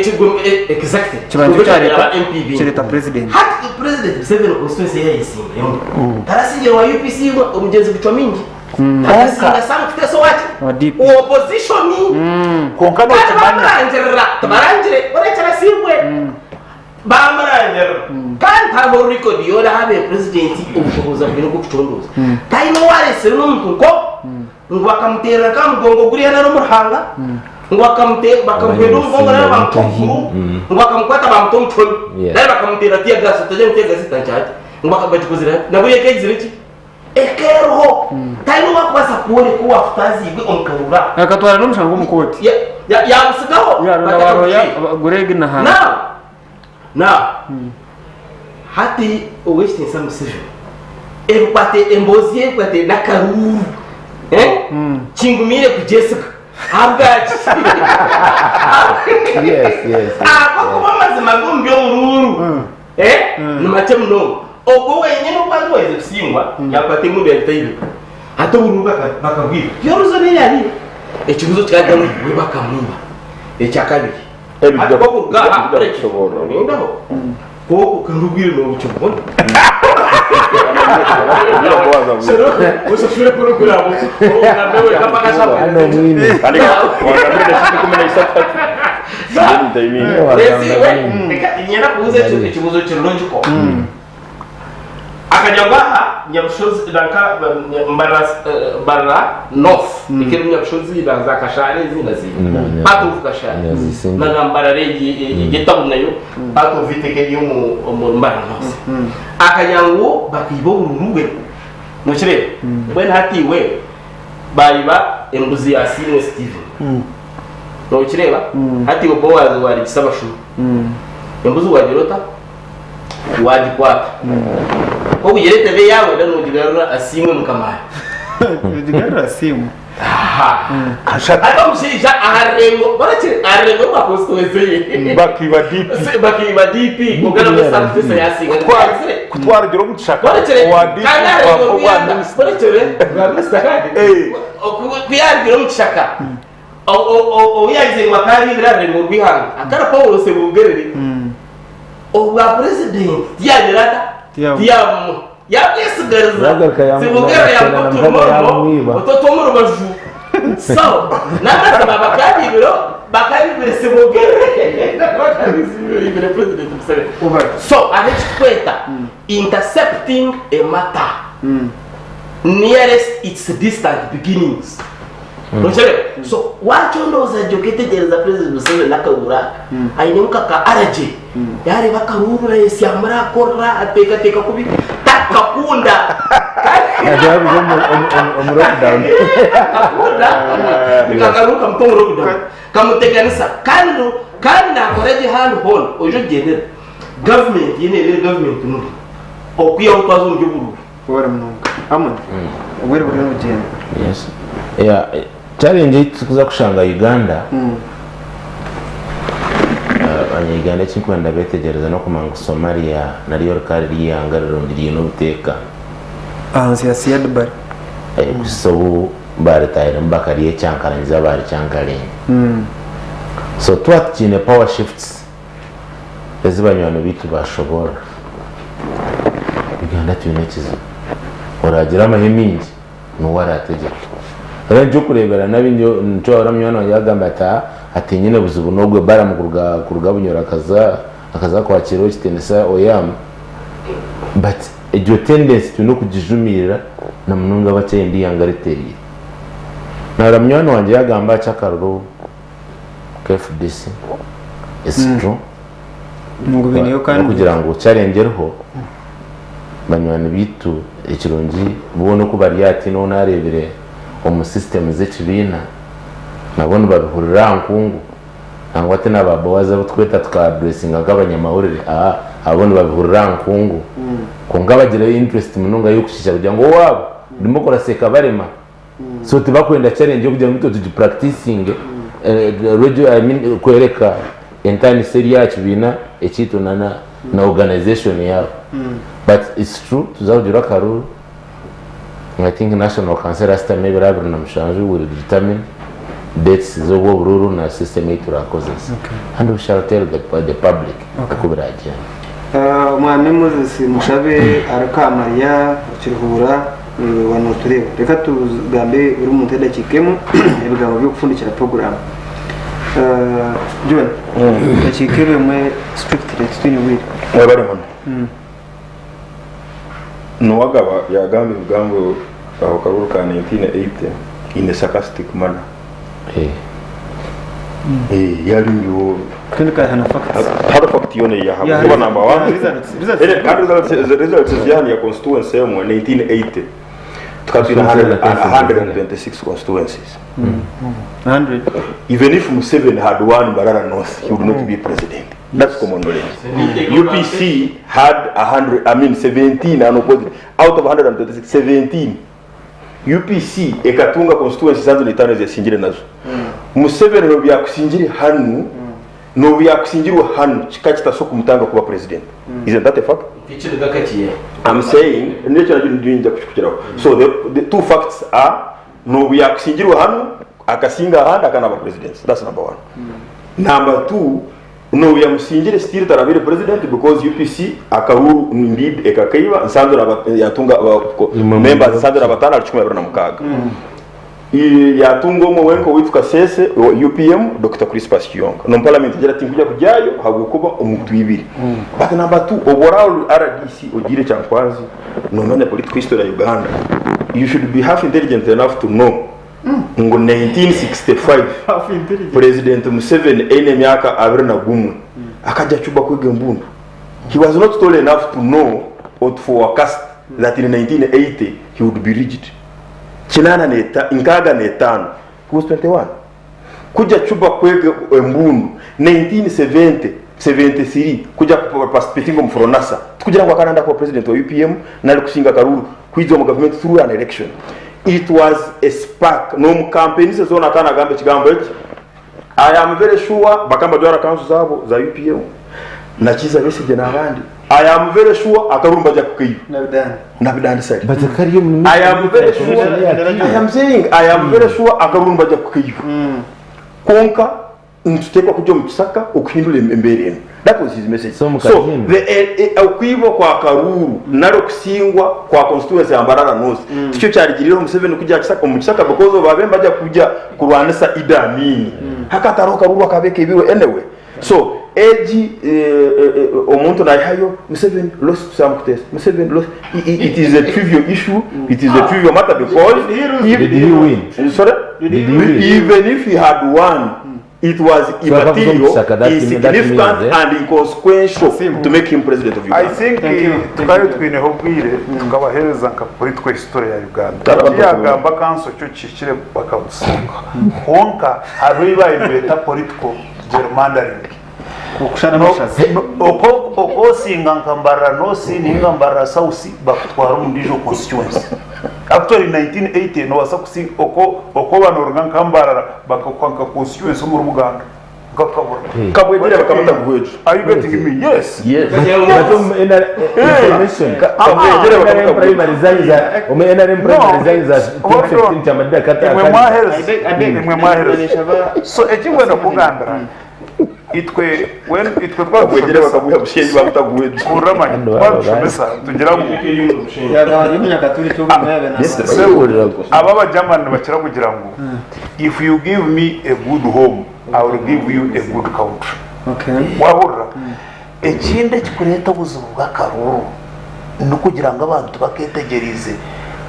Speaker 3: exactly
Speaker 1: kibanza cyareta kireta president
Speaker 3: hati president 7 constituency yayisimba tarasinge wa UPC umugenzi gucwa mingi tarasinga sana kufite so wachi opposition
Speaker 6: konkano kimanya
Speaker 3: tabarangire orekera sibwe bamarangire kandi ntabwo record yora habe president ubushoboza bwino gucuruza tayino warese n'umuntu ko ngo akamutera kamugongo guri yana no muhanga ngo akamutera bakamutera umugongo na bamukuru ngo akamukwata bamutomchoni naye bakamutera tia gas utaje mutega zitanchati ngo bakabajikuzira nabo yekegizira iki ekeroho tayino bakwasa kuone ko wafutazigwe omukaruru
Speaker 1: akatwara n'umushango mukoti
Speaker 3: ya musigaho
Speaker 1: ya gurege na hana
Speaker 3: na hati oweshte some decision ebupate embozi ebupate nakaruru chingumire kujesiga habwachi
Speaker 4: yes
Speaker 3: ako bamazima ngombyo ururu numatemno ogo wenyine ubantu weze kusingwa yapate mundu yatayibe hato uruga bakabwira yoruzo ne yari ekibuzo cyajya we bakamumba ecyakabiri akoko gaha arekishobora nindaho koko kandubwire no bucyubona Ushobora kuruguramo nawe kapakashaba
Speaker 4: ano mwini
Speaker 5: kandi wangambire kumena isata
Speaker 3: inyana kuuze ikibuzo kirunjiko akajyangaha nyabushozi danka mbara north ikiri nyabushozi danza kashare zinazi pato kashare nagambara regi igitabu nayo pato vitekeli mu mbara north akajyango bakibo ururugwe nokire when hatiwe bayiba embuzi ya Sine Steven nokireba hatiwe Boaz wari gisabashu embuzi wagirota wagikwata ko ugerete be yawe ndanugirara asimwe mukamaya
Speaker 1: udigara asimwe
Speaker 3: ata mushinja aharengo barake aharengo bakostowezeye bakiba DP kugana mu service yasinga
Speaker 6: kutwara giro mushaka
Speaker 3: wa DP wa minister kuyari giro mushaka o yagize makari birarengo rwihanga akara Paul se bugerere obwa president yagerata tiyamu yakwisigarza sibugera yamutumamo ototomuro baju so nakasaba bakabibire sibugere bakabibire president musebe so anachikweta intercepting a matter nearest its distant beginnings so wachondoza joketegereza president musebe nakabura ayinemuka ka araje yari bakaruru yesi amara korra ateka kubi takakunda
Speaker 4: ajabu mu lockdown
Speaker 3: bikagaruka mu lockdown kamuteganisa kandi nakoreje hano hon ojo genera government yene government no okuya utwazo mu gihugu
Speaker 1: bora mununga amwe ubwere buri no genda
Speaker 4: yes challenge tukuza kushanga Uganda abanyarwanda cy'ikwenda betegereza no kumanga Somalia nariyo rikari riyangariro ndiriye no buteka
Speaker 1: siyasi Dubai
Speaker 4: so bari tayira mbakariye cyankarangiza bari cyankarenge so twakine power shifts ezibanywana bitu bashobora Uganda tunekiza oragira amahemingi no warategeka rero kurebera nabinyo nco aramyana yagamba ati nyine buzubu nogwe baramukuruga bunyora akaza kwakira kitenesa oyam but ejo tendency tuno kujijumira na mununga bace ndi yangariteri na ramyana wanje yagamba cyakaruro KFDC esitro
Speaker 1: ngo biniyo kandi
Speaker 4: kugira ngo challengerho banywana bitu ekirungi bubone ko bari ati no narebere mu system z'ekibina nabone babihurira nkungu nangwa ate n'ababowaza butweta twa blessing agabanyamahurire abone babihurira nkungu kunga bagira interest mununga yo kushishya kugira ngo wabo ndimo koraseka barema so tibakwenda challenge yo kugira ngo tuji practicing radio I mean kwereka entire seri yacu bina ekitu na organization yao but it's true tuzawugira karuru. I think national council last time maybe rabiri na mshanju will determine dates zobo bururu na system yetu ra causes and we shall tell the public kubiraje.
Speaker 1: Mwami Moses Mushabe arakamariya kiruhura wano tureba reka tugambe uri mu ntenda kikemo ibigambo byo gufundikira program John yakikebe mwe strictly twini wiri
Speaker 5: bari hano nuwagaba yagambe ibigambo aho karuru ka 1980 in a sarcastic manner yari yo
Speaker 1: kandi ka hana facts
Speaker 5: hard fact yone ya hapo number 1 results yani ya constituency mu 1980 tukatwina 126 constituencies
Speaker 1: 100
Speaker 5: even if Museveni had won Barara North he would not be president. That's common knowledge. UPC had 17 unopposed out of 126 17 UPC ekatunga constituency zanzo ni tano zisingire nazo. Museveni no byakusingire hanu no byakusingirwa hanu kikakita soko mutanga kuba president. Isn't that a fact? I'm saying nature ndinja kuchukira. So the two facts are no byakusingirwa hanu akasinga handa kana ba president. That's number 1. Number 2 no byamusingire still tarabire president because UPC akaruru indeed ekakaiba nsanzo yatunga members nsanzo abatana alicuma na mukaga. Yatungo mwenko witwa sese UPM Dr. Crispus Kiyonga no parliament jera tinkuja kujayo hagukuba omuntu ibiri. But number 2 overall RDC ogire chankwazi no mane political history ya Uganda you should be half intelligent enough to know ngo 1965 President Museveni ene myaka abiri na gumu akaja chuba kwege mbundu. He was not tall enough to know or to forecast that in 1980 he would be rigid. Chinana neta inkaga netano he was 21 kuja chuba kwege mbundu 1970 73 kuja participating mu Fronasa kugira ngo akananda kwa president wa UPM nali kusinga karuru kwizo mu government through an election. It was a spark no mu campaigns zona kana gambe kigambo eki I am very sure bakamba jwara council zabo za UPM na chiza besije nabandi I am very sure akarumba ja kukiyo na bidani side
Speaker 4: but kariyo
Speaker 5: I am very sure I am saying I am very sure akarumba ja kukiyo konka ntutekwa kujo mukisaka okuhindura embere. That was his message. So the okwibo kwa karuru naro kusingwa kwa constituency ya Barara North tikyo cyarigiriro Museveni kujya kisaka mu kisaka because babemba ajya kujya kurwanisa idamini hakataro karuru akabeke ibiwe anyway. So eji omuntu na hayo Museveni lost some contest. Museveni lost it is a trivial issue. It is a trivial matter because
Speaker 4: did he win?
Speaker 5: Sorry? Even if he had won it was immaterial, insignificant and inconsequential to make him president of Uganda.
Speaker 6: I think tukari twineho bwire tukabahereza nka political history ya Uganda yagamba kanso cyo kikire bakabusunga honka ariba ibeta political gerrymandering
Speaker 1: kukushana n'ushazi
Speaker 6: oko singa nkambara no sini nkambara sausi bakutwara mu ndijo constituency actually 1980 no wasa kusi oko banorga nkambara bakakwanka constituency mu Uganda gakabura
Speaker 5: kabwegere bakamata guhejo.
Speaker 6: Are you getting me? Yes
Speaker 4: but information kabwegere bakamata primary zayiza NRM primary zayiza 2015 tamadda kata
Speaker 6: mwe mwahereza so ekingwe no kugandara itwe
Speaker 5: kabwegere bakabuha bushenyi bamutaguhejo
Speaker 6: uramanya badushomesa tugira ngo
Speaker 1: yagabanye imyaka turi cyo mwabe na
Speaker 6: aba bajamana bakira kugira ngo if you give me a good home I will give you a good country.
Speaker 1: Okay.
Speaker 6: Wahura ekinde kikureta ubuzima bwa karuru no kugira ngo abantu baketegerize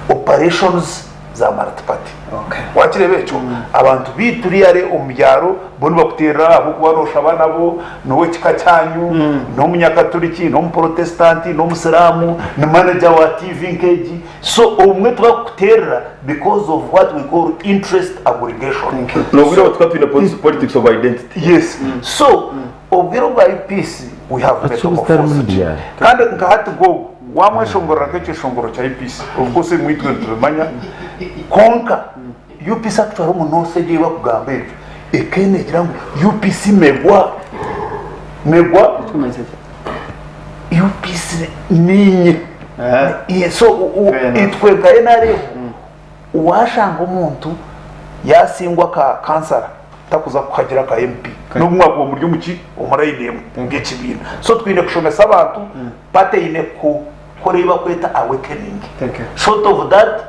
Speaker 6: operations za multiparty.
Speaker 1: Okay.
Speaker 6: Wakire becho abantu bituriare umbyaro boni Okuteera abo kubarosha abana bo nowe kikacyanyu no munyakaturiki no muprotestanti no musiramu no manager wa TV nkeji so umwe Okuteera because of what we call interest aggregation.
Speaker 5: No we don't talk in politics of identity.
Speaker 6: Yes. So obwiro bwa peace we have better forces. Kandi nkahati go wamwe shongora keke shongoro cha peace of course mwitwe tumanya konka UPC actually mu no seje bakugambe ekene kirango UPC megwa UPC ninye so itweka enare washanga umuntu yasingwa ka kansara takuza kukagira ka MP no mwaka wo muri muki umurayinemu ngekibina so twine kushomesa abantu pateyine ku koreba kweta awakening short of that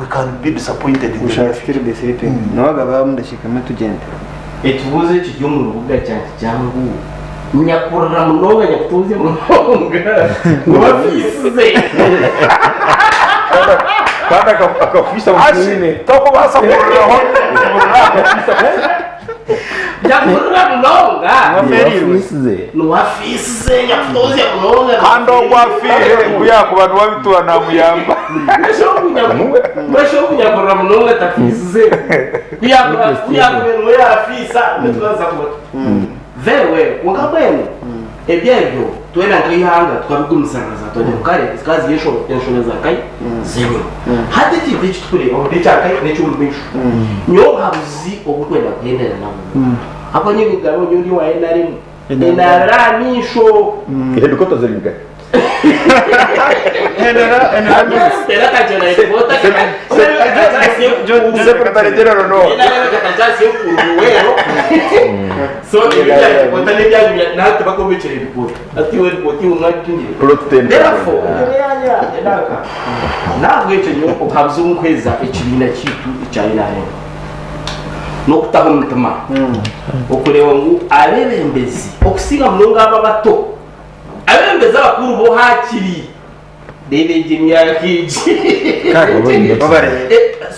Speaker 6: we can be disappointed in
Speaker 1: we shall still be sleeping nawaga bamudashikama tugende
Speaker 3: ekibuzo kijyo mu rubuga cyangu nyakurra munonga nyakutuze munonga wafisize
Speaker 5: Kada akafisa mfine
Speaker 6: toko basa kururaho
Speaker 3: nyakurra munonga
Speaker 4: wafisize
Speaker 3: wafisize nyakutuze munonga
Speaker 6: kando gwafire kuya ku bantu babitura na muyamba
Speaker 3: Masho kunyakurra munonga tafisize kuya kubera yafisa nitwaza kuba vewe wakabwene ebyebyo twena nkihanga twabigumisaraza twaje mukare kazi yeshoneza kai zero hati kibye kitule odechakai necyumvisho nyo habuzi obukwenda kugendera nabo apa nyingi gabo nyundi wa enari enaramisho
Speaker 5: helikopter zelinga Secretary General no.
Speaker 3: So otane nati bakomechere report ati we report ungakinye therefore ntabwo icyo nyoko habzo umkweza ikibina kitu icyayina no kutaho umutima okureba ngo abebembezi okusiga mulonga aba bato abembezi abakuru bo hakiri debeje myakiji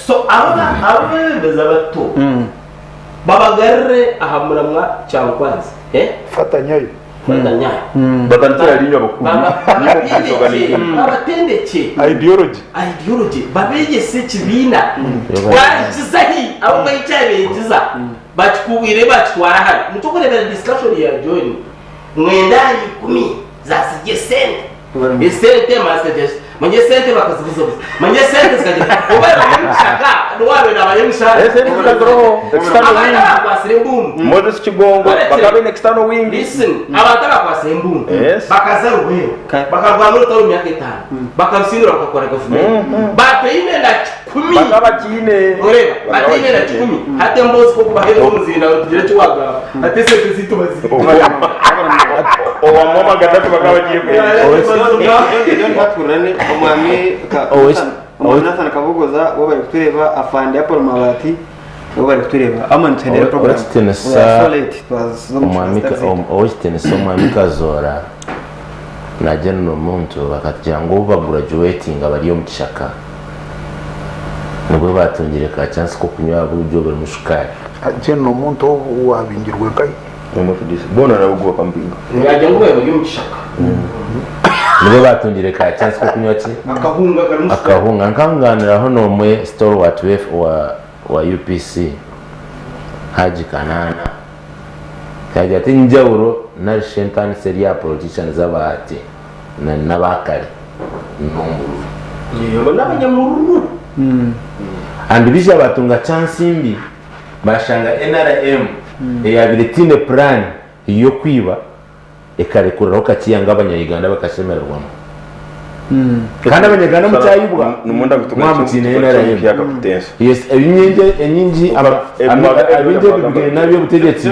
Speaker 3: so abebezi abato babagarre ahamuramwa cyangwazi
Speaker 6: fatanyayo
Speaker 5: batantira linyo bakuru
Speaker 3: abatendeke ideology babegese kibina twakizahi abo bayicyabegiza batukubire batwara hano mutokorebera discussion ya join mwendani 10 zasije sente esente master manje sente bakazibuza manje sente zikaje obera mushaka nwabe nabayemushaka
Speaker 5: ese nikagoroho external wing
Speaker 3: basire mbumbu
Speaker 5: Moses Kigongo bakabe external wing
Speaker 3: listen abataka kwase mbumbu bakaza ruhero bakarwa muri tawo myaka 5 bakarusindura bakakora government bateyine na 10
Speaker 5: bakaba kine
Speaker 3: oreba bateyine na 10 hate mbozi ko kubahero muzinda tugire cyo waga hate se kizito bazi
Speaker 5: owa mama gadatu bakaba kiye
Speaker 1: iyo ntakurane umwami Nathan Kabugoza wo bari kutureba afande ya Paul Mabati wo bari kutureba amanitendera program
Speaker 4: umwami kazora na general muntu bakatya ngo uba graduating abariyo mu kishaka nubwo batongere ka chance ko kunywa buryo bari mushukari
Speaker 6: general muntu wabingirwe kai
Speaker 5: umufudisi bona nabugwa kampinga
Speaker 3: yajya ngo bari mu kishaka
Speaker 4: nubwo batongere ka chance ko kunywa ki akahunga nkanganiraho nomwe stalwart wa UPC Haji Kanana kaje ati njawuro na shentani seria politicians zabahati na nabakare
Speaker 3: yo n'abanyamururu
Speaker 4: and bisha batunga chance imbi bashanga NRM eyabilitine plan yo kwiba ekarekuriraho kakiyanga abanyayuganda bakashemererwamo kandi abanyaganda mu cyayibwa
Speaker 5: numunda gutunga
Speaker 4: mwamutine NRM
Speaker 5: yaka kutensa
Speaker 4: yes enyingi abinde bibwe nabyo butegetsi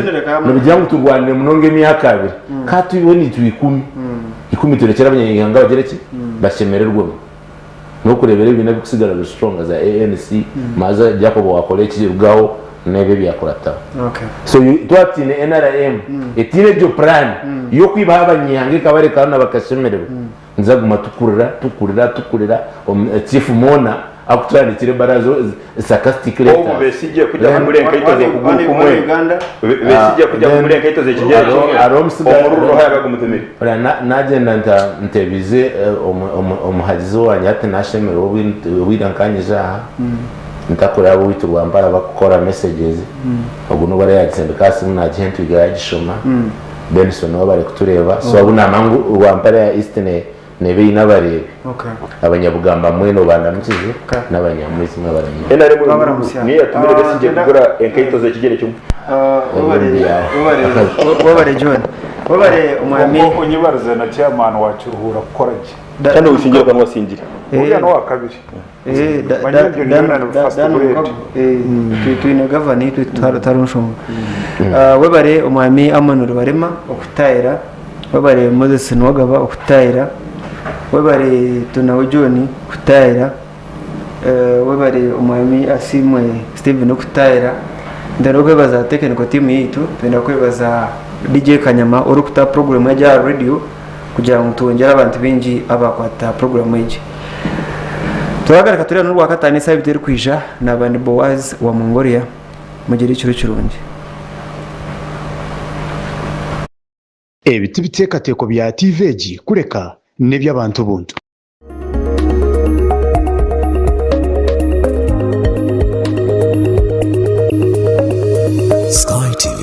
Speaker 4: nabijya ngo turwanire munonge myaka 2 katubiboni tubikumi 10 turekera abanyayuganda bagereki bashemererwamo no kurebera ibintu bikusigara strong as ANC maza Jacob wakoleki rugaho nebe byakorata so twatine NRM etine byo plan yo kwiba abanyange kabare kana bakashemererwa nzaguma tukurira chief mona akutwandikire barazo sarcastic letter
Speaker 5: obo besije kujya muri enkaitoze kumwe
Speaker 1: Uganda
Speaker 5: besije kujya muri enkaitoze kijero omururo hayaga kumutemera
Speaker 4: nagenda ntebize omuhazizo wanyate nashemero widankanyije ntakora abo witurwa mbara bakora messages ubwo no bare yagisendekasi muna gentu igagishoma Benson no bare kutureba so abuna mangu rwampara ya Eastern nebe inabarebe abanyabugamba mweno bandamukize n'abanyamwezi n'abaranye
Speaker 5: enare mu ni yatumire besije kugura enkaitoze kigere cyo
Speaker 1: wabare John wabare umwami
Speaker 2: unyibarize na chairman wacu ruhura gukora iki
Speaker 5: kandi ushingira kwa wasindira
Speaker 2: uriya no wa kabiri
Speaker 1: twine gavani tutarushonga wabare umwami amanura barema okutayira wabare Moses Nwagaba okutayira wabare tunawo John okutayira wabare umwami asimwe Steven okutayira ndero kwebaza technical team yitu twenda kwebaza DJ Kanyama urukuta program ya radio kugira ngo tongera abantu benji abakwata program yeje turagaraka turi no rwakatani sabe biteri kwija nabandi Boaz wa Mongolia mugire ikiro kirungi
Speaker 7: ebiti bitekateko bya TVG kureka n'ebyabantu buntu
Speaker 8: Sky TV